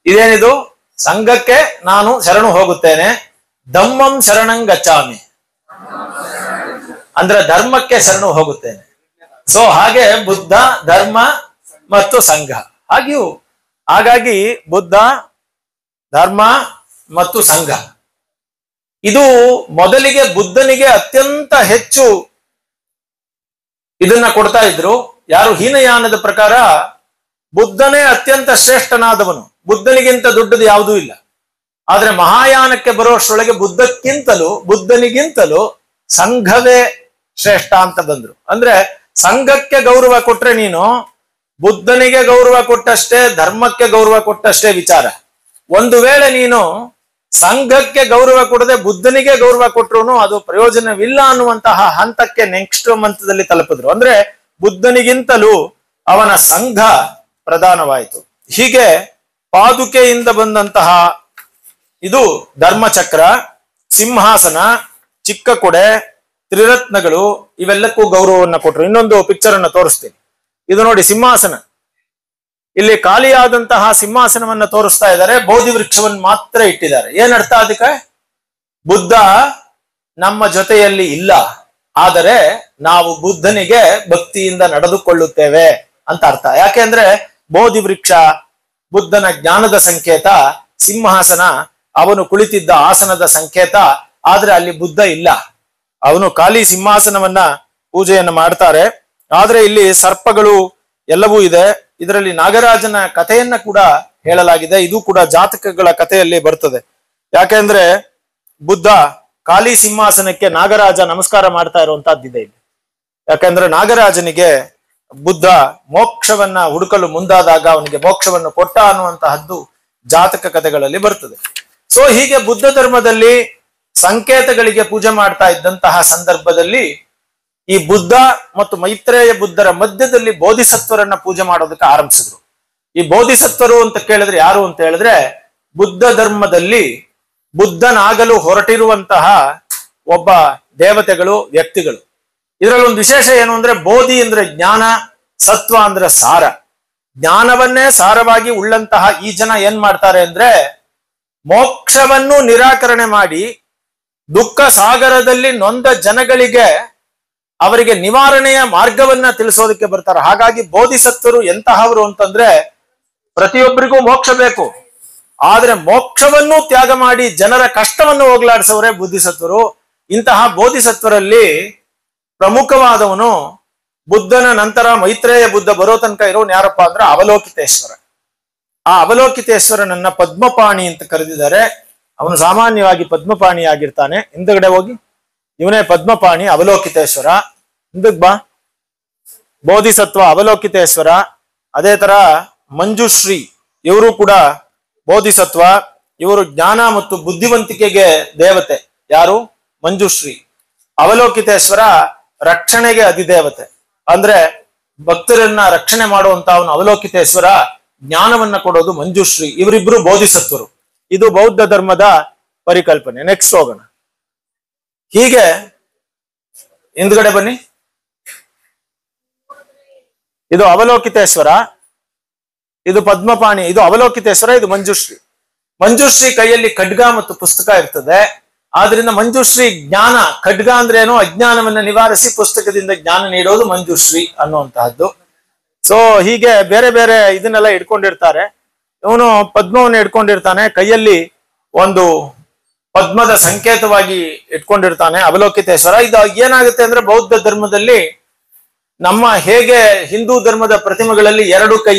Speaker 1: ಇದೇನಿದು? ಸಂಘಕ್ಕೆ ನಾನು ಶರಣು ಹೋಗುತ್ತೇನೆ. ಧಮ್ಮಂ ಶರಣಂ ಗಚ್ಚಾಮಿ ಅಂದ್ರೆ ಧರ್ಮಕ್ಕೆ ಶರಣು ಹೋಗುತ್ತೇನೆ. ಸೊ ಹಾಗೆ ಬುದ್ಧ, ಧರ್ಮ ಮತ್ತು ಸಂಘ. ಹಾಗಾಗಿ ಬುದ್ಧ, ಧರ್ಮ ಮತ್ತು ಸಂಘ ಇದು ಮೊದಲಿಗೆ ಬುದ್ಧನಿಗೆ ಅತ್ಯಂತ ಹೆಚ್ಚು ಇದನ್ನ ಕೊಡ್ತಾ ಇದ್ರು. ಯಾರು? ಹೀನಯಾನದ ಪ್ರಕಾರ ಬುದ್ಧನೇ ಅತ್ಯಂತ ಶ್ರೇಷ್ಠನಾದವನು, ಬುದ್ಧನಿಗಿಂತ ದೊಡ್ಡದು ಯಾವುದೂ ಇಲ್ಲ. ಆದ್ರೆ ಮಹಾಯಾನಕ್ಕೆ ಬರುವಷ್ಟರೊಳಗೆ ಬುದ್ಧನಿಗಿಂತಲೂ ಸಂಘವೇ ಶ್ರೇಷ್ಠ ಅಂತ ಬಂದ್ರು. ಅಂದ್ರೆ ಸಂಘಕ್ಕೆ ಗೌರವ ಕೊಟ್ರೆ ನೀನು ಬುದ್ಧನಿಗೆ ಗೌರವ ಕೊಟ್ಟಷ್ಟೇ, ಧರ್ಮಕ್ಕೆ ಗೌರವ ಕೊಟ್ಟಷ್ಟೇ ವಿಚಾರ. ಒಂದು ವೇಳೆ ನೀನು ಸಂಘಕ್ಕೆ ಗೌರವ ಕೊಡದೆ ಬುದ್ಧನಿಗೆ ಗೌರವ ಕೊಟ್ರು ಅದು ಪ್ರಯೋಜನವಿಲ್ಲ ಅನ್ನುವಂತಹ ಹಂತಕ್ಕೆ ನೆಕ್ಸ್ಟ್ ಹಂತದಲ್ಲಿ ತಲುಪಿದ್ರು. ಅಂದ್ರೆ ಬುದ್ಧನಿಗಿಂತಲೂ ಅವನ ಸಂಘ ಪ್ರಧಾನವಾಯಿತು. ಹೀಗೆ ಪಾದುಕೆಯಿಂದ ಬಂದಂತಹ ಇದು ಧರ್ಮಚಕ್ರ, ಸಿಂಹಾಸನ, ಚಿಕ್ಕ ಕೊಡೆ, ತ್ರಿರತ್ನಗಳು ಇವೆಲ್ಲಕ್ಕೂ ಗೌರವವನ್ನ ಕೊಟ್ರು. ಇನ್ನೊಂದು ಪಿಕ್ಚರ್ ಅನ್ನ ತೋರಿಸ್ತೀನಿ. ಇದು ನೋಡಿ ಸಿಂಹಾಸನ. ಇಲ್ಲಿ ಖಾಲಿಯಾದಂತಹ ಸಿಂಹಾಸನವನ್ನ ತೋರಿಸ್ತಾ ಇದ್ದಾರೆ, ಬೋಧಿ ವೃಕ್ಷವನ್ನು ಮಾತ್ರ ಇಟ್ಟಿದ್ದಾರೆ. ಏನ್ ಅರ್ಥ ಅದಕ್ಕೆ? ಬುದ್ಧ ನಮ್ಮ ಜೊತೆಯಲ್ಲಿ ಇಲ್ಲ, ಆದರೆ ನಾವು ಬುದ್ಧನಿಗೆ ಭಕ್ತಿಯಿಂದ ನಡೆದುಕೊಳ್ಳುತ್ತೇವೆ ಅಂತ ಅರ್ಥ. ಯಾಕೆಂದ್ರೆ ಬೋಧಿ ವೃಕ್ಷ ಬುದ್ಧನ ಜ್ಞಾನದ ಸಂಕೇತ, ಸಿಂಹಾಸನ ಅವನು ಕುಳಿತಿದ್ದ ಆಸನದ ಸಂಕೇತ. ಆದ್ರೆ ಅಲ್ಲಿ ಬುದ್ಧ ಇಲ್ಲ, ಅವನು ಖಾಲಿ ಸಿಂಹಾಸನವನ್ನ ಪೂಜೆಯನ್ನು ಮಾಡ್ತಾರೆ. ಆದ್ರೆ ಇಲ್ಲಿ ಸರ್ಪಗಳು ಎಲ್ಲವೂ ಇದೆ. ಇದರಲ್ಲಿ ನಾಗರಾಜನ ಕಥೆಯನ್ನ ಕೂಡ ಹೇಳಲಾಗಿದೆ. ಇದು ಕೂಡ ಜಾತಕಗಳ ಕಥೆಯಲ್ಲಿ ಬರ್ತದೆ. ಯಾಕೆಂದ್ರೆ ಬುದ್ಧ ಖಾಲಿ ಸಿಂಹಾಸನಕ್ಕೆ ನಾಗರಾಜ ನಮಸ್ಕಾರ ಮಾಡ್ತಾ ಇರುವಂತಹದ್ದಿದೆ ಇಲ್ಲಿ. ಯಾಕಂದ್ರೆ ನಾಗರಾಜನಿಗೆ ಬುದ್ಧ ಮೋಕ್ಷವನ್ನ ಹುಡುಕಲು ಮುಂದಾದಾಗ ಅವನಿಗೆ ಮೋಕ್ಷವನ್ನು ಕೊಟ್ಟ ಅನ್ನುವಂತಹದ್ದು ಜಾತಕ ಕಥೆಗಳಲ್ಲಿ ಬರ್ತದೆ. ಸೊ ಹೀಗೆ ಬುದ್ಧ ಧರ್ಮದಲ್ಲಿ ಸಂಕೇತಗಳಿಗೆ ಪೂಜೆ ಮಾಡ್ತಾ ಇದ್ದಂತಹ ಸಂದರ್ಭದಲ್ಲಿ ಈ ಬುದ್ಧ ಮತ್ತು ಮೈತ್ರೇಯ ಬುದ್ಧರ ಮಧ್ಯದಲ್ಲಿ ಬೋಧಿಸತ್ವರನ್ನ ಪೂಜೆ ಮಾಡೋದಕ್ಕೆ ಆರಂಭಿಸಿದ್ರು. ಈ ಬೋಧಿಸತ್ವರು ಅಂತ ಕೇಳಿದ್ರೆ ಯಾರು ಅಂತ ಹೇಳಿದ್ರೆ ಬುದ್ಧ ಧರ್ಮದಲ್ಲಿ ಬುದ್ಧನಾಗಲು ಹೊರಟಿರುವಂತಹ ಒಬ್ಬ ದೇವತೆಗಳು, ವ್ಯಕ್ತಿಗಳು. ಇದರಲ್ಲಿ ಒಂದು ವಿಶೇಷ ಏನು ಅಂದ್ರೆ ಬೋಧಿ ಅಂದ್ರೆ ಜ್ಞಾನ, ಸತ್ವ ಅಂದ್ರೆ ಸಾರ. ಜ್ಞಾನವನ್ನೇ ಸಾರವಾಗಿ ಉಳ್ಳಂತಹ ಈ ಜನ ಏನ್ ಮಾಡ್ತಾರೆ ಅಂದ್ರೆ ಮೋಕ್ಷವನ್ನು ನಿರಾಕರಣೆ ಮಾಡಿ ದುಃಖ ಸಾಗರದಲ್ಲಿ ನೊಂದ ಜನಗಳಿಗೆ ಅವರಿಗೆ ನಿವಾರಣೆಯ ಮಾರ್ಗವನ್ನ ತಿಳಿಸೋದಕ್ಕೆ ಬರ್ತಾರೆ. ಹಾಗಾಗಿ ಬೋಧಿಸತ್ವರು ಎಂತಹವರು ಅಂತಂದ್ರೆ ಪ್ರತಿಯೊಬ್ಬರಿಗೂ ಮೋಕ್ಷ ಬೇಕು, ಆದ್ರೆ ಮೋಕ್ಷವನ್ನು ತ್ಯಾಗ ಮಾಡಿ ಜನರ ಕಷ್ಟವನ್ನು ಹೋಗ್ಲಾಡಿಸೋರೆ ಬುದ್ಧಿಸತ್ವರು. ಇಂತಹ ಬೋಧಿಸತ್ವರಲ್ಲಿ ಪ್ರಮುಖವಾದವನು ಬುದ್ಧನ ನಂತರ ಮೈತ್ರೇಯ ಬುದ್ಧ ಬರೋ ತನಕ ಇರೋನು ಯಾರಪ್ಪ ಅಂದ್ರೆ ಅವಲೋಕಿತೇಶ್ವರ. ಆ ಅವಲೋಕಿತೇಶ್ವರನನ್ನ ಪದ್ಮಪಾಣಿ ಅಂತ ಕರೆದಿದ್ದಾರೆ. ಅವನು ಸಾಮಾನ್ಯವಾಗಿ ಪದ್ಮಪಾಣಿ ಆಗಿರ್ತಾನೆ. ಹಿಂದಗಡೆ ಹೋಗಿ ಇವನೇ ಪದ್ಮಪಾಣಿ ಅವಲೋಕಿತೇಶ್ವರ. ಹಿಂದಕ್ ಬಾ. ಬೋಧಿಸತ್ವ ಅವಲೋಕಿತೇಶ್ವರ. ಅದೇ ತರ ಮಂಜುಶ್ರೀ ಇವರು ಕೂಡ ಬೋಧಿಸತ್ವ. ಇವರು ಜ್ಞಾನ ಮತ್ತು ಬುದ್ಧಿವಂತಿಕೆಗೆ ದೇವತೆ. ಯಾರು? ಮಂಜುಶ್ರೀ. ಅವಲೋಕಿತೇಶ್ವರ ರಕ್ಷಣೆಗೆ ಅಧಿದೇವತೆ. ಅಂದ್ರೆ ಭಕ್ತರನ್ನ ರಕ್ಷಣೆ ಮಾಡುವಂತ ಅವನು ಅವಲೋಕಿತೇಶ್ವರ. ಜ್ಞಾನವನ್ನ ಕೊಡೋದು ಮಂಜುಶ್ರೀ. ಇವರಿಬ್ರು ಬೋಧಿಸತ್ವರು. ಇದು ಬೌದ್ಧ ಧರ್ಮದ ಪರಿಕಲ್ಪನೆ. ನೆಕ್ಸ್ಟ್ ಹೋಗೋಣ. ಹೀಗೆ ಹಿಂದ್ಗಡೆ ಬನ್ನಿ. ಇದು ಅವಲೋಕಿತೇಶ್ವರ, ಇದು ಪದ್ಮಪಾಣಿ, ಇದು ಅವಲೋಕಿತೇಶ್ವರ, ಇದು ಮಂಜುಶ್ರೀ. ಮಂಜುಶ್ರೀ ಕೈಯಲ್ಲಿ ಖಡ್ಗ ಮತ್ತು ಪುಸ್ತಕ ಇರ್ತದೆ. ಆದ್ರಿಂದ ಮಂಜುಶ್ರೀ ಜ್ಞಾನ. ಖಡ್ಗ ಅಂದ್ರೆ ಏನು? ಅಜ್ಞಾನವನ್ನ ನಿವಾರಿಸಿ ಪುಸ್ತಕದಿಂದ ಜ್ಞಾನ ನೀಡೋದು ಮಂಜುಶ್ರೀ ಅನ್ನುವಂತಹದ್ದು. ಸೊ ಹೀಗೆ ಬೇರೆ ಬೇರೆ ಇದನ್ನೆಲ್ಲ ಇಟ್ಕೊಂಡಿರ್ತಾರೆ. ಇವನು ಪದ್ಮವನ್ನು ಇಟ್ಕೊಂಡಿರ್ತಾನೆ, ಕೈಯಲ್ಲಿ ಒಂದು ಪದ್ಮದ ಸಂಕೇತವಾಗಿ ಇಟ್ಕೊಂಡಿರ್ತಾನೆ ಅವಲೋಕಿತೇಶ್ವರ. ಇದು ಏನಾಗುತ್ತೆ ಅಂದ್ರೆ ಬೌದ್ಧ ಧರ್ಮದಲ್ಲಿ ನಮ್ಮ ಹೇಗೆ ಹಿಂದೂ ಧರ್ಮದ ಪ್ರತಿಮೆಗಳಲ್ಲಿ 2 ಕೈ,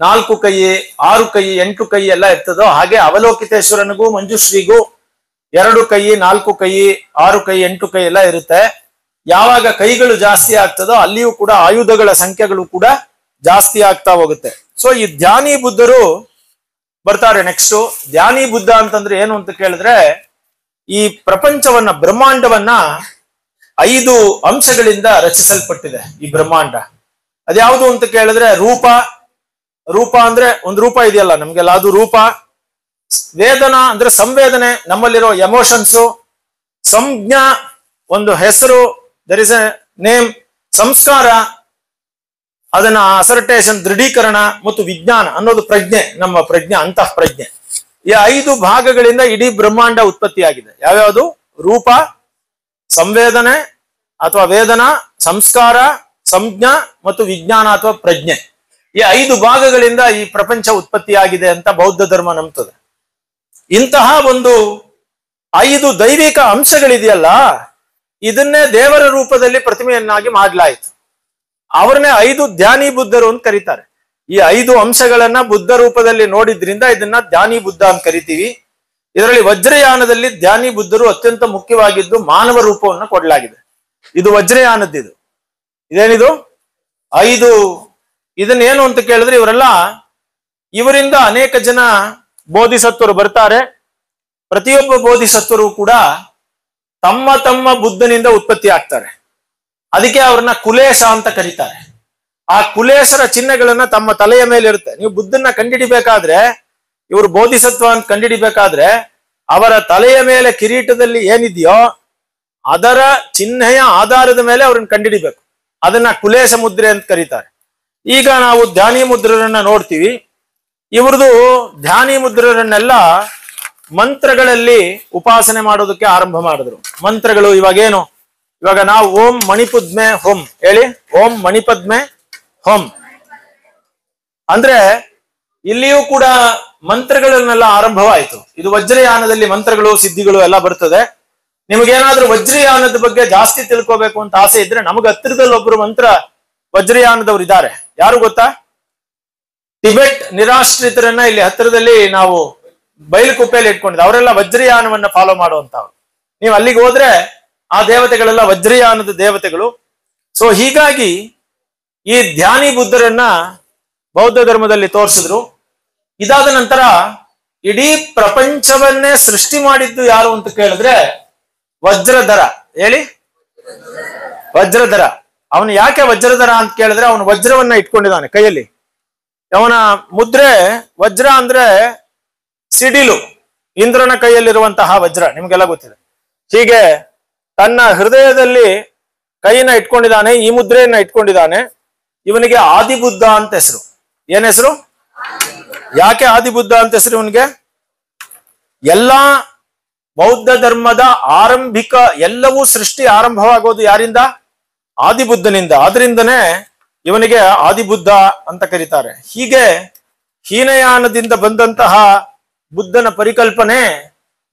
Speaker 1: 4 ಕೈ, 6 ಕೈ, 8 ಕೈ ಎಲ್ಲ ಇರ್ತದೋ ಹಾಗೆ ಅವಲೋಕಿತೇಶ್ವರನಿಗೂ ಮಂಜುಶ್ರೀಗೂ 2 ಕೈ, 4 ಕೈ, 6 ಕೈ, 8 ಕೈ ಎಲ್ಲ ಇರುತ್ತೆ. ಯಾವಾಗ ಕೈಗಳು ಜಾಸ್ತಿ ಆಗ್ತದೋ ಅಲ್ಲಿಯೂ ಕೂಡ ಆಯುಧಗಳ ಸಂಖ್ಯೆಗಳು ಕೂಡ ಜಾಸ್ತಿ ಆಗ್ತಾ ಹೋಗುತ್ತೆ. ಸೊ ಈ ಧ್ಯಾನಿ ಬುದ್ಧರು ಬರ್ತಾರೆ. ನೆಕ್ಸ್ಟ್ ಧ್ಯಾನಿ ಬುದ್ಧ ಅಂತಂದ್ರೆ ಏನು ಅಂತ ಕೇಳಿದ್ರೆ, ಈ ಪ್ರಪಂಚವನ್ನ ಬ್ರಹ್ಮಾಂಡವನ್ನ 5 ಅಂಶಗಳಿಂದ ರಚಿಸಲ್ಪಟ್ಟಿದೆ. ಈ ಬ್ರಹ್ಮಾಂಡ ಅದ್ಯಾವುದು ಅಂತ ಕೇಳಿದ್ರೆ ರೂಪ. ರೂಪ ಅಂದ್ರೆ ಒಂದು ರೂಪ ಇದೆಯಲ್ಲ ನಮ್ಗೆಲ್ಲ, ಅದು ರೂಪ. ವೇದನಾ ಅಂದ್ರೆ ಸಂವೇದನೆ, ನಮ್ಮಲ್ಲಿರೋ ಎಮೋಷನ್ಸು. ಸಂಜ್ಞಾ ಒಂದು ಹೆಸರು, ದರ್ ಇಸ್ ಎ ನೇಮ್. ಸಂಸ್ಕಾರ ಅದನ್ನ ಅಸರ್ಟೇಷನ್ ದೃಢೀಕರಣ, ಮತ್ತು ವಿಜ್ಞಾನ ಅನ್ನೋದು ಪ್ರಜ್ಞೆ, ನಮ್ಮ ಪ್ರಜ್ಞೆ, ಅಂತಃ ಪ್ರಜ್ಞೆ. ಈ 5 ಭಾಗಗಳಿಂದ ಇಡೀ ಬ್ರಹ್ಮಾಂಡ ಉತ್ಪತ್ತಿಯಾಗಿದೆ. ಯಾವ್ಯಾವುದು? ರೂಪ, ಸಂವೇದನೆ ಅಥವಾ ವೇದನಾ, ಸಂಸ್ಕಾರ, ಸಂಜ್ಞಾ ಮತ್ತು ವಿಜ್ಞಾನ ಅಥವಾ ಪ್ರಜ್ಞೆ. ಈ 5 ಭಾಗಗಳಿಂದ ಈ ಪ್ರಪಂಚ ಉತ್ಪತ್ತಿಯಾಗಿದೆ ಅಂತ ಬೌದ್ಧ ಧರ್ಮ ನಂಬ್ತದೆ. ಇಂತಹ ಒಂದು 5 ದೈವಿಕ ಅಂಶಗಳಿದೆಯಲ್ಲ, ಇದನ್ನೇ ದೇವರ ರೂಪದಲ್ಲಿ ಪ್ರತಿಮೆಯನ್ನಾಗಿ ಮಾಡಲಾಯಿತು. ಅವ್ರನ್ನೇ 5 ಧ್ಯಾನಿ ಬುದ್ಧರು ಅಂತ ಕರೀತಾರೆ. ಈ 5 ಅಂಶಗಳನ್ನ ಬುದ್ಧ ರೂಪದಲ್ಲಿ ನೋಡಿದ್ರಿಂದ ಇದನ್ನ ಧ್ಯಾನಿ ಬುದ್ಧ ಅಂತ ಕರಿತೀವಿ. ಇದರಲ್ಲಿ ವಜ್ರಯಾನದಲ್ಲಿ ಧ್ಯಾನಿ ಬುದ್ಧರು ಅತ್ಯಂತ ಮುಖ್ಯವಾಗಿದ್ದು ಮಾನವ ರೂಪವನ್ನು ಕೊಡಲಾಗಿದೆ. ಇದು ವಜ್ರಯಾನದ್ದು. ಇದೇನಿದು 5. ಇದನ್ನೇನು ಅಂತ ಕೇಳಿದ್ರೆ ಇವರಿಂದ ಅನೇಕ ಜನ ಬೋಧಿಸತ್ವರು ಬರ್ತಾರೆ. ಪ್ರತಿಯೊಬ್ಬ ಬೋಧಿಸತ್ವರು ಕೂಡ ತಮ್ಮ ತಮ್ಮ ಬುದ್ಧನಿಂದ ಉತ್ಪತ್ತಿ ಆಗ್ತಾರೆ. ಅದಕ್ಕೆ ಅವ್ರನ್ನ ಕುಲೇಶ ಅಂತ ಕರೀತಾರೆ. ಆ ಕುಲೇಶರ ಚಿಹ್ನೆಗಳನ್ನ ತಮ್ಮ ತಲೆಯ ಮೇಲೆ ಇರುತ್ತೆ. ನೀವು ಬುದ್ಧನ ಕಂಡಿಡಿಬೇಕಾದ್ರೆ, ಇವರು ಬೋಧಿಸತ್ವ ಅಂತ ಕಂಡಿಡಿಬೇಕಾದ್ರೆ ಅವರ ತಲೆಯ ಮೇಲೆ ಕಿರೀಟದಲ್ಲಿ ಏನಿದೆಯೋ ಅದರ ಚಿಹ್ನೆಯ ಆಧಾರದ ಮೇಲೆ ಅವ್ರನ್ನ ಕಂಡಿಡಿಬೇಕು. ಅದನ್ನ ಕುಲೇಶ ಮುದ್ರೆ ಅಂತ ಕರೀತಾರೆ. ಈಗ ನಾವು ಧ್ಯಾನಿ ಮುದ್ರರನ್ನ ನೋಡ್ತೀವಿ. ಇವ್ರದು ಧ್ಯಾನಿ ಮುದ್ರರನ್ನೆಲ್ಲ ಮಂತ್ರಗಳಲ್ಲಿ ಉಪಾಸನೆ ಮಾಡೋದಕ್ಕೆ ಆರಂಭ ಮಾಡಿದ್ರು. ಮಂತ್ರಗಳು ಇವಾಗೇನು? ಇವಾಗ ನಾವು ಓಂ ಮಣಿಪದ್ಮೆ ಹೊಂ ಹೇಳಿ, ಓಂ ಮಣಿಪದ್ಮೆ ಹೊಂ ಅಂದ್ರೆ ಇಲ್ಲಿಯೂ ಕೂಡ ಮಂತ್ರಗಳನ್ನೆಲ್ಲ ಆರಂಭವಾಯಿತು. ಇದು ವಜ್ರಯಾನದಲ್ಲಿ ಮಂತ್ರಗಳು, ಸಿದ್ಧಿಗಳು ಎಲ್ಲ ಬರ್ತದೆ. ನಿಮಗೇನಾದ್ರೂ ವಜ್ರಯಾನದ ಬಗ್ಗೆ ಜಾಸ್ತಿ ತಿಳ್ಕೋಬೇಕು ಅಂತ ಆಸೆ ಇದ್ರೆ, ನಮಗೆ ಹತ್ತಿರದಲ್ಲಿ ಒಬ್ರು ಮಂತ್ರ ವಜ್ರಯಾನದವ್ರು ಇದ್ದಾರೆ. ಯಾರು ಗೊತ್ತಾ? ಟಿಬೆಟ್ ನಿರಾಶ್ರಿತರನ್ನ ಇಲ್ಲಿ ಹತ್ತಿರದಲ್ಲಿ ನಾವು ಬಯಲುಕುಪ್ಪೆಯಲ್ಲಿ ಇಟ್ಕೊಂಡಿದ್ದೆ. ಅವರೆಲ್ಲ ವಜ್ರಯಾನವನ್ನ ಫಾಲೋ ಮಾಡುವಂತವ್ರು. ನೀವು ಅಲ್ಲಿಗೆ ಹೋದ್ರೆ ಆ ದೇವತೆಗಳೆಲ್ಲ ವಜ್ರಯಾನದ ದೇವತೆಗಳು. ಸೊ ಹೀಗಾಗಿ ಈ ಧ್ಯಾನಿ ಬುದ್ಧರನ್ನ ಬೌದ್ಧ ಧರ್ಮದಲ್ಲಿ ತೋರಿಸಿದ್ರು. ಇದಾದ ನಂತರ ಇಡೀ ಪ್ರಪಂಚವನ್ನೇ ಸೃಷ್ಟಿ ಮಾಡಿದ್ದು ಯಾರು ಅಂತ ಕೇಳಿದ್ರೆ ವಜ್ರಧರ. ಹೇಳಿ, ವಜ್ರಧರ. ಅವನು ಯಾಕೆ ವಜ್ರಧರ ಅಂತ ಕೇಳಿದ್ರೆ, ಅವನು ವಜ್ರವನ್ನ ಇಟ್ಕೊಂಡಿದ್ದಾನೆ ಕೈಯಲ್ಲಿ. ಅವನ ಮುದ್ರೆ ವಜ್ರ ಅಂದ್ರೆ ಸಿಡಿಲು, ಇಂದ್ರನ ಕೈಯಲ್ಲಿರುವಂತಹ ವಜ್ರ, ನಿಮ್ಗೆಲ್ಲ ಗೊತ್ತಿದೆ. ಹೀಗೆ ತನ್ನ ಹೃದಯದಲ್ಲಿ ಕೈಯನ್ನ ಇಟ್ಕೊಂಡಿದ್ದಾನೆ, ಈ ಮುದ್ರೆಯನ್ನ ಇಟ್ಕೊಂಡಿದ್ದಾನೆ. ಇವನಿಗೆ ಆದಿಬುದ್ಧ ಅಂತ ಹೆಸರು. ಏನ್ ಹೆಸರು? ಯಾಕೆ ಆದಿಬುದ್ಧ ಅಂತ ಹೆಸರು ಇವನಿಗೆ? ಎಲ್ಲಾ ಬೌದ್ಧ ಧರ್ಮದ ಆರಂಭಿಕ ಎಲ್ಲವೂ ಸೃಷ್ಟಿ ಆರಂಭವಾಗೋದು ಯಾರಿಂದ? ಆದಿಬುದ್ಧನಿಂದ. ಆದ್ರಿಂದನೇ ಇವನಿಗೆ ಆದಿಬುದ್ಧ ಅಂತ ಕರೀತಾರೆ. ಹೀಗೆ ಹೀನಯಾನದಿಂದ ಬಂದಂತಹ ಬುದ್ಧನ ಪರಿಕಲ್ಪನೆ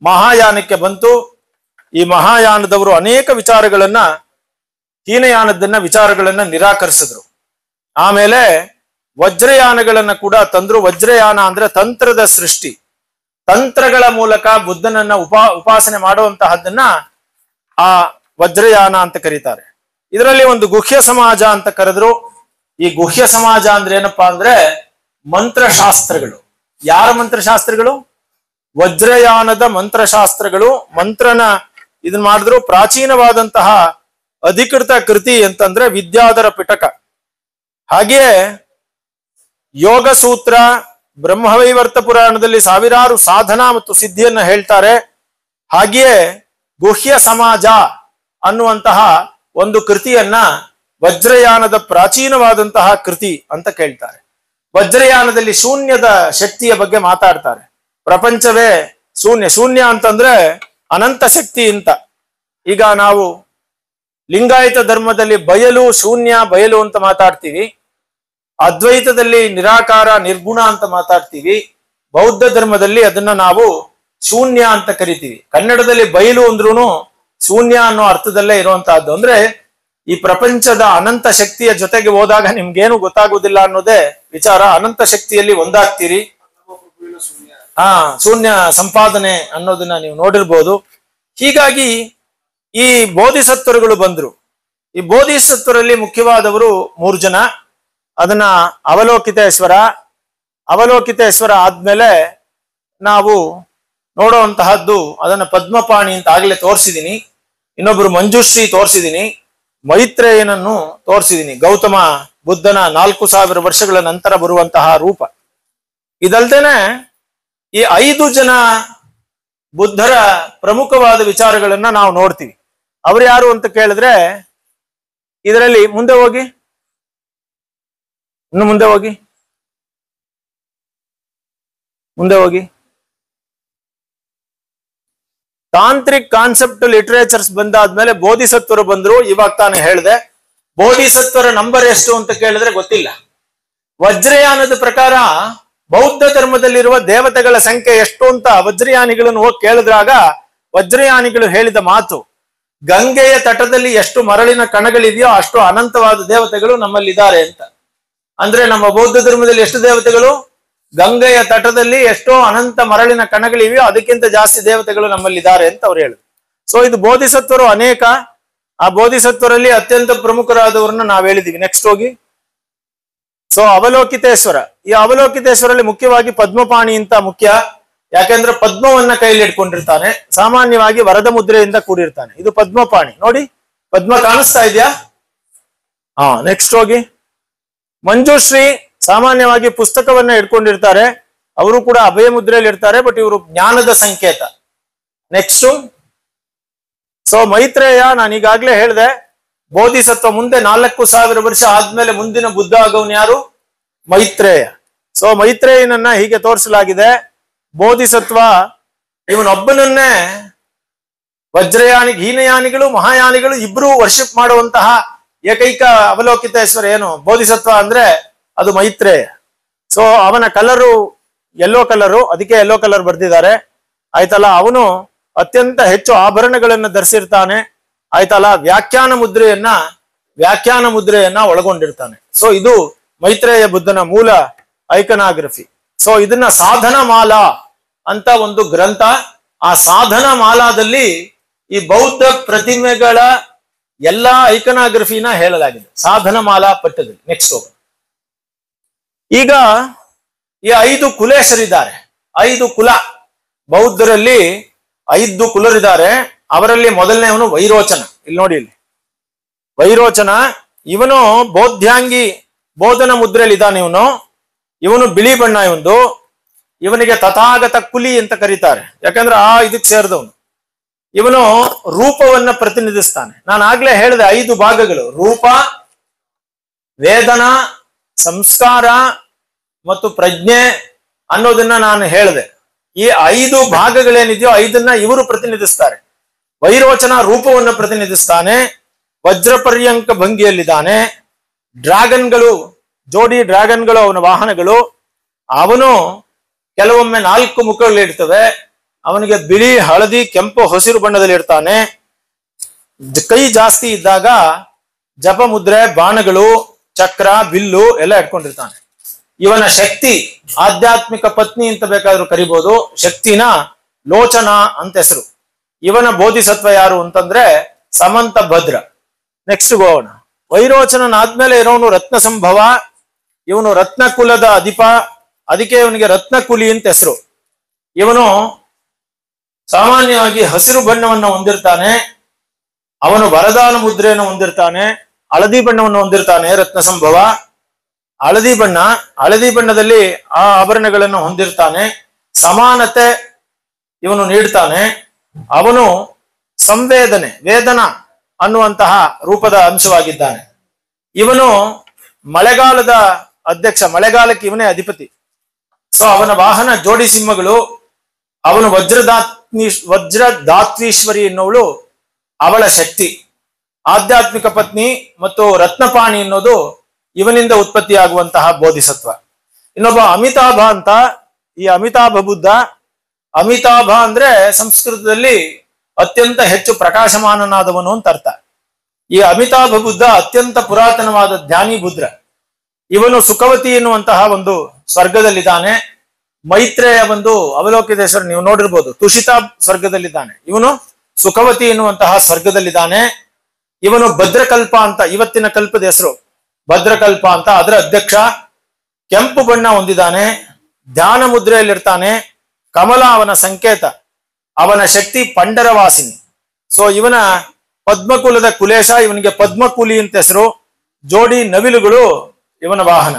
Speaker 1: ಮಹಾಯಾನಕ್ಕೆ ಬಂತು. ಈ ಮಹಾಯಾನದವರು ಅನೇಕ ವಿಚಾರಗಳನ್ನ ನಿರಾಕರಿಸಿದ್ರು. ಆಮೇಲೆ ವಜ್ರಯಾನಗಳನ್ನ ಕೂಡ ತಂದ್ರು. ವಜ್ರಯಾನ ಅಂದ್ರೆ ತಂತ್ರದ ಸೃಷ್ಟಿ, ತಂತ್ರಗಳ ಮೂಲಕ ಬುದ್ಧನನ್ನ ಉಪಾಸನೆ ಮಾಡುವಂತಹದ್ದನ್ನ ಆ ವಜ್ರಯಾನ ಅಂತ ಕರೀತಾರೆ. ಇದರಲ್ಲಿ ಒಂದು ಗುಹ್ಯ ಸಮಾಜ ಅಂತ ಕರೆದ್ರು. ಈ ಗುಹ್ಯ ಸಮಾಜ ಅಂದ್ರೆ ಏನಪ್ಪಾ ಅಂದ್ರೆ ಮಂತ್ರಶಾಸ್ತ್ರಗಳು. ಯಾರ ಮಂತ್ರಶಾಸ್ತ್ರಗಳು? ವಜ್ರಯಾನದ ಮಂತ್ರಶಾಸ್ತ್ರಗಳು. ಮಂತ್ರನ ಇದನ್ ಮಾಡಿದ್ರು. ಪ್ರಾಚೀನವಾದಂತಹ ಅಧಿಕೃತ ಕೃತಿ ಅಂತಂದ್ರೆ ವಿದ್ಯಾಧರ ಪಿಟಕ. ಹಾಗೆಯೇ ಯೋಗ ಸೂತ್ರ, ಬ್ರಹ್ಮವೈವರ್ತ ಪುರಾಣದಲ್ಲಿ ಸಾವಿರಾರು ಸಾಧನ ಮತ್ತು ಸಿದ್ಧಿಯನ್ನ ಹೇಳ್ತಾರೆ. ಹಾಗೆಯೇ ಗುಹ್ಯ ಸಮಾಜ ಅನ್ನುವಂತಹ ಒಂದು ಕೃತಿಯನ್ನ ವಜ್ರಯಾನದ ಪ್ರಾಚೀನವಾದಂತಹ ಕೃತಿ ಅಂತ ಕೇಳ್ತಾರೆ. ವಜ್ರಯಾನದಲ್ಲಿ ಶೂನ್ಯದ ಶಕ್ತಿಯ ಬಗ್ಗೆ ಮಾತಾಡ್ತಾರೆ. ಪ್ರಪಂಚವೇ ಶೂನ್ಯ ಅಂತಂದ್ರೆ ಅನಂತ ಶಕ್ತಿ ಅಂತ. ಈಗ ನಾವು ಲಿಂಗಾಯತ ಧರ್ಮದಲ್ಲಿ ಬಯಲು ಅಂತ ಮಾತಾಡ್ತೀವಿ. ಅದ್ವೈತದಲ್ಲಿ ನಿರಾಕಾರ ನಿರ್ಗುಣ ಅಂತ ಮಾತಾಡ್ತೀವಿ. ಬೌದ್ಧ ಧರ್ಮದಲ್ಲಿ ಅದನ್ನ ನಾವು ಶೂನ್ಯ ಅಂತ ಕರಿತೀವಿ. ಕನ್ನಡದಲ್ಲಿ ಬಯಲು ಅಂದ್ರೂ ಶೂನ್ಯ ಅನ್ನೋ ಅರ್ಥದಲ್ಲೇ ಇರುವಂತಹದ್ದು. ಅಂದ್ರೆ ಈ ಪ್ರಪಂಚದ ಅನಂತ ಶಕ್ತಿಯ ಜೊತೆಗೆ ಹೋದಾಗ ನಿಮ್ಗೇನು ಗೊತ್ತಾಗುವುದಿಲ್ಲ ಅನ್ನೋದೇ ವಿಚಾರ. ಅನಂತ ಶಕ್ತಿಯಲ್ಲಿ ಒಂದಾಗ್ತೀರಿ. ಶೂನ್ಯ ಸಂಪಾದನೆ ಅನ್ನೋದನ್ನ ನೀವು ನೋಡಿರ್ಬೋದು. ಹೀಗಾಗಿ ಈ ಬೋಧಿಸತ್ವರುಗಳು ಬಂದ್ರು. ಈ ಬೋಧಿಸತ್ವರಲ್ಲಿ ಮುಖ್ಯವಾದವರು 3 ಜನ. ಅದನ್ನ ಅವಲೋಕಿತೇಶ್ವರ ಆದ್ಮೇಲೆ ನಾವು ನೋಡುವಂತಹದ್ದು ಅದನ್ನ ಪದ್ಮಪಾಣಿ ಅಂತ ಆಗ್ಲೇ ತೋರಿಸಿದೀನಿ. ಇನ್ನೊಬ್ರು ಮಂಜುಶ್ರೀ ತೋರಿಸಿದೀನಿ. ಮೈತ್ರೇಯನನ್ನು ತೋರಿಸಿದೀನಿ. ಗೌತಮ ಬುದ್ಧನ 4000 ವರ್ಷಗಳ ನಂತರ ಬರುವಂತಹ ರೂಪ. ಇದಲ್ದೇನೆ ಈ 5 ಜನ ಬುದ್ಧರ ಪ್ರಮುಖವಾದ ವಿಚಾರಗಳನ್ನ ನಾವು ನೋಡ್ತೀವಿ. ಅವ್ರು ಯಾರು ಅಂತ ಕೇಳಿದ್ರೆ, ಇದರಲ್ಲಿ ಮುಂದೆ ಹೋಗಿ ತಾಂತ್ರಿಕ್ ಕಾನ್ಸೆಪ್ಟ್ ಲಿಟರೇಚರ್ಸ್ ಬಂದಾದ್ಮೇಲೆ ಬೋಧಿಸತ್ವರು ಬಂದ್ರು. ಇವಾಗ ತಾನೇ ಹೇಳಿದೆ. ಬೋಧಿಸತ್ವರ ನಂಬರ್ ಎಷ್ಟು ಅಂತ ಕೇಳಿದ್ರೆ ಗೊತ್ತಿಲ್ಲ. ವಜ್ರಯಾನದ ಪ್ರಕಾರ ಬೌದ್ಧ ಧರ್ಮದಲ್ಲಿರುವ ದೇವತೆಗಳ ಸಂಖ್ಯೆ ಎಷ್ಟು ಅಂತ ವಜ್ರಯಾನಿಗಳನ್ನು ಹೋಗಿ ಕೇಳಿದ್ರಾಗ ವಜ್ರಯಾನಿಗಳು ಹೇಳಿದ ಮಾತು, ಗಂಗೆಯ ತಟದಲ್ಲಿ ಎಷ್ಟು ಮರಳಿನ ಕಣಗಳಿದೆಯೋ ಅಷ್ಟು ಅನಂತವಾದ ದೇವತೆಗಳು ನಮ್ಮಲ್ಲಿದ್ದಾರೆ ಅಂತ. ಅಂದ್ರೆ ನಮ್ಮ ಬೌದ್ಧ ಧರ್ಮದಲ್ಲಿ ಎಷ್ಟು ದೇವತೆಗಳು? ಗಂಗೆಯ ತಟದಲ್ಲಿ ಎಷ್ಟೋ ಅನಂತ ಮರಳಿನ ಕಣಗಳಿವೆಯೋ ಅದಕ್ಕಿಂತ ಜಾಸ್ತಿ ದೇವತೆಗಳು ನಮ್ಮಲ್ಲಿದ್ದಾರೆ ಅಂತ ಅವ್ರು ಹೇಳಿದ್ರು. ಸೊ ಇದು ಬೋಧಿಸತ್ವರು ಅನೇಕ. ಆ ಬೋಧಿಸತ್ವರಲ್ಲಿ ಅತ್ಯಂತ ಪ್ರಮುಖರಾದವ್ರನ್ನ ನಾವ್ ಹೇಳಿದೀವಿ. ನೆಕ್ಸ್ಟ್ ಹೋಗಿ. ಸೊ ಅವಲೋಕಿತೇಶ್ವರ. ಈ ಅವಲೋಕಿತೇಶ್ವರಲ್ಲಿ ಮುಖ್ಯವಾಗಿ ಪದ್ಮಪಾಣಿ ಅಂತ ಮುಖ್ಯ. ಯಾಕೆಂದ್ರೆ ಪದ್ಮವನ್ನ ಕೈಲಿ ಇಟ್ಕೊಂಡಿರ್ತಾನೆ. ಸಾಮಾನ್ಯವಾಗಿ ವರದ ಮುದ್ರೆಯಿಂದ ಕೂಡಿರ್ತಾನೆ. ಇದು ಪದ್ಮಪಾಣಿ. ನೋಡಿ, ಪದ್ಮ ಕಾಣಿಸ್ತಾ ಇದೆಯಾ? ನೆಕ್ಸ್ಟ್ ಹೋಗಿ. ಮಂಜುಶ್ರೀ ಸಾಮಾನ್ಯವಾಗಿ ಪುಸ್ತಕವನ್ನ ಇಟ್ಕೊಂಡಿರ್ತಾರೆ. ಅವರು ಕೂಡ ಅಭಯ ಮುದ್ರೆಯಲ್ಲಿ ಇರ್ತಾರೆ. ಬಟ್ ಇವರು ಜ್ಞಾನದ ಸಂಕೇತ. ನೆಕ್ಸ್ಟ್. ಸೊ ಮೈತ್ರೇಯ, ನಾನು ಈಗಾಗ್ಲೇ ಹೇಳಿದೆ, ಬೋಧಿಸತ್ವ ಮುಂದೆ 4000 ವರ್ಷ ಆದ್ಮೇಲೆ ಮುಂದಿನ ಬುದ್ಧ ಆಗೋನ್ ಯಾರು? ಮೈತ್ರೇಯ. ಸೊ ಮೈತ್ರೇಯನನ್ನ ಹೀಗೆ ತೋರಿಸಲಾಗಿದೆ. ಬೋಧಿಸತ್ವ ಇವನೊಬ್ಬನನ್ನೇ ಹೀನಯಾನಿಗಳು ಮಹಾಯಾನಿಗಳು ಇಬ್ರು ವರ್ಷಿಪ್ ಮಾಡುವಂತಹ ಏಕೈಕ ಅವಲೋಕಿತೇಶ್ವರ ಏನು ಬೋಧಿಸತ್ವ ಅಂದ್ರೆ ಅದು ಮೈತ್ರೇಯ. ಸೊ ಅವನ ಕಲರು ಯೆಲ್ಲೋ ಕಲರು, ಅದಕ್ಕೆ ಯೆಲ್ಲೋ ಕಲರ್ ಬರ್ದಿದ್ದಾರೆ. ಆಯ್ತಲ್ಲ. ಅವನು ಅತ್ಯಂತ ಹೆಚ್ಚು ಆಭರಣಗಳನ್ನು ಧರಿಸಿರ್ತಾನೆ. ಆಯ್ತಲ್ಲ. ವ್ಯಾಖ್ಯಾನ ಮುದ್ರೆಯನ್ನ ಒಳಗೊಂಡಿರ್ತಾನೆ. ಸೊ ಇದು ಮೈತ್ರೇಯ ಬುದ್ಧನ ಮೂಲ ಐಕನಾಗ್ರಫಿ. ಸೊ ಇದನ್ನ ಸಾಧನ ಮಾಲಾ ಅಂತ ಒಂದು ಗ್ರಂಥ. ಆ ಸಾಧನ ಮಾಲಾದಲ್ಲಿ ಈ ಬೌದ್ಧ ಪ್ರತಿಮೆಗಳ ಎಲ್ಲಾ ಐಕನಾಗ್ರಫಿನ ಹೇಳಲಾಗಿದೆ ಸಾಧನ ಮಾಲಾ ಪಠ್ಯದಲ್ಲಿ. ನೆಕ್ಸ್ಟ್ ಹೋಗೋಣ. ಈಗ ಈ 5 ಕುಲೇಶರಿದ್ದಾರೆ. 5 ಕುಲ. ಬೌದ್ಧರಲ್ಲಿ 5 ಕುಲರಿದ್ದಾರೆ. ಅವರಲ್ಲಿ ಮೊದಲನೇವನು ವೈರೋಚನ. ಇಲ್ಲಿ ನೋಡಿ, ಇಲ್ಲಿ ವೈರೋಚನ. ಇವನು ಬೋಧ್ಯಾಂಗಿ ಬೋಧನ ಮುದ್ರೆಯಲ್ಲಿ ಇದ್ದಾನೆ. ಇವನು ಬಿಳಿ ಬಣ್ಣ. ಇವನಿಗೆ ತಥಾಗತ ಕುಲಿ ಅಂತ ಕರೀತಾರೆ. ಯಾಕಂದ್ರೆ ಇದಕ್ಕೆ ಸೇರಿದವನು. ಇವನು ರೂಪವನ್ನ ಪ್ರತಿನಿಧಿಸ್ತಾನೆ. ನಾನು ಆಗ್ಲೇ ಹೇಳಿದೆ 5 ಭಾಗಗಳು: ರೂಪ, ವೇದನ, ಸಂಸ್ಕಾರ, ಮತ್ತು ಪ್ರಜ್ಞೆ ಅನ್ನೋದನ್ನ ನಾನು ಹೇಳಿದೆ. ಈ 5 ಭಾಗಗಳೇನಿದೆಯೋ 5ನ್ನ ಇವರು ಪ್ರತಿನಿಧಿಸ್ತಾರೆ. ವೈರೋಚನ ರೂಪವನ್ನು ಪ್ರತಿನಿಧಿಸ್ತಾನೆ, ವಜ್ರ ಪರ್ಯಂಕ ಭಂಗಿಯಲ್ಲಿದ್ದಾನೆ, ಡ್ರ್ಯಾಗನ್ಗಳು, ಜೋಡಿ ಡ್ರ್ಯಾಗನ್ಗಳು ಅವನ ವಾಹನಗಳು. ಅವನು ಕೆಲವೊಮ್ಮೆ 4 ಮುಖಗಳಿರ್ತವೆ. ಅವನಿಗೆ ಬಿಳಿ, ಹಳದಿ, ಕೆಂಪು, ಹಸಿರು ಬಣ್ಣದಲ್ಲಿ ಇರ್ತಾನೆ. ಕೈ ಜಾಸ್ತಿ ಇದ್ದಾಗ ಜಪ ಮುದ್ರೆ, ಬಾಣಗಳು, ಚಕ್ರ, ಬಿಲ್ಲು ಎಲ್ಲ ಇಟ್ಕೊಂಡಿರ್ತಾನೆ. ಇವನ ಶಕ್ತಿ ಆಧ್ಯಾತ್ಮಿಕ ಪತ್ನಿ ಅಂತ ಬೇಕಾದ್ರೂ ಕರಿಬಹುದು. ಶಕ್ತಿನ ಲೋಚನ ಅಂತ ಹೆಸರು. ಇವನ ಬೋಧಿಸತ್ವ ಯಾರು ಅಂತಂದ್ರೆ ಸಮಂತ ಭದ್ರ. ನೆಕ್ಸ್ಟ್ ಹೋಗೋಣ. ವೈರೋಚನನಾದ್ಮೇಲೆ ಇರೋನು ರತ್ನ ಸಂಭವ. ಇವನು ರತ್ನ ಕುಲದ ಅಧಿಪ, ಅದಕ್ಕೆ ಇವನಿಗೆ ರತ್ನಕುಲಿ ಅಂತ ಹೆಸರು. ಇವನು ಸಾಮಾನ್ಯವಾಗಿ ಹಸಿರು ಬಣ್ಣವನ್ನು ಹೊಂದಿರ್ತಾನೆ. ಅವನು ವರದಾನ ಮುದ್ರೆಯನ್ನು ಹೊಂದಿರ್ತಾನೆ. ಹಳದಿ ಬಣ್ಣವನ್ನು ಹೊಂದಿರ್ತಾನೆ. ರತ್ನ ಸಂಭವ ಹಳದಿ ಬಣ್ಣ. ಹಳದಿ ಬಣ್ಣದಲ್ಲಿ ಆ ಆಭರಣಗಳನ್ನು ಹೊಂದಿರ್ತಾನೆ. ಸಮಾನತೆ ಇವನು ನೀಡ್ತಾನೆ. ಅವನು ಸಂವೇದನೆ, ವೇದನ ಅನ್ನುವಂತಹ ರೂಪದ ಅಂಶವಾಗಿದ್ದಾನೆ. ಇವನು ಮಳೆಗಾಲದ ಅಧ್ಯಕ್ಷ, ಮಳೆಗಾಲಕ್ಕೆ ಇವನೇ ಅಧಿಪತಿ. ಸೊ ಅವನ ವಾಹನ ಜೋಡಿ ಸಿಂಹಗಳು. ಅವನು ವಜ್ರದಾತ್ವೀಶ್ವರಿ ಎನ್ನುವಳು ಅವಳ ಶಕ್ತಿ. ಆಧ್ಯಾತ್ಮಿಕ ಪತ್ನಿ ಮತ್ತು ರತ್ನಪಾಣಿ ಎನ್ನುವುದು ಇವನಿಂದ ಉತ್ಪತ್ತಿಯಾಗುವಂತಹ ಬೋಧಿಸತ್ವ. ಇನ್ನೊಬ್ಬ ಅಮಿತಾಭ ಅಂತ. ಈ ಅಮಿತಾಭ ಬುದ್ಧ, ಅಮಿತಾಭ ಅಂದ್ರೆ ಸಂಸ್ಕೃತದಲ್ಲಿ ಅತ್ಯಂತ ಹೆಚ್ಚು ಪ್ರಕಾಶಮಾನನಾದವನು ಅಂತ ಅರ್ಥ. ಈ ಅಮಿತಾಭ ಬುದ್ಧ ಅತ್ಯಂತ ಪುರಾತನವಾದ ಧ್ಯಾನಿ ಬುದ್ಧ. ಇವನು ಸುಖವತಿ ಎನ್ನುವಂತಹ ಒಂದು ಸ್ವರ್ಗದಲ್ಲಿದ್ದಾನೆ. ಮೈತ್ರೇಯ ಒಂದು ಅವಲೋಕಿತೇಶ್ವರ ನೀವು ನೋಡಿರ್ಬೋದು, ತುಷಿತಾ ಸ್ವರ್ಗದಲ್ಲಿದ್ದಾನೆ. ಇವನು ಸುಖವತಿ ಎನ್ನುವಂತಹ ಸ್ವರ್ಗದಲ್ಲಿದ್ದಾನೆ. ಇವನು ಭದ್ರಕಲ್ಪ ಅಂತ, ಇವತ್ತಿನ ಕಲ್ಪದ ಹೆಸರು ಭದ್ರಕಲ್ಪ ಅಂತ, ಅದರ ಅಧ್ಯಕ್ಷ. ಕೆಂಪು ಬಣ್ಣ ಹೊಂದಿದ್ದಾನೆ. ಧ್ಯಾನ ಮುದ್ರೆಯಲ್ಲಿರ್ತಾನೆ. ಕಮಲ ಅವನ ಸಂಕೇತ. ಅವನ ಶಕ್ತಿ ಪಂಡರವಾಸಿನಿ. ಸೊ ಇವನ ಪದ್ಮಕುಲದ ಕುಲೇಶ. ಇವನಿಗೆ ಪದ್ಮಕುಲಿ ಅಂತ ಹೆಸರು. ಜೋಡಿ ನವಿಲುಗಳು ಇವನ ವಾಹನ.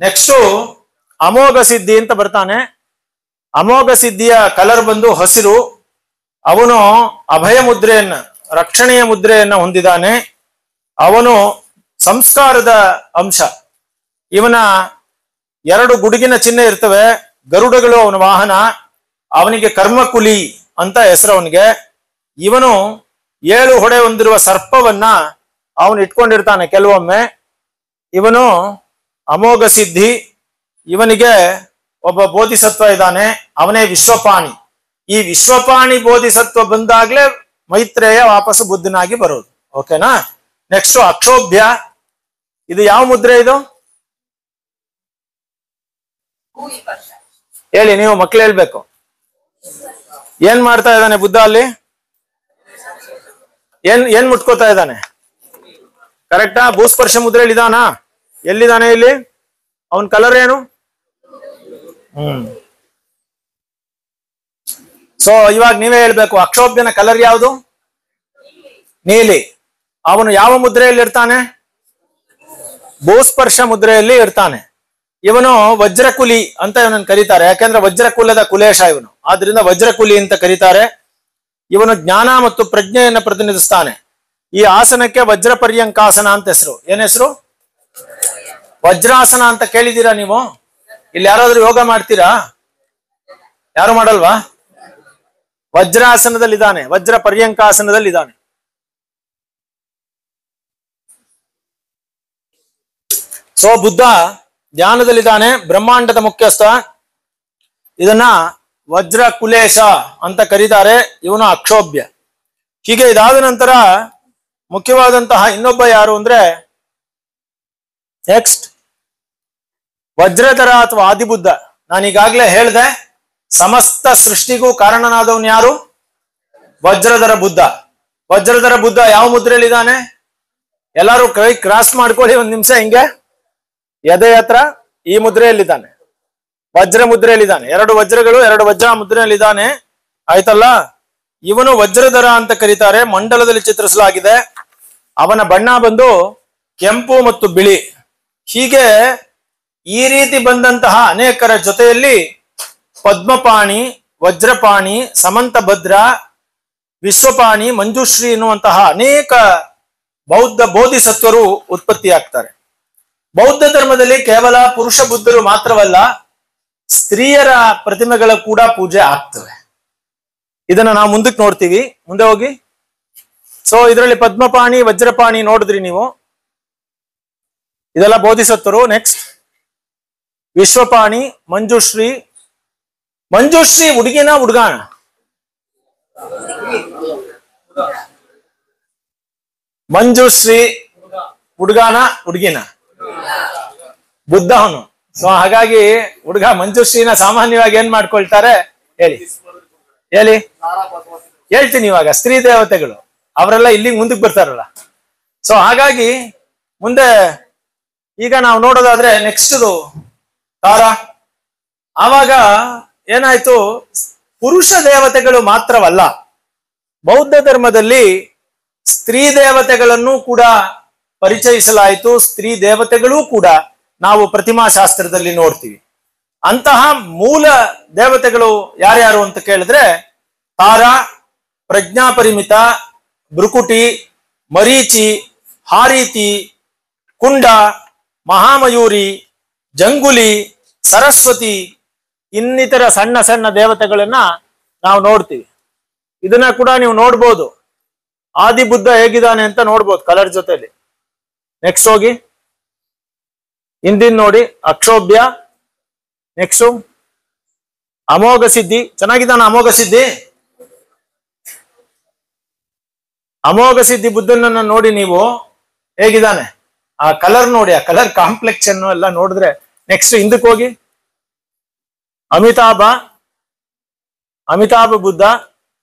Speaker 1: ನೆಕ್ಸ್ಟು ಅಮೋಘ ಸಿದ್ಧಿ ಅಂತ ಬರ್ತಾನೆ. ಅಮೋಘ ಸಿದ್ಧಿಯ ಕಲರ್ ಬಂದು ಹಸಿರು. ಅವನು ಅಭಯ ಮುದ್ರೆಯನ್ನ, ರಕ್ಷಣೆಯ ಮುದ್ರೆಯನ್ನ ಹೊಂದಿದ್ದಾನೆ. ಅವನು ಸಂಸ್ಕಾರದ ಅಂಶ. ಇವನ 2 ಗುಡುಗಿನ ಚಿಹ್ನೆ ಇರ್ತವೆ. ಗರುಡಗಳು ಅವನ ವಾಹನ. ಅವನಿಗೆ ಕರ್ಮಕುಲಿ ಅಂತ ಹೆಸರು ಅವನಿಗೆ. ಇವನು 7 ಹೊಡೆ ಹೊಂದಿರುವ ಸರ್ಪವನ್ನ ಅವನು ಇಟ್ಕೊಂಡಿರ್ತಾನೆ ಕೆಲವೊಮ್ಮೆ. ಇವನು ಅಮೋಘ ಸಿದ್ಧಿ. ಇವನಿಗೆ ಒಬ್ಬ ಬೋಧಿಸತ್ವ ಇದ್ದಾನೆ, ಅವನೇ ವಿಶ್ವಪಾಣಿ. ಈ ವಿಶ್ವಪಾಣಿ ಬೋಧಿಸತ್ವ ಬಂದಾಗ್ಲೇ ಮೈತ್ರೇಯ ವಾಪಸ್ಸು ಬುದ್ಧನಾಗಿ ಬರೋದು. ಓಕೆನಾ? ನೆಕ್ಸ್ಟ್ ಅಕ್ಷೋಭ್ಯ. ಇದು ಯಾವ ಮುದ್ರೆ ಇದು ಹೇಳಿ, ನೀವು ಮಕ್ಳು ಹೇಳ್ಬೇಕು. ಏನ್ ಮಾಡ್ತಾ ಇದ್ದಾನೆ ಬುದ್ಧ ಅಲ್ಲಿ? ಏನ್ ಮುಟ್ಕೋತಾ ಇದ್ದಾನೆ? ಕರೆಕ್ಟಾ? ಭೂಸ್ಪರ್ಶ ಮುದ್ರೆಯಲ್ಲಿ ಇದಾನಾ? ಎಲ್ಲಿದ್ದಾನೆ ಇಲ್ಲಿ? ಅವನ್ ಕಲರ್ ಏನು? ಸೊ ಇವಾಗ ನೀವೇ ಹೇಳ್ಬೇಕು, ಅಕ್ಷೋಭ್ಯನ ಕಲರ್ ಯಾವುದು? ನೀಲಿ. ಅವನು ಯಾವ ಮುದ್ರೆಯಲ್ಲಿ ಇರ್ತಾನೆ? ಭೂಸ್ಪರ್ಶ ಮುದ್ರೆಯಲ್ಲಿ ಇರ್ತಾನೆ. ಇವನು ವಜ್ರಕುಲಿ ಅಂತ ಇವನನ್ನು ಕರೀತಾರೆ. ಯಾಕೆಂದ್ರೆ ವಜ್ರಕುಲದ ಕುಲೇಶ ಇವನು, ಆದ್ರಿಂದ ವಜ್ರಕುಲಿ ಅಂತ ಕರೀತಾರೆ. ಇವನು ಜ್ಞಾನ ಮತ್ತು ಪ್ರಜ್ಞೆಯನ್ನು ಪ್ರತಿನಿಧಿಸ್ತಾನೆ. ಈ ಆಸನಕ್ಕೆ ವಜ್ರ ಪರ್ಯಂಕಾಸನ ಅಂತ ಹೆಸರು. ಏನ್ ಹೆಸರು? ವಜ್ರಾಸನ ಅಂತ ಕೇಳಿದೀರಾ ನೀವು? ಇಲ್ಲಿ ಯಾರಾದ್ರೂ ಯೋಗ ಮಾಡ್ತೀರಾ? ಯಾರು ಮಾಡಲ್ವಾ? ವಜ್ರಾಸನದಲ್ಲಿದ್ದಾನೆ, ವಜ್ರ ಪರ್ಯಂಕಾಸನದಲ್ಲಿದ್ದಾನೆ. ಸೊ ಬುದ್ಧ ಧ್ಯಾನದಲ್ಲಿದ್ದಾನೆ, ಬ್ರಹ್ಮಾಂಡದ ಮುಖ್ಯಸ್ಥ. ಇದನ್ನ ವಜ್ರ ಕುಲೇಶ ಅಂತ ಕರೀತಾರೆ. ಇವನು ಅಕ್ಷೋಭ್ಯ. ಹೀಗೆ ಇದಾದ ನಂತರ ಮುಖ್ಯವಾದಂತಹ ಇನ್ನೊಬ್ಬ ಯಾರು ಅಂದ್ರೆ ನೆಕ್ಸ್ಟ್ ವಜ್ರಧರ ಅಥವಾ ಆದಿಬುದ್ಧ. ನಾನೀಗಾಗ್ಲೇ ಹೇಳ್ದೆ, ಸಮಸ್ತ ಸೃಷ್ಟಿಗೂ ಕಾರಣನಾದವನು ಯಾರು? ವಜ್ರಧರ ಬುದ್ಧ. ವಜ್ರಧರ ಬುದ್ಧ ಯಾವ ಮುದ್ರೆಯಲ್ಲಿ ಇದ್ದಾನೆ? ಎಲ್ಲಾರು ಕೈ ಕ್ರಾಸ್ ಮಾಡ್ಕೊಳ್ಳಿ ಒಂದ್ ನಿಮಿಷ. ಹಿಂಗೆ ಎದೆ ಹತ್ರ ಈ ಮುದ್ರೆಯಲ್ಲಿದ್ದಾನೆ, ವಜ್ರ ಮುದ್ರೆಯಲ್ಲಿದ್ದಾನೆ. 2 ವಜ್ರಗಳು, 2 ವಜ್ರ ಮುದ್ರೆಯಲ್ಲಿದ್ದಾನೆ. ಆಯ್ತಲ್ಲ? ಇವನು ವಜ್ರಧರ ಅಂತ ಕರೀತಾರೆ. ಮಂಡಲದಲ್ಲಿ ಚಿತ್ರಿಸಲಾಗಿದೆ. ಅವನ ಬಣ್ಣ ಬಂದು ಕೆಂಪು ಮತ್ತು ಬಿಳಿ. ಹೀಗೆ ಈ ರೀತಿ ಬಂದಂತಹ ಅನೇಕರ ಜೊತೆಯಲ್ಲಿ ಪದ್ಮಪಾಣಿ, ವಜ್ರಪಾಣಿ, ಸಮಂತ ಭದ್ರ, ವಿಶ್ವಪಾಣಿ, ಮಂಜುಶ್ರೀ ಎನ್ನುವಂತಹ ಅನೇಕ ಬೌದ್ಧ ಬೋಧಿಸತ್ವರು ಉತ್ಪತ್ತಿಯಾಗ್ತಾರೆ. ಬೌದ್ಧ ಧರ್ಮದಲ್ಲಿ ಕೇವಲ ಪುರುಷ ಬುದ್ಧರು ಮಾತ್ರವಲ್ಲ, ಸ್ತ್ರೀಯರ ಪ್ರತಿಮೆಗಳ ಕೂಡ ಪೂಜೆ ಆಗ್ತವೆ. ಇದನ್ನ ನಾವು ಮುಂದಕ್ಕೆ ನೋಡ್ತೀವಿ. ಮುಂದೆ ಹೋಗಿ. ಸೊ ಇದರಲ್ಲಿ ಪದ್ಮಪಾಣಿ, ವಜ್ರಪಾಣಿ ನೋಡಿದ್ರಿ ನೀವು, ಇದೆಲ್ಲ ಬೋಧಿಸತ್ತರು. ನೆಕ್ಸ್ಟ್ ವಿಶ್ವಪಾಣಿ, ಮಂಜುಶ್ರೀ. ಮಂಜುಶ್ರೀ ಹುಡುಗಿನ ಹುಡುಗಾಣ? ಮಂಜುಶ್ರೀ ಹುಡುಗಾನ ಹುಡುಗಿನ? ಬುದ್ಧ ಅವನು. ಸೊ ಹಾಗಾಗಿ ಹುಡುಗ ಮಂಜುಶ್ರೀನ ಸಾಮಾನ್ಯವಾಗಿ ಏನ್ ಮಾಡ್ಕೊಳ್ತಾರೆ ಹೇಳಿ ಹೇಳಿ ಹೇಳ್ತೀನಿ ಇವಾಗ. ಸ್ತ್ರೀ ದೇವತೆಗಳು ಅವರೆಲ್ಲ ಇಲ್ಲಿಗೆ ಮುಂದಕ್ಕೆ ಬರ್ತಾರಲ್ಲ. ಸೊ ಹಾಗಾಗಿ ಮುಂದೆ ಈಗ ನಾವು ನೋಡೋದಾದ್ರೆ ನೆಕ್ಸ್ಟ್ ತಾರಾ. ಆವಾಗ ಏನಾಯ್ತು, ಪುರುಷ ದೇವತೆಗಳು ಮಾತ್ರವಲ್ಲ, ಬೌದ್ಧ ಧರ್ಮದಲ್ಲಿ ಸ್ತ್ರೀ ದೇವತೆಗಳನ್ನು ಕೂಡ ಪರಿಚಯಿಸಲಾಯಿತು. ಸ್ತ್ರೀ ದೇವತೆಗಳೂ ಕೂಡ ನಾವು ಪ್ರತಿಮಾ ಶಾಸ್ತ್ರದಲ್ಲಿ ನೋಡ್ತೀವಿ. ಅಂತಹ ಮೂಲ ದೇವತೆಗಳು ಯಾರ್ಯಾರು ಅಂತ ಕೇಳಿದ್ರೆ ತಾರಾ, ಪ್ರಜ್ಞಾಪರಿಮಿತ, ಭೃಕುಟಿ, ಮರೀಚಿ, ಹಾರೀತಿ, ಕುಂಡ, ಮಹಾಮಯೂರಿ, ಜಂಗುಲಿ, ಸರಸ್ವತಿ, ಇನ್ನಿತರ ಸಣ್ಣ ಸಣ್ಣ ದೇವತೆಗಳನ್ನ ನಾವು ನೋಡ್ತೀವಿ. ಇದನ್ನ ಕೂಡ ನೀವು ನೋಡ್ಬೋದು. ಆದಿ ಬುದ್ಧ ಹೇಗಿದ್ದಾನೆ ಅಂತ ನೋಡ್ಬೋದು ಕಲರ್ ಜೊತೆಲಿ. ನೆಕ್ಸ್ಟ್ ಹೋಗಿ. ಹಿಂದಿನ ನೋಡಿ, ಅಕ್ಷೋಭ್ಯ. ನೆಕ್ಸ್ಟ್ ಅಮೋಘ ಸಿದ್ಧಿ. ಚೆನ್ನಾಗಿದ್ದಾನ ಅಮೋಘ ಸಿದ್ಧಿ? ಅಮೋಘ ಸಿದ್ಧಿ ಬುದ್ಧನನ್ನ ನೋಡಿ ನೀವು, ಹೇಗಿದ್ದಾನೆ ಆ ಕಲರ್ ನೋಡಿ, ಆ ಕಲರ್ ಕಾಂಪ್ಲೆಕ್ಸನ್ ಎಲ್ಲ ನೋಡಿದ್ರೆ. ನೆಕ್ಸ್ಟ್ ಹಿಂದಕ್ಕೆ ಹೋಗಿ. ಅಮಿತಾಭ ಬುದ್ಧ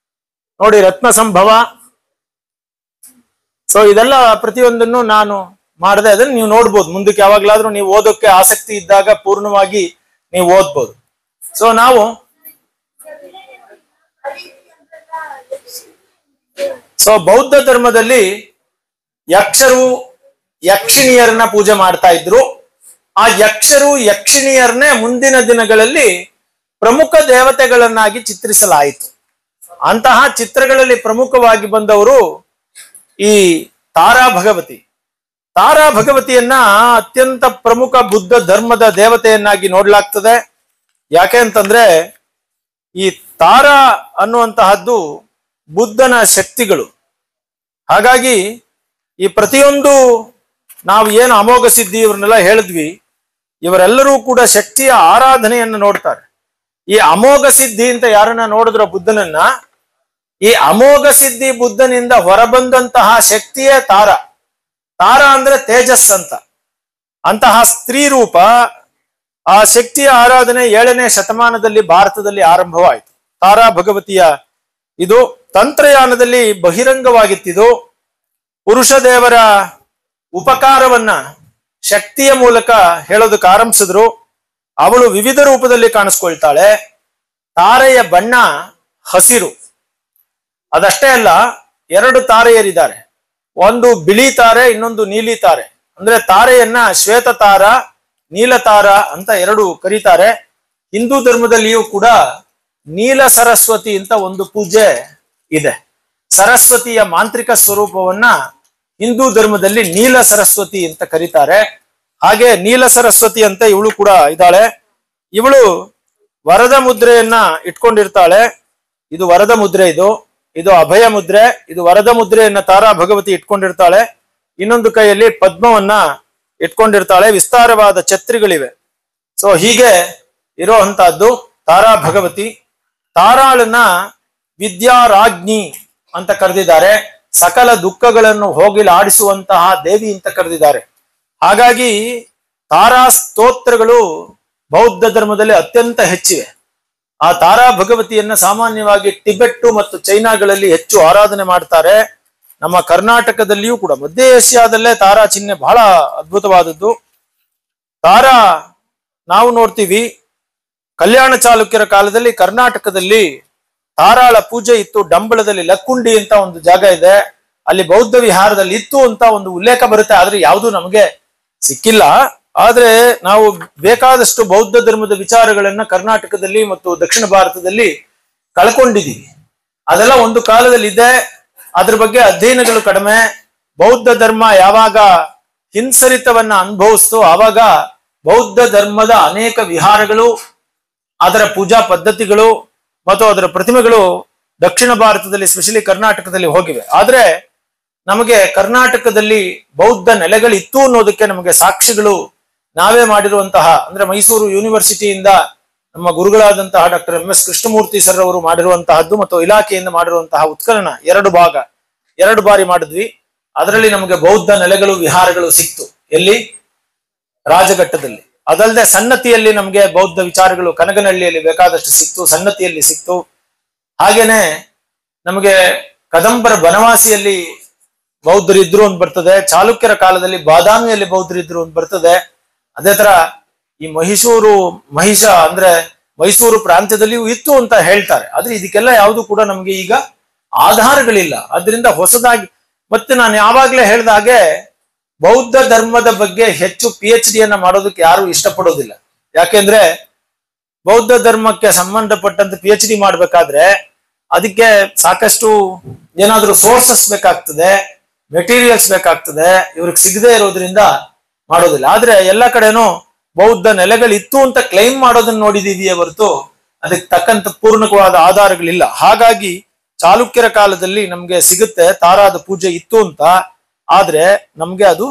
Speaker 1: ನೋಡಿ, ರತ್ನ ಸಂಭವ. ಸೊ ಇದೆಲ್ಲ ಪ್ರತಿಯೊಂದನ್ನು ನಾನು ಮಾಡದೆ ಅದನ್ನ ನೀವು ನೋಡ್ಬೋದು. ಮುಂದಕ್ಕೆ ಯಾವಾಗ್ಲಾದ್ರೂ ನೀವು ಓದೋಕೆ ಆಸಕ್ತಿ ಇದ್ದಾಗ ಪೂರ್ಣವಾಗಿ ನೀವು ಓದ್ಬೋದು. ಸೊ ನಾವು ಬೌದ್ಧ ಧರ್ಮದಲ್ಲಿ ಯಕ್ಷರು ಯಕ್ಷಿಣಿಯರನ್ನ ಪೂಜೆ ಮಾಡ್ತಾ ಇದ್ರು. ಆ ಯಕ್ಷರು ಯಕ್ಷಿಣಿಯರನ್ನೇ ಮುಂದಿನ ದಿನಗಳಲ್ಲಿ ಪ್ರಮುಖ ದೇವತೆಗಳನ್ನಾಗಿ ಚಿತ್ರಿಸಲಾಯಿತು. ಅಂತಹ ಚಿತ್ರಗಳಲ್ಲಿ ಪ್ರಮುಖವಾಗಿ ಬಂದವರು ಈ ತಾರಾ ಭಗವತಿ. ತಾರಾ ಭಗವತಿಯನ್ನ ಅತ್ಯಂತ ಪ್ರಮುಖ ಬುದ್ಧ ಧರ್ಮದ ದೇವತೆಯನ್ನಾಗಿ ನೋಡ್ಲಾಗ್ತದೆ. ಯಾಕೆ ಅಂತಂದ್ರೆ ಈ ತಾರಾ ಅನ್ನುವಂತಹದ್ದು ಬುದ್ಧನ ಶಕ್ತಿಗಳು. ಹಾಗಾಗಿ ಈ ಪ್ರತಿಯೊಂದು ನಾವು ಏನು ಅಮೋಘ ಸಿದ್ಧಿ ಇವ್ರನ್ನೆಲ್ಲ ಹೇಳಿದ್ವಿ, ಇವರೆಲ್ಲರೂ ಕೂಡ ಶಕ್ತಿಯ ಆರಾಧನೆಯನ್ನು ನೋಡ್ತಾರೆ. ಈ ಅಮೋಘ ಸಿದ್ಧಿ ಅಂತ ಯಾರನ್ನ ನೋಡಿದ್ರ ಬುದ್ಧನನ್ನ, ಈ ಅಮೋಘ ಸಿದ್ಧಿ ಬುದ್ಧನಿಂದ ಹೊರಬಂದಂತಹ ಶಕ್ತಿಯೇ ತಾರಾ. ತಾರಾ ಅಂದ್ರೆ ತೇಜಸ್ ಅಂತ. ಅಂತಹ ಸ್ತ್ರೀ ರೂಪ, ಆ ಶಕ್ತಿಯ ಆರಾಧನೆ 7ನೇ ಶತಮಾನದಲ್ಲಿ ಭಾರತದಲ್ಲಿ ಆರಂಭವಾಯಿತು. ತಾರಾ ಭಗವತಿಯ ಇದು ತಂತ್ರಯಾನದಲ್ಲಿ ಬಹಿರಂಗವಾಗಿತ್ತಿದು. ಪುರುಷ ದೇವರ ಉಪಕಾರವನ್ನ ಶಕ್ತಿಯ ಮೂಲಕ ಹೇಳೋದಕ್ಕೆ ಆರಂಭಿಸಿದ್ರು. ಅವಳು ವಿವಿಧ ರೂಪದಲ್ಲಿ ಕಾಣಿಸ್ಕೊಳ್ತಾಳೆ. ತಾರೆಯ ಬಣ್ಣ ಹಸಿರು. ಅದಷ್ಟೇ ಅಲ್ಲ, 2 ತಾರೆಯರಿದ್ದಾರೆ. ಒಂದು ಬಿಳಿ ತಾರೆ, ಇನ್ನೊಂದು ನೀಲಿ ತಾರೆ. ಅಂದ್ರೆ ತಾರೆಯನ್ನ ಶ್ವೇತ ತಾರ, ನೀಲ ತಾರ ಅಂತ 2 ಕರೀತಾರೆ. ಹಿಂದೂ ಧರ್ಮದಲ್ಲಿಯೂ ಕೂಡ ನೀಲ ಸರಸ್ವತಿ ಅಂತ ಒಂದು ಪೂಜೆ ಇದೆ. ಸರಸ್ವತಿಯ ಮಾಂತ್ರಿಕ ಸ್ವರೂಪವನ್ನ ಹಿಂದೂ ಧರ್ಮದಲ್ಲಿ ನೀಲ ಸರಸ್ವತಿ ಅಂತ ಕರೀತಾರೆ. ಹಾಗೆ ನೀಲ ಸರಸ್ವತಿ ಅಂತ ಇವಳು ಕೂಡ ಇದ್ದಾಳೆ. ಇವಳು ವರದ ಮುದ್ರೆಯನ್ನ ಇಟ್ಕೊಂಡಿರ್ತಾಳೆ. ಇದು ವರದ ಮುದ್ರೆ, ಇದು ಅಭಯ ಮುದ್ರೆ. ಇದು ವರದ ಮುದ್ರೆಯನ್ನ ತಾರಾ ಭಗವತಿ ಇಟ್ಕೊಂಡಿರ್ತಾಳೆ. ಇನ್ನೊಂದು ಕೈಯಲ್ಲಿ ಪದ್ಮವನ್ನ ಇಟ್ಕೊಂಡಿರ್ತಾಳೆ. ವಿಸ್ತಾರವಾದ ಛತ್ರಿಗಳಿವೆ. ಸೊ ಹೀಗೆ ಇರೋಂತಹದ್ದು ತಾರಾ ಭಗವತಿ. ತಾರಾಳನ್ನ ವಿದ್ಯಾರಾಜ್ಞಿ ಅಂತ ಕರೆದಿದ್ದಾರೆ. ಸಕಲ ದುಃಖಗಳನ್ನು ಹೋಗಿಲಾಡಿಸುವಂತಹ ದೇವಿ ಅಂತ ಕರೆದಿದ್ದಾರೆ. ಹಾಗಾಗಿ ತಾರಾ ಸ್ತೋತ್ರಗಳು ಬೌದ್ಧ ಧರ್ಮದಲ್ಲಿ ಅತ್ಯಂತ ಹೆಚ್ಚಿವೆ. ಆ ತಾರಾ ಭಗವತಿಯನ್ನ ಸಾಮಾನ್ಯವಾಗಿ ಟಿಬೆಟ್ ಮತ್ತು ಚೈನಾಗಳಲ್ಲಿ ಹೆಚ್ಚು ಆರಾಧನೆ ಮಾಡ್ತಾರೆ. ನಮ್ಮ ಕರ್ನಾಟಕದಲ್ಲಿಯೂ ಕೂಡ, ಮಧ್ಯ ಏಷ್ಯಾದಲ್ಲೇ ತಾರಾ ಚಿಹ್ನೆ ಬಹಳ ಅದ್ಭುತವಾದದ್ದು. ತಾರಾ ನಾವು ನೋಡ್ತೀವಿ, ಕಲ್ಯಾಣ ಚಾಲುಕ್ಯರ ಕಾಲದಲ್ಲಿ ಕರ್ನಾಟಕದಲ್ಲಿ ತಾರಾಳ ಪೂಜೆ ಇತ್ತು. ಡಂಬಳದಲ್ಲಿ ಲಕ್ಕುಂಡಿ ಅಂತ ಒಂದು ಜಾಗ ಇದೆ, ಅಲ್ಲಿ ಬೌದ್ಧ ವಿಹಾರದಲ್ಲಿ ಇತ್ತು ಅಂತ ಒಂದು ಉಲ್ಲೇಖ ಬರುತ್ತೆ. ಆದ್ರೆ ಯಾವುದು ನಮಗೆ ಸಿಕ್ಕಿಲ್ಲ. ಆದ್ರೆ ನಾವು ಬೇಕಾದಷ್ಟು ಬೌದ್ಧ ಧರ್ಮದ ವಿಚಾರಗಳನ್ನ ಕರ್ನಾಟಕದಲ್ಲಿ ಮತ್ತು ದಕ್ಷಿಣ ಭಾರತದಲ್ಲಿ ಕಳ್ಕೊಂಡಿದೀವಿ. ಅದೆಲ್ಲ ಒಂದು ಕಾಲದಲ್ಲಿ ಇದೆ, ಅದ್ರ ಬಗ್ಗೆ ಅಧ್ಯಯನಗಳು ಕಡಿಮೆ. ಬೌದ್ಧ ಧರ್ಮ ಯಾವಾಗ ಹಿಂಸರಿತವನ್ನ ಅನುಭವಿಸ್ತು. ಆವಾಗ ಬೌದ್ಧ ಧರ್ಮದ ಅನೇಕ ವಿಹಾರಗಳು, ಅದರ ಪೂಜಾ ಪದ್ಧತಿಗಳು ಮತ್ತು ಅದರ ಪ್ರತಿಮೆಗಳು ದಕ್ಷಿಣ ಭಾರತದಲ್ಲಿ, ಸ್ಪೆಷಲಿ ಕರ್ನಾಟಕದಲ್ಲಿ ಹೋಗಿವೆ. ಆದ್ರೆ ನಮಗೆ ಕರ್ನಾಟಕದಲ್ಲಿ ಬೌದ್ಧ ನೆಲೆಗಳಿತ್ತು ಅನ್ನೋದಕ್ಕೆ ನಮಗೆ ಸಾಕ್ಷಿಗಳು ನಾವೇ ಮಾಡಿರುವಂತಹ, ಅಂದ್ರೆ ಮೈಸೂರು ಯೂನಿವರ್ಸಿಟಿಯಿಂದ ನಮ್ಮ ಗುರುಗಳಾದಂತಹ doctor M S Krishnamurthy sir ಅವರು ಮಾಡಿರುವಂತಹದ್ದು ಮತ್ತು ಇಲಾಖೆಯಿಂದ ಮಾಡಿರುವಂತಹ ಉತ್ಖನನ 2 ಬಾರಿ ಮಾಡಿದ್ವಿ. ಅದರಲ್ಲಿ ನಮಗೆ ಬೌದ್ಧ ನೆಲೆಗಳು, ವಿಹಾರಗಳು ಸಿಕ್ತು. ಎಲ್ಲಿ? ರಾಜಘಟ್ಟದಲ್ಲಿ. ಅದಲ್ಲದೆ ಸನ್ನತಿಯಲ್ಲಿ ನಮಗೆ ಬೌದ್ಧ ವಿಚಾರಗಳು ಕನಗನಹಳ್ಳಿಯಲ್ಲಿ ಬೇಕಾದಷ್ಟು ಸಿಕ್ತು, ಸನ್ನತಿಯಲ್ಲಿ ಸಿಕ್ತು. ಹಾಗೇನೆ ನಮಗೆ ಕದಂಬರ ಬನವಾಸಿಯಲ್ಲಿ ಬೌದ್ಧರಿದ್ರು ಅಂತ ಬರ್ತದೆ. ಚಾಲುಕ್ಯರ ಕಾಲದಲ್ಲಿ ಬಾದಾಮಿಯಲ್ಲಿ ಬೌದ್ಧರಿದ್ರು ಅಂತ ಬರ್ತದೆ. ಅದೇ ತರ ಈ ಮಹಿಷ ಅಂದ್ರೆ ಮೈಸೂರು ಪ್ರಾಂತ್ಯದಲ್ಲಿಯೂ ಇತ್ತು ಅಂತ ಹೇಳ್ತಾರೆ. ಆದ್ರೆ ಇದಕ್ಕೆಲ್ಲ ಯಾವುದು ಕೂಡ ನಮಗೆ ಈಗ ಆಧಾರಗಳಿಲ್ಲ. ಅದರಿಂದ ಹೊಸದಾಗಿ, ಮತ್ತೆ ನಾನು ಯಾವಾಗ್ಲೇ ಹೇಳ್ದ ಹಾಗೆ ಬೌದ್ಧ ಧರ್ಮದ ಬಗ್ಗೆ ಹೆಚ್ಚು PhD ಮಾಡೋದಕ್ಕೆ ಯಾರು ಇಷ್ಟಪಡೋದಿಲ್ಲ. ಯಾಕೆಂದ್ರೆ ಬೌದ್ಧ ಧರ್ಮಕ್ಕೆ ಸಂಬಂಧಪಟ್ಟಂತೆ PhD ಮಾಡ್ಬೇಕಾದ್ರೆ ಅದಕ್ಕೆ ಸಾಕಷ್ಟು ಏನಾದ್ರೂ ಸೋರ್ಸಸ್ ಬೇಕಾಗ್ತದೆ, ಮೆಟೀರಿಯಲ್ಸ್ ಬೇಕಾಗ್ತದೆ. ಇವ್ರಿಗೆ ಸಿಗದೆ ಇರೋದ್ರಿಂದ ಮಾಡೋದಿಲ್ಲ. ಆದ್ರೆ ಎಲ್ಲ ಕಡೆನೂ ಬೌದ್ಧ ನೆಲೆಗಳಿತ್ತು ಅಂತ ಕ್ಲೈಮ್ ಮಾಡೋದನ್ನ ನೋಡಿದೀವಿಯೇ ಹೊರತು ಅದಕ್ಕೆ ತಕ್ಕಂತ ಪೂರ್ಣಕವಾದ ಆಧಾರಗಳಿಲ್ಲ. ಹಾಗಾಗಿ ಚಾಲುಕ್ಯರ ಕಾಲದಲ್ಲಿ ನಮ್ಗೆ ಸಿಗುತ್ತೆ ತಾರಾದ ಪೂಜೆ ಇತ್ತು ಅಂತ. ಆದ್ರೆ ನಮ್ಗೆ ಅದು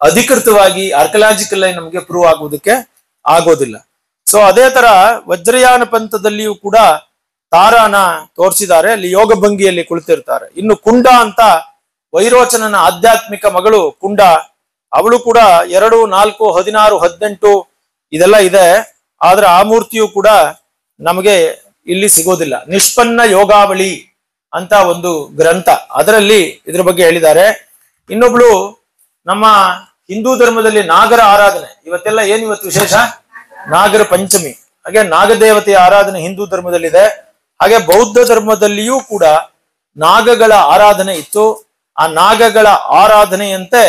Speaker 1: ಅಧಿಕೃತವಾಗಿ ಆರ್ಕಿಯಾಲಜಿಕಲ್ ಆಗಿ ನಮ್ಗೆ ಪ್ರೂವ್ ಆಗುವುದಕ್ಕೆ ಆಗೋದಿಲ್ಲ. ಸೊ ಅದೇ ತರ ವಜ್ರಯಾನ ಪಂಥದಲ್ಲಿಯೂ ಕೂಡ ತಾರಾನ ತೋರಿಸಿದ್ದಾರೆ. ಅಲ್ಲಿ ಯೋಗ ಭಂಗಿಯಲ್ಲಿ ಕುಳಿತಿರ್ತಾರೆ. ಇನ್ನು ಕುಂಡ ಅಂತ ವೈರೋಚನನ ಆಧ್ಯಾತ್ಮಿಕ ಮಗಳು ಕುಂಡ, ಅವಳು ಕೂಡ 2, 4, 16, 18 ಇದೆಲ್ಲ ಇದೆ. ಆದ್ರೆ ಆ ಮೂರ್ತಿಯು ಕೂಡ ನಮಗೆ ಇಲ್ಲಿ ಸಿಗೋದಿಲ್ಲ. ನಿಷ್ಪನ್ನ ಯೋಗಾವಳಿ ಅಂತ ಒಂದು ಗ್ರಂಥ, ಅದರಲ್ಲಿ ಇದ್ರ ಬಗ್ಗೆ ಹೇಳಿದ್ದಾರೆ. ಇನ್ನೊಬ್ಳು ನಮ್ಮ ಹಿಂದೂ ಧರ್ಮದಲ್ಲಿ ನಾಗರ ಆರಾಧನೆ, ಇವತ್ತೆಲ್ಲ ಇವತ್ತು ವಿಶೇಷ? ನಾಗರ ಪಂಚಮಿ. ಹಾಗೆ ನಾಗದೇವತೆಯ ಆರಾಧನೆ ಹಿಂದೂ ಧರ್ಮದಲ್ಲಿದೆ. ಹಾಗೆ ಬೌದ್ಧ ಧರ್ಮದಲ್ಲಿಯೂ ಕೂಡ ನಾಗಗಳ ಆರಾಧನೆ ಇತ್ತು. ಆ ನಾಗಗಳ ಆರಾಧನೆಯಂತೆ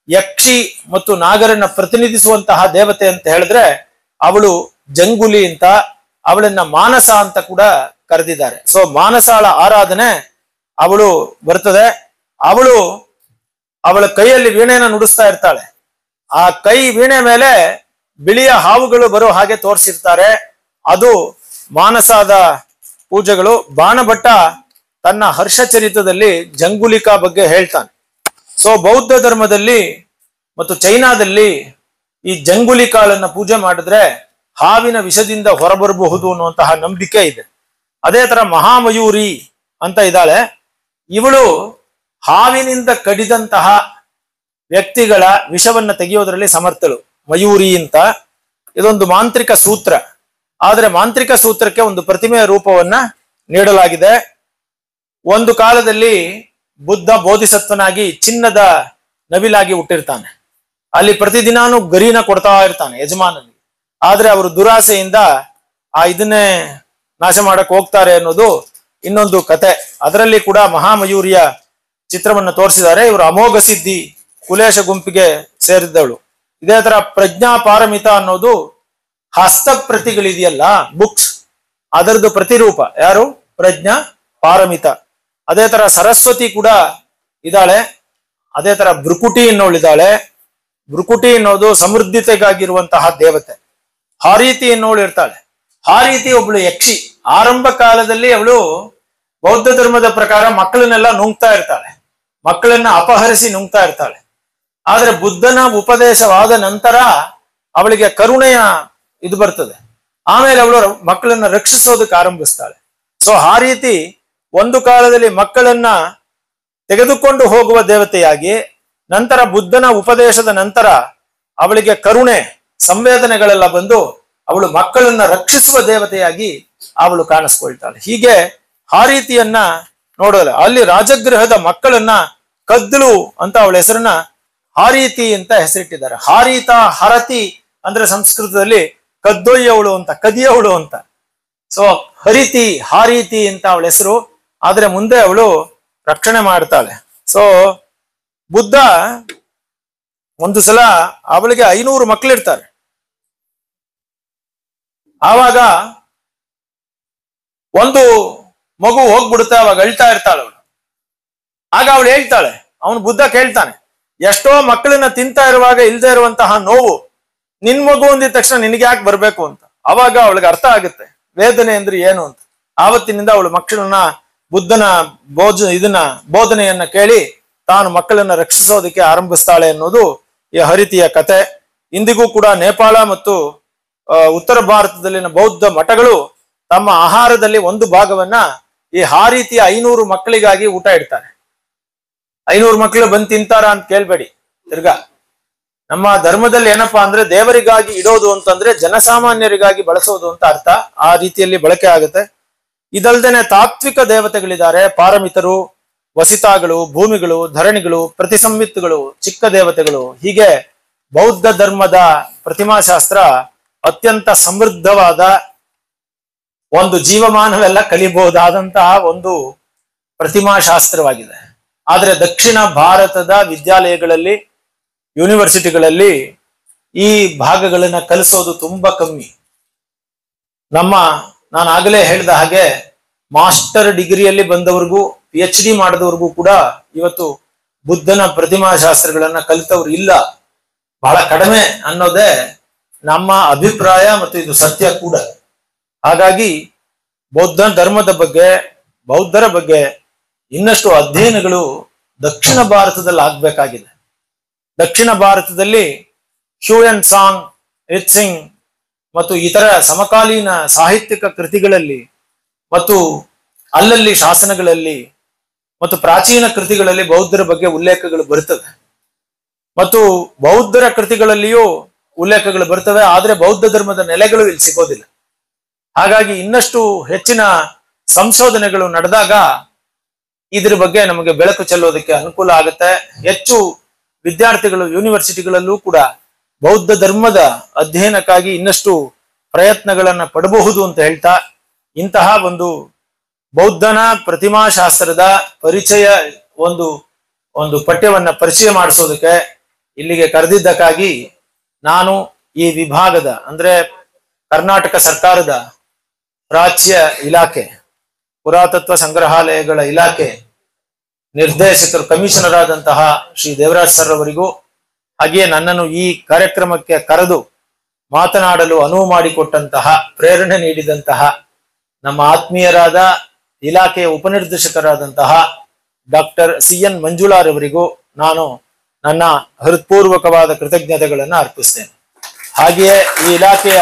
Speaker 1: ಯಕ್ಷಿ ಮತ್ತು ನಾಗರನ್ನ ಪ್ರತಿನಿಧಿಸುವಂತಹ ದೇವತೆ ಅಂತ ಹೇಳಿದ್ರೆ ಅವಳು ಜಂಗುಲಿ ಅಂತ, ಅವಳನ್ನ ಮಾನಸ ಅಂತ ಕೂಡ ಕರೆದಿದ್ದಾರೆ. ಸೊ ಮಾನಸಾಳ ಆರಾಧನೆ ಅವಳು ಬರ್ತದೆ. ಅವಳ ಕೈಯಲ್ಲಿ ವೀಣೆನ ನುಡಿಸ್ತಾ ಇರ್ತಾಳೆ. ಆ ಕೈ ವೀಣೆ ಮೇಲೆ ಬಿಳಿಯ ಹಾವುಗಳು ಬರೋ ಹಾಗೆ ತೋರಿಸಿರ್ತಾರೆ. ಅದು ಮಾನಸಾದ ಪೂಜೆಗಳು. ಬಾಣಭಟ್ಟ ತನ್ನ ಹರ್ಷಚರಿತದಲ್ಲಿ ಜಂಗುಲಿಕಾ ಬಗ್ಗೆ ಹೇಳ್ತಾನೆ. ಸೊ ಬೌದ್ಧ ಧರ್ಮದಲ್ಲಿ ಮತ್ತು ಚೈನಾದಲ್ಲಿ ಈ ಜಂಗುಲಿಕಾಳನ್ನ ಪೂಜೆ ಮಾಡಿದ್ರೆ ಹಾವಿನ ವಿಷದಿಂದ ಹೊರಬರಬಹುದು ಅನ್ನುವಂತಹ ನಂಬಿಕೆ ಇದೆ. ಅದೇ ತರ ಮಹಾಮಯೂರಿ ಅಂತ ಇದ್ದಾಳೆ. ಇವಳು ಹಾವಿನಿಂದ ಕಡಿದಂತಹ ವ್ಯಕ್ತಿಗಳ ವಿಷವನ್ನ ತೆಗೆಯೋದ್ರಲ್ಲಿ ಸಮರ್ಥಳು. ಮಯೂರಿ ಅಂತ ಇದೊಂದು ಮಾಂತ್ರಿಕ ಸೂತ್ರ. ಆದ್ರೆ ಮಾಂತ್ರಿಕ ಸೂತ್ರಕ್ಕೆ ಒಂದು ಪ್ರತಿಮೆಯ ರೂಪವನ್ನ ನೀಡಲಾಗಿದೆ. ಒಂದು ಕಾಲದಲ್ಲಿ ಬುದ್ಧ ಬೋಧಿಸತ್ವನಾಗಿ ಚಿನ್ನದ ನವಿಲಾಗಿ ಹುಟ್ಟಿರ್ತಾನೆ. ಅಲ್ಲಿ ಪ್ರತಿದಿನಾನು ಗರಿನ ಕೊಡ್ತಾ ಇರ್ತಾನೆ ಯಜಮಾನನಿಗೆ. ಆದ್ರೆ ಅವರು ದುರಾಸೆಯಿಂದ ಇದನ್ನೇ ನಾಶ ಮಾಡಕ್ ಹೋಗ್ತಾರೆ ಅನ್ನೋದು ಇನ್ನೊಂದು ಕತೆ. ಅದರಲ್ಲಿ ಕೂಡ ಮಹಾಮಯೂರಿಯ ಚಿತ್ರವನ್ನು ತೋರಿಸಿದ್ದಾರೆ. ಇವರು ಅಮೋಘ ಸಿದ್ಧಿ ಕುಲೇಶ ಗುಂಪಿಗೆ ಸೇರಿದ್ದವಳು. ಇದೇ ತರ ಪ್ರಜ್ಞಾ ಪಾರಮಿತ ಅನ್ನೋದು ಹಸ್ತಪ್ರತಿಗಳಿದೆಯಲ್ಲ, ಬುಕ್ಸ್, ಅದರದ್ದು ಪ್ರತಿರೂಪ. ಯಾರು? ಪ್ರಜ್ಞಾ ಪಾರಮಿತ. ಅದೇ ತರ ಸರಸ್ವತಿ ಕೂಡ ಇದ್ದಾಳೆ. ಅದೇ ತರ ಭೃಕುಟಿ ಅನ್ನೋಳಿದ್ದಾಳೆ. ಭೃಕುಟಿ ಅನ್ನೋದು ಸಮೃದ್ಧತೆಗಾಗಿರುವಂತಹ ದೇವತೆ. ಹಾರೀತಿ ಅನ್ನೋಳು ಇರ್ತಾಳೆ. ಹಾರೀತಿ ಒಬ್ಳು ಯಕ್ಷಿ. ಆರಂಭ ಕಾಲದಲ್ಲಿ ಅವಳು ಬೌದ್ಧ ಧರ್ಮದ ಪ್ರಕಾರ ಮಕ್ಕಳನ್ನೆಲ್ಲ ನುಂಗ್ತಾ ಇರ್ತಾಳೆ, ಮಕ್ಕಳನ್ನ ಅಪಹರಿಸಿ ನುಂಗ್ತಾ ಇರ್ತಾಳೆ. ಆದ್ರೆ ಬುದ್ಧನ ಉಪದೇಶವಾದ ನಂತರ ಅವಳಿಗೆ ಕರುಣೆಯ ಇದು ಬರ್ತದೆ. ಆಮೇಲೆ ಅವಳು ಮಕ್ಕಳನ್ನ ರಕ್ಷಿಸೋದಕ್ಕೆ ಆರಂಭಿಸ್ತಾಳೆ. ಸೊ ಆ ರೀತಿ ಒಂದು ಕಾಲದಲ್ಲಿ ಮಕ್ಕಳನ್ನ ತೆಗೆದುಕೊಂಡು ಹೋಗುವ ದೇವತೆಯಾಗಿ, ನಂತರ ಬುದ್ಧನ ಉಪದೇಶದ ನಂತರ ಅವಳಿಗೆ ಕರುಣೆ ಸಂವೇದನೆಗಳೆಲ್ಲ ಬಂದು ಅವಳು ಮಕ್ಕಳನ್ನ ರಕ್ಷಿಸುವ ದೇವತೆಯಾಗಿ ಅವಳು ಕಾಣಿಸ್ಕೊಳ್ತಾಳೆ. ಹೀಗೆ ಆ ರೀತಿಯನ್ನ ನೋಡೋಲ್ಲ. ಅಲ್ಲಿ ರಾಜಗೃಹದ ಮಕ್ಕಳನ್ನ ಕದ್ದಳು ಅಂತ ಅವಳ ಹೆಸರನ್ನ ಹಾರೀತಿ ಅಂತ ಹೆಸರಿಟ್ಟಿದ್ದಾರೆ. ಹಾರೀತ, ಹರತಿ ಅಂದ್ರೆ ಸಂಸ್ಕೃತದಲ್ಲಿ ಕದ್ದೊಯ್ಯವಳು ಅಂತ, ಕದಿಯವಳು ಅಂತ. ಸೊ ಹರಿತಿ, ಹಾರೀತಿ ಅಂತ ಅವಳ ಹೆಸರು. ಆದ್ರೆ ಮುಂದೆ ಅವಳು ರಕ್ಷಣೆ ಮಾಡ್ತಾಳೆ. ಸೊ ಬುದ್ಧ ಒಂದು ಸಲ ಅವಳಿಗೆ 500 ಮಕ್ಕಳಿರ್ತಾರೆ. ಆವಾಗ ಒಂದು ಮಗು ಹೋಗ್ಬಿಡುತ್ತೆ. ಅವಾಗ ಅಳ್ತಾ ಇರ್ತಾಳೆ ಅವಳು. ಆಗ ಅವಳು ಹೇಳ್ತಾಳೆ, ಅವನು ಬುದ್ಧ ಕೇಳ್ತಾನೆ, ಎಷ್ಟೋ ಮಕ್ಕಳನ್ನ ತಿಂತಾ ಇರುವಾಗ ಇಲ್ದೇ ಇರುವಂತಹ ನೋವು ನಿನ್ ಮಗು ಅಂದಿದ ತಕ್ಷಣ ನಿನಗೆ ಯಾಕೆ ಬರ್ಬೇಕು ಅಂತ. ಅವಾಗ ಅವಳಿಗೆ ಅರ್ಥ ಆಗುತ್ತೆ ವೇದನೆ ಅಂದ್ರೆ ಏನು ಅಂತ. ಆವತ್ತಿನಿಂದ ಅವಳು ಮಕ್ಕಳನ್ನ ಬುದ್ಧನ ಬೋಧನೆಯನ್ನ ಕೇಳಿ ತಾನು ಮಕ್ಕಳನ್ನ ರಕ್ಷಿಸೋದಕ್ಕೆ ಆರಂಭಿಸ್ತಾಳೆ ಅನ್ನೋದು ಈ ಹರಿತಿಯ ಕತೆ. ಇಂದಿಗೂ ಕೂಡ ನೇಪಾಳ ಮತ್ತು ಉತ್ತರ ಭಾರತದಲ್ಲಿನ ಬೌದ್ಧ ಮಠಗಳು ತಮ್ಮ ಆಹಾರದಲ್ಲಿ ಒಂದು ಭಾಗವನ್ನ ಈ ಹಾರೀತಿಯ 500 ಮಕ್ಕಳಿಗಾಗಿ ಊಟ ಇಡ್ತಾರೆ. 500 ಮಕ್ಕಳು ಬಂದು ತಿಂತಾರ ಅಂತ ಕೇಳ್ಬೇಡಿ. ತಿರ್ಗಾ ನಮ್ಮ ಧರ್ಮದಲ್ಲಿ ಏನಪ್ಪಾ ಅಂದ್ರೆ ದೇವರಿಗಾಗಿ ಇಡೋದು ಅಂತಂದ್ರೆ ಜನಸಾಮಾನ್ಯರಿಗಾಗಿ ಬಳಸೋದು ಅಂತ ಅರ್ಥ. ಆ ರೀತಿಯಲ್ಲಿ ಬಳಕೆ ಆಗುತ್ತೆ. ಇದಲ್ದೇನೆ ತಾತ್ವಿಕ ದೇವತೆಗಳಿದ್ದಾರೆ, ಪಾರಮಿತರು, ವಸಿತಾಗಳು, ಭೂಮಿಗಳು, ಧರಣಿಗಳು, ಪ್ರತಿಸಂವಿತ್ತುಗಳು, ಚಿಕ್ಕ ದೇವತೆಗಳು. ಹೀಗೆ ಬೌದ್ಧ ಧರ್ಮದ ಪ್ರತಿಮಾಶಾಸ್ತ್ರ ಅತ್ಯಂತ ಸಮೃದ್ಧವಾದ ಒಂದು ಜೀವಮಾನವೆಲ್ಲ ಕಲಿಬಹುದಾದಂತಹ ಒಂದು ಪ್ರತಿಮಾಶಾಸ್ತ್ರವಾಗಿದೆ. ಆದ್ರೆ ದಕ್ಷಿಣ ಭಾರತದ ವಿದ್ಯಾಲಯಗಳಲ್ಲಿ, ಯೂನಿವರ್ಸಿಟಿಗಳಲ್ಲಿ ಈ ಭಾಗಗಳನ್ನ ಕಲಿಸೋದು ತುಂಬಾ ಕಮ್ಮಿ. ನಾನು ಆಗಲೇ ಹೇಳಿದ ಹಾಗೆ ಮಾಸ್ಟರ್ ಡಿಗ್ರಿಯಲ್ಲಿ ಬಂದವರಿಗೂ PhD ಮಾಡಿದವ್ರಿಗೂ ಕೂಡ ಇವತ್ತು ಬುದ್ಧನ ಪ್ರತಿಮಾಶಾಸ್ತ್ರಗಳನ್ನ ಕಲಿತವ್ರು ಇಲ್ಲ, ಬಹಳ ಕಡಿಮೆ ಅನ್ನೋದೇ ನಮ್ಮ ಅಭಿಪ್ರಾಯ ಮತ್ತು ಇದು ಸತ್ಯ ಕೂಡ. ಹಾಗಾಗಿ ಬೌದ್ಧ ಧರ್ಮದ ಬಗ್ಗೆ, ಬೌದ್ಧರ ಬಗ್ಗೆ ಇನ್ನಷ್ಟು ಅಧ್ಯಯನಗಳು ದಕ್ಷಿಣ ಭಾರತದಲ್ಲಿ ಆಗ್ಬೇಕಾಗಿದೆ. ದಕ್ಷಿಣ ಭಾರತದಲ್ಲಿ ಹ್ಯೂಯನ್ ಸಾಂಗ್, ರಿತ್ಸಿಂಗ್ ಮತ್ತು ಇತರ ಸಮಕಾಲೀನ ಸಾಹಿತ್ಯಿಕ ಕೃತಿಗಳಲ್ಲಿ ಮತ್ತು ಅಲ್ಲಲ್ಲಿ ಶಾಸನಗಳಲ್ಲಿ ಮತ್ತು ಪ್ರಾಚೀನ ಕೃತಿಗಳಲ್ಲಿ ಬೌದ್ಧರ ಬಗ್ಗೆ ಉಲ್ಲೇಖಗಳು ಬರುತ್ತವೆ. ಮತ್ತು ಬೌದ್ಧರ ಕೃತಿಗಳಲ್ಲಿಯೂ ಉಲ್ಲೇಖಗಳು ಬರ್ತವೆ. ಆದ್ರೆ ಬೌದ್ಧ ಧರ್ಮದ ನೆಲೆಗಳು ಇಲ್ಲಿ ಸಿಗೋದಿಲ್ಲ. ಹಾಗಾಗಿ ಇನ್ನಷ್ಟು ಹೆಚ್ಚಿನ ಸಂಶೋಧನೆಗಳು ನಡೆದಾಗ ಇದ್ರ ಬಗ್ಗೆ ನಮಗೆ ಬೆಳಕು ಚೆಲ್ಲೋದಕ್ಕೆ ಅನುಕೂಲ ಆಗುತ್ತೆ. ಹೆಚ್ಚು ವಿದ್ಯಾರ್ಥಿಗಳು ಯೂನಿವರ್ಸಿಟಿಗಳಲ್ಲೂ ಕೂಡ ಬೌದ್ಧ ಧರ್ಮದ ಅಧ್ಯಯನಕ್ಕಾಗಿ ಇನ್ನಷ್ಟು ಪ್ರಯತ್ನಗಳನ್ನ ಪಡಬಹುದು ಅಂತ ಹೇಳ್ತಾ, ಇಂತಹ ಒಂದು ಬೌದ್ಧನ ಪ್ರತಿಮಾಶಾಸ್ತ್ರದ ಪರಿಚಯ ಒಂದು ಪಠ್ಯವನ್ನ ಪರಿಚಯ ಮಾಡಿಸೋದಕ್ಕೆ ಇಲ್ಲಿಗೆ ಕರೆದಿದ್ದಕ್ಕಾಗಿ ನಾನು ಈ ವಿಭಾಗದ ಅಂದ್ರೆ ಕರ್ನಾಟಕ ಸರ್ಕಾರದ ಪ್ರಾಚ್ಯ ಇಲಾಖೆ, ಪುರಾತತ್ವ ಸಂಗ್ರಹಾಲಯಗಳ ಇಲಾಖೆ ನಿರ್ದೇಶಕರು, ಕಮಿಷನರ್ ಆದಂತಹ ಶ್ರೀ ದೇವರಾಜ್ ಸರ್ ಅವರಿಗೂ, ಹಾಗೆಯೇ ನನ್ನನ್ನು ಈ ಕಾರ್ಯಕ್ರಮಕ್ಕೆ ಕರೆದು ಮಾತನಾಡಲು ಅನುವು ಮಾಡಿಕೊಟ್ಟಂತಹ, ಪ್ರೇರಣೆ ನೀಡಿದಂತಹ ನಮ್ಮ ಆತ್ಮೀಯರಾದ ಇಲಾಖೆಯ ಉಪನಿರ್ದೇಶಕರಾದಂತಹ ಡಾಕ್ಟರ್ CN ಮಂಜುಳಾರವರಿಗೂ ನಾನು ನನ್ನ ಹೃತ್ಪೂರ್ವಕವಾದ ಕೃತಜ್ಞತೆಗಳನ್ನು ಅರ್ಪಿಸ್ತೇನೆ. ಹಾಗೆಯೇ ಈ ಇಲಾಖೆಯ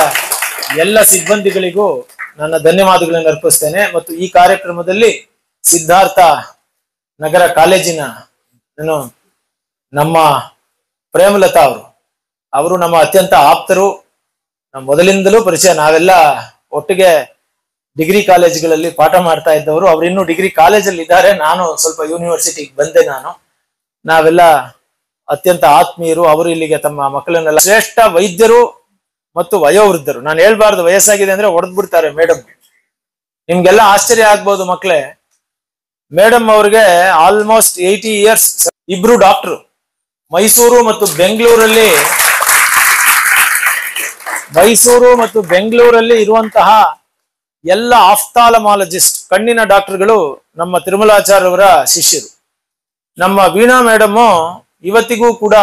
Speaker 1: ಎಲ್ಲ ಸಿಬ್ಬಂದಿಗಳಿಗೂ ನನ್ನ ಧನ್ಯವಾದಗಳನ್ನು ಅರ್ಪಿಸ್ತೇನೆ. ಮತ್ತು ಈ ಕಾರ್ಯಕ್ರಮದಲ್ಲಿ ಸಿದ್ಧಾರ್ಥ ನಗರ ಕಾಲೇಜಿನ ನಮ್ಮ ಪ್ರೇಮಲತಾ ಅವರು ನಮ್ಮ ಅತ್ಯಂತ ಆಪ್ತರು, ಮೊದಲಿಂದಲೂ ಪರಿಚಯ. ನಾವೆಲ್ಲ ಒಟ್ಟಿಗೆ ಡಿಗ್ರಿ ಕಾಲೇಜ್ಗಳಲ್ಲಿ ಪಾಠ ಮಾಡ್ತಾ ಇದ್ದವರು. ಅವ್ರು ಇನ್ನೂ ಡಿಗ್ರಿ ಕಾಲೇಜಲ್ಲಿ ಇದ್ದಾರೆ, ನಾನು ಸ್ವಲ್ಪ ಯೂನಿವರ್ಸಿಟಿಗೆ ಬಂದೆ. ನಾವೆಲ್ಲ ಅತ್ಯಂತ ಆತ್ಮೀಯರು. ಅವರು ಇಲ್ಲಿಗೆ ತಮ್ಮ ಮಕ್ಕಳನ್ನೆಲ್ಲ ಶ್ರೇಷ್ಠ ವೈದ್ಯರು ಮತ್ತು ವಯೋವೃದ್ಧರು. ನಾನು ಹೇಳ್ಬಾರ್ದು, ವಯಸ್ಸಾಗಿದೆ ಅಂದ್ರೆ ಹೊಡೆದ್ ಬಿಡ್ತಾರೆ ಮೇಡಮ್. ನಿಮ್ಗೆಲ್ಲ ಆಶ್ಚರ್ಯ ಆಗ್ಬೋದು ಮಕ್ಕಳೇ, ಮೇಡಮ್ ಅವ್ರಿಗೆ ಆಲ್ಮೋಸ್ಟ್ 80 years. ಇಬ್ರು ಡಾಕ್ಟ್ರು. ಮೈಸೂರು ಮತ್ತು ಬೆಂಗಳೂರಲ್ಲಿ ಇರುವಂತಹ ಎಲ್ಲ ಆಫ್ತಾಲಮಾಲಜಿಸ್ಟ್, ಕಣ್ಣಿನ ಡಾಕ್ಟರ್ಗಳು ನಮ್ಮ ತಿರುಮಲಾಚಾರ್ಯ ಅವರ ಶಿಷ್ಯರು. ನಮ್ಮ ವೀಣಾ ಮೇಡಮ್ ಇವತ್ತಿಗೂ ಕೂಡ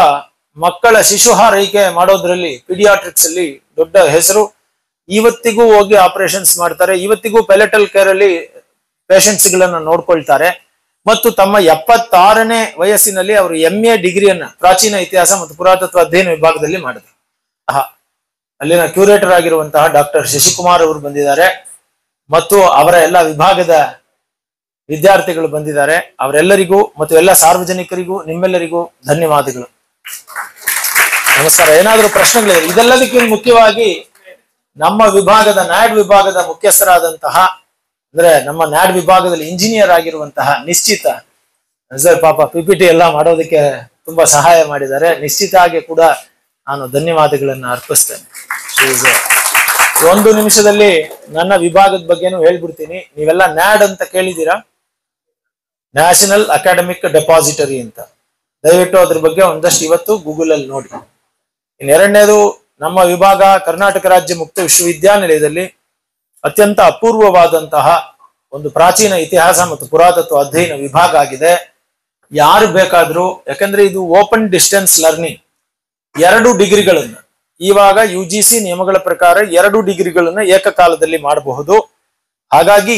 Speaker 1: ಮಕ್ಕಳ ಶಿಶುಹಾರೈಕೆ ಮಾಡೋದ್ರಲ್ಲಿ ಪೀಡಿಯಾಟ್ರಿಕ್ಸ್ ಅಲ್ಲಿ ದೊಡ್ಡ ಹೆಸರು. ಇವತ್ತಿಗೂ ಹೋಗಿ ಆಪರೇಷನ್ಸ್ ಮಾಡ್ತಾರೆ. ಇವತ್ತಿಗೂ ಪೆಲೆಟಲ್ ಕೇರ್ ಅಲ್ಲಿ ಪೇಷಂಟ್ಸ್ ಗಳನ್ನ ನೋಡ್ಕೊಳ್ತಾರೆ. ಮತ್ತು ತಮ್ಮ 76ನೇ ವಯಸ್ಸಿನಲ್ಲಿ ಅವರು MA ಡಿಗ್ರಿಯನ್ನ ಪ್ರಾಚೀನ ಇತಿಹಾಸ ಮತ್ತು ಪುರಾತತ್ವ ಅಧ್ಯಯನ ವಿಭಾಗದಲ್ಲಿ ಮಾಡಿದ್ರು. ಅಲ್ಲಿನ ಕ್ಯೂರೇಟರ್ ಆಗಿರುವಂತಹ ಡಾಕ್ಟರ್ ಶಶಿಕುಮಾರ್ ಅವರು ಬಂದಿದ್ದಾರೆ ಮತ್ತು ಅವರ ಎಲ್ಲ ವಿಭಾಗದ ವಿದ್ಯಾರ್ಥಿಗಳು ಬಂದಿದ್ದಾರೆ. ಅವರೆಲ್ಲರಿಗೂ ಮತ್ತು ಎಲ್ಲ ಸಾರ್ವಜನಿಕರಿಗೂ ನಿಮ್ಮೆಲ್ಲರಿಗೂ ಧನ್ಯವಾದಗಳು. ನಮಸ್ಕಾರ. ಏನಾದರೂ ಪ್ರಶ್ನೆಗಳಿದೆ? ಇದೆಲ್ಲದಕ್ಕಿಂತ ಮುಖ್ಯವಾಗಿ ನಮ್ಮ ವಿಭಾಗದ ನ್ಯಾಡ್ ವಿಭಾಗದ ಮುಖ್ಯಸ್ಥರಾದಂತಹ, ಅಂದ್ರೆ ನಮ್ಮ ನ್ಯಾಡ್ ವಿಭಾಗದಲ್ಲಿ ಇಂಜಿನಿಯರ್ ಆಗಿರುವಂತಹ ನಿಶ್ಚಿತ ಸರ್, ಪಾಪ PPT ಎಲ್ಲ ಮಾಡೋದಕ್ಕೆ ತುಂಬಾ ಸಹಾಯ ಮಾಡಿದ್ದಾರೆ. ನಿಶ್ಚಿತ ಆಗಿ ಕೂಡ ನಾನು ಧನ್ಯವಾದಗಳನ್ನು ಅರ್ಪಿಸ್ತೇನೆ. ಒಂದು ನಿಮಿಷದಲ್ಲಿ ನನ್ನ ವಿಭಾಗದ ಬಗ್ಗೆನೂ ಹೇಳ್ಬಿಡ್ತೀನಿ. ನೀವೆಲ್ಲ ನ್ಯಾಡ್ ಅಂತ ಕೇಳಿದ್ದೀರಾ? ನ್ಯಾಷನಲ್ ಅಕಾಡೆಮಿಕ್ ಡೆಪಾಸಿಟರಿ ಅಂತ. ದಯವಿಟ್ಟು ಅದ್ರ ಬಗ್ಗೆ ಒಂದಷ್ಟು ಇವತ್ತು ಗೂಗಲ್ ಅಲ್ಲಿ ನೋಡಿ. ಇನ್ನೆರಡನೇದು, ನಮ್ಮ ವಿಭಾಗ ಕರ್ನಾಟಕ ರಾಜ್ಯ ಮುಕ್ತ ವಿಶ್ವವಿದ್ಯಾನಿಲಯದಲ್ಲಿ ಅತ್ಯಂತ ಅಪೂರ್ವವಾದಂತಹ ಒಂದು ಪ್ರಾಚೀನ ಇತಿಹಾಸ ಮತ್ತು ಪುರಾತತ್ವ ಅಧ್ಯಯನ ವಿಭಾಗ ಆಗಿದೆ. ಯಾರು ಬೇಕಾದ್ರೂ, ಯಾಕಂದ್ರೆ ಇದು ಓಪನ್ ಡಿಸ್ಟೆನ್ಸ್ ಲರ್ನಿಂಗ್, 2 ಡಿಗ್ರಿಗಳನ್ನ ಇವಾಗ UGC ನಿಯಮಗಳ ಪ್ರಕಾರ 2 ಡಿಗ್ರಿಗಳನ್ನ ಏಕಕಾಲದಲ್ಲಿ ಮಾಡಬಹುದು. ಹಾಗಾಗಿ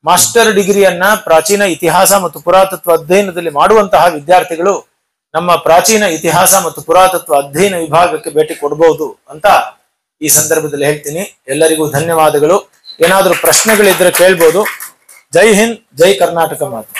Speaker 1: ಮಾಸ್ಟರ್ ಡಿಗ್ರಿಯನ್ನ ಪ್ರಾಚೀನ ಇತಿಹಾಸ ಮತ್ತು ಪುರಾತತ್ವ ಅಧ್ಯಯನದಲ್ಲಿ ಮಾಡುವಂತಹ ವಿದ್ಯಾರ್ಥಿಗಳು ನಮ್ಮ ಪ್ರಾಚೀನ ಇತಿಹಾಸ ಮತ್ತು ಪುರಾತತ್ವ ಅಧ್ಯಯನ ವಿಭಾಗಕ್ಕೆ ಭೇಟಿ ಕೊಡಬಹುದು ಅಂತ ಈ ಸಂದರ್ಭದಲ್ಲಿ ಹೇಳ್ತೀನಿ. ಎಲ್ಲರಿಗೂ ಧನ್ಯವಾದಗಳು. ಏನಾದರೂ ಪ್ರಶ್ನೆಗಳಿದ್ರೆ ಕೇಳ್ಬೋದು. ಜೈ ಹಿಂದ್, ಜೈ ಕರ್ನಾಟಕ ಮಾತು.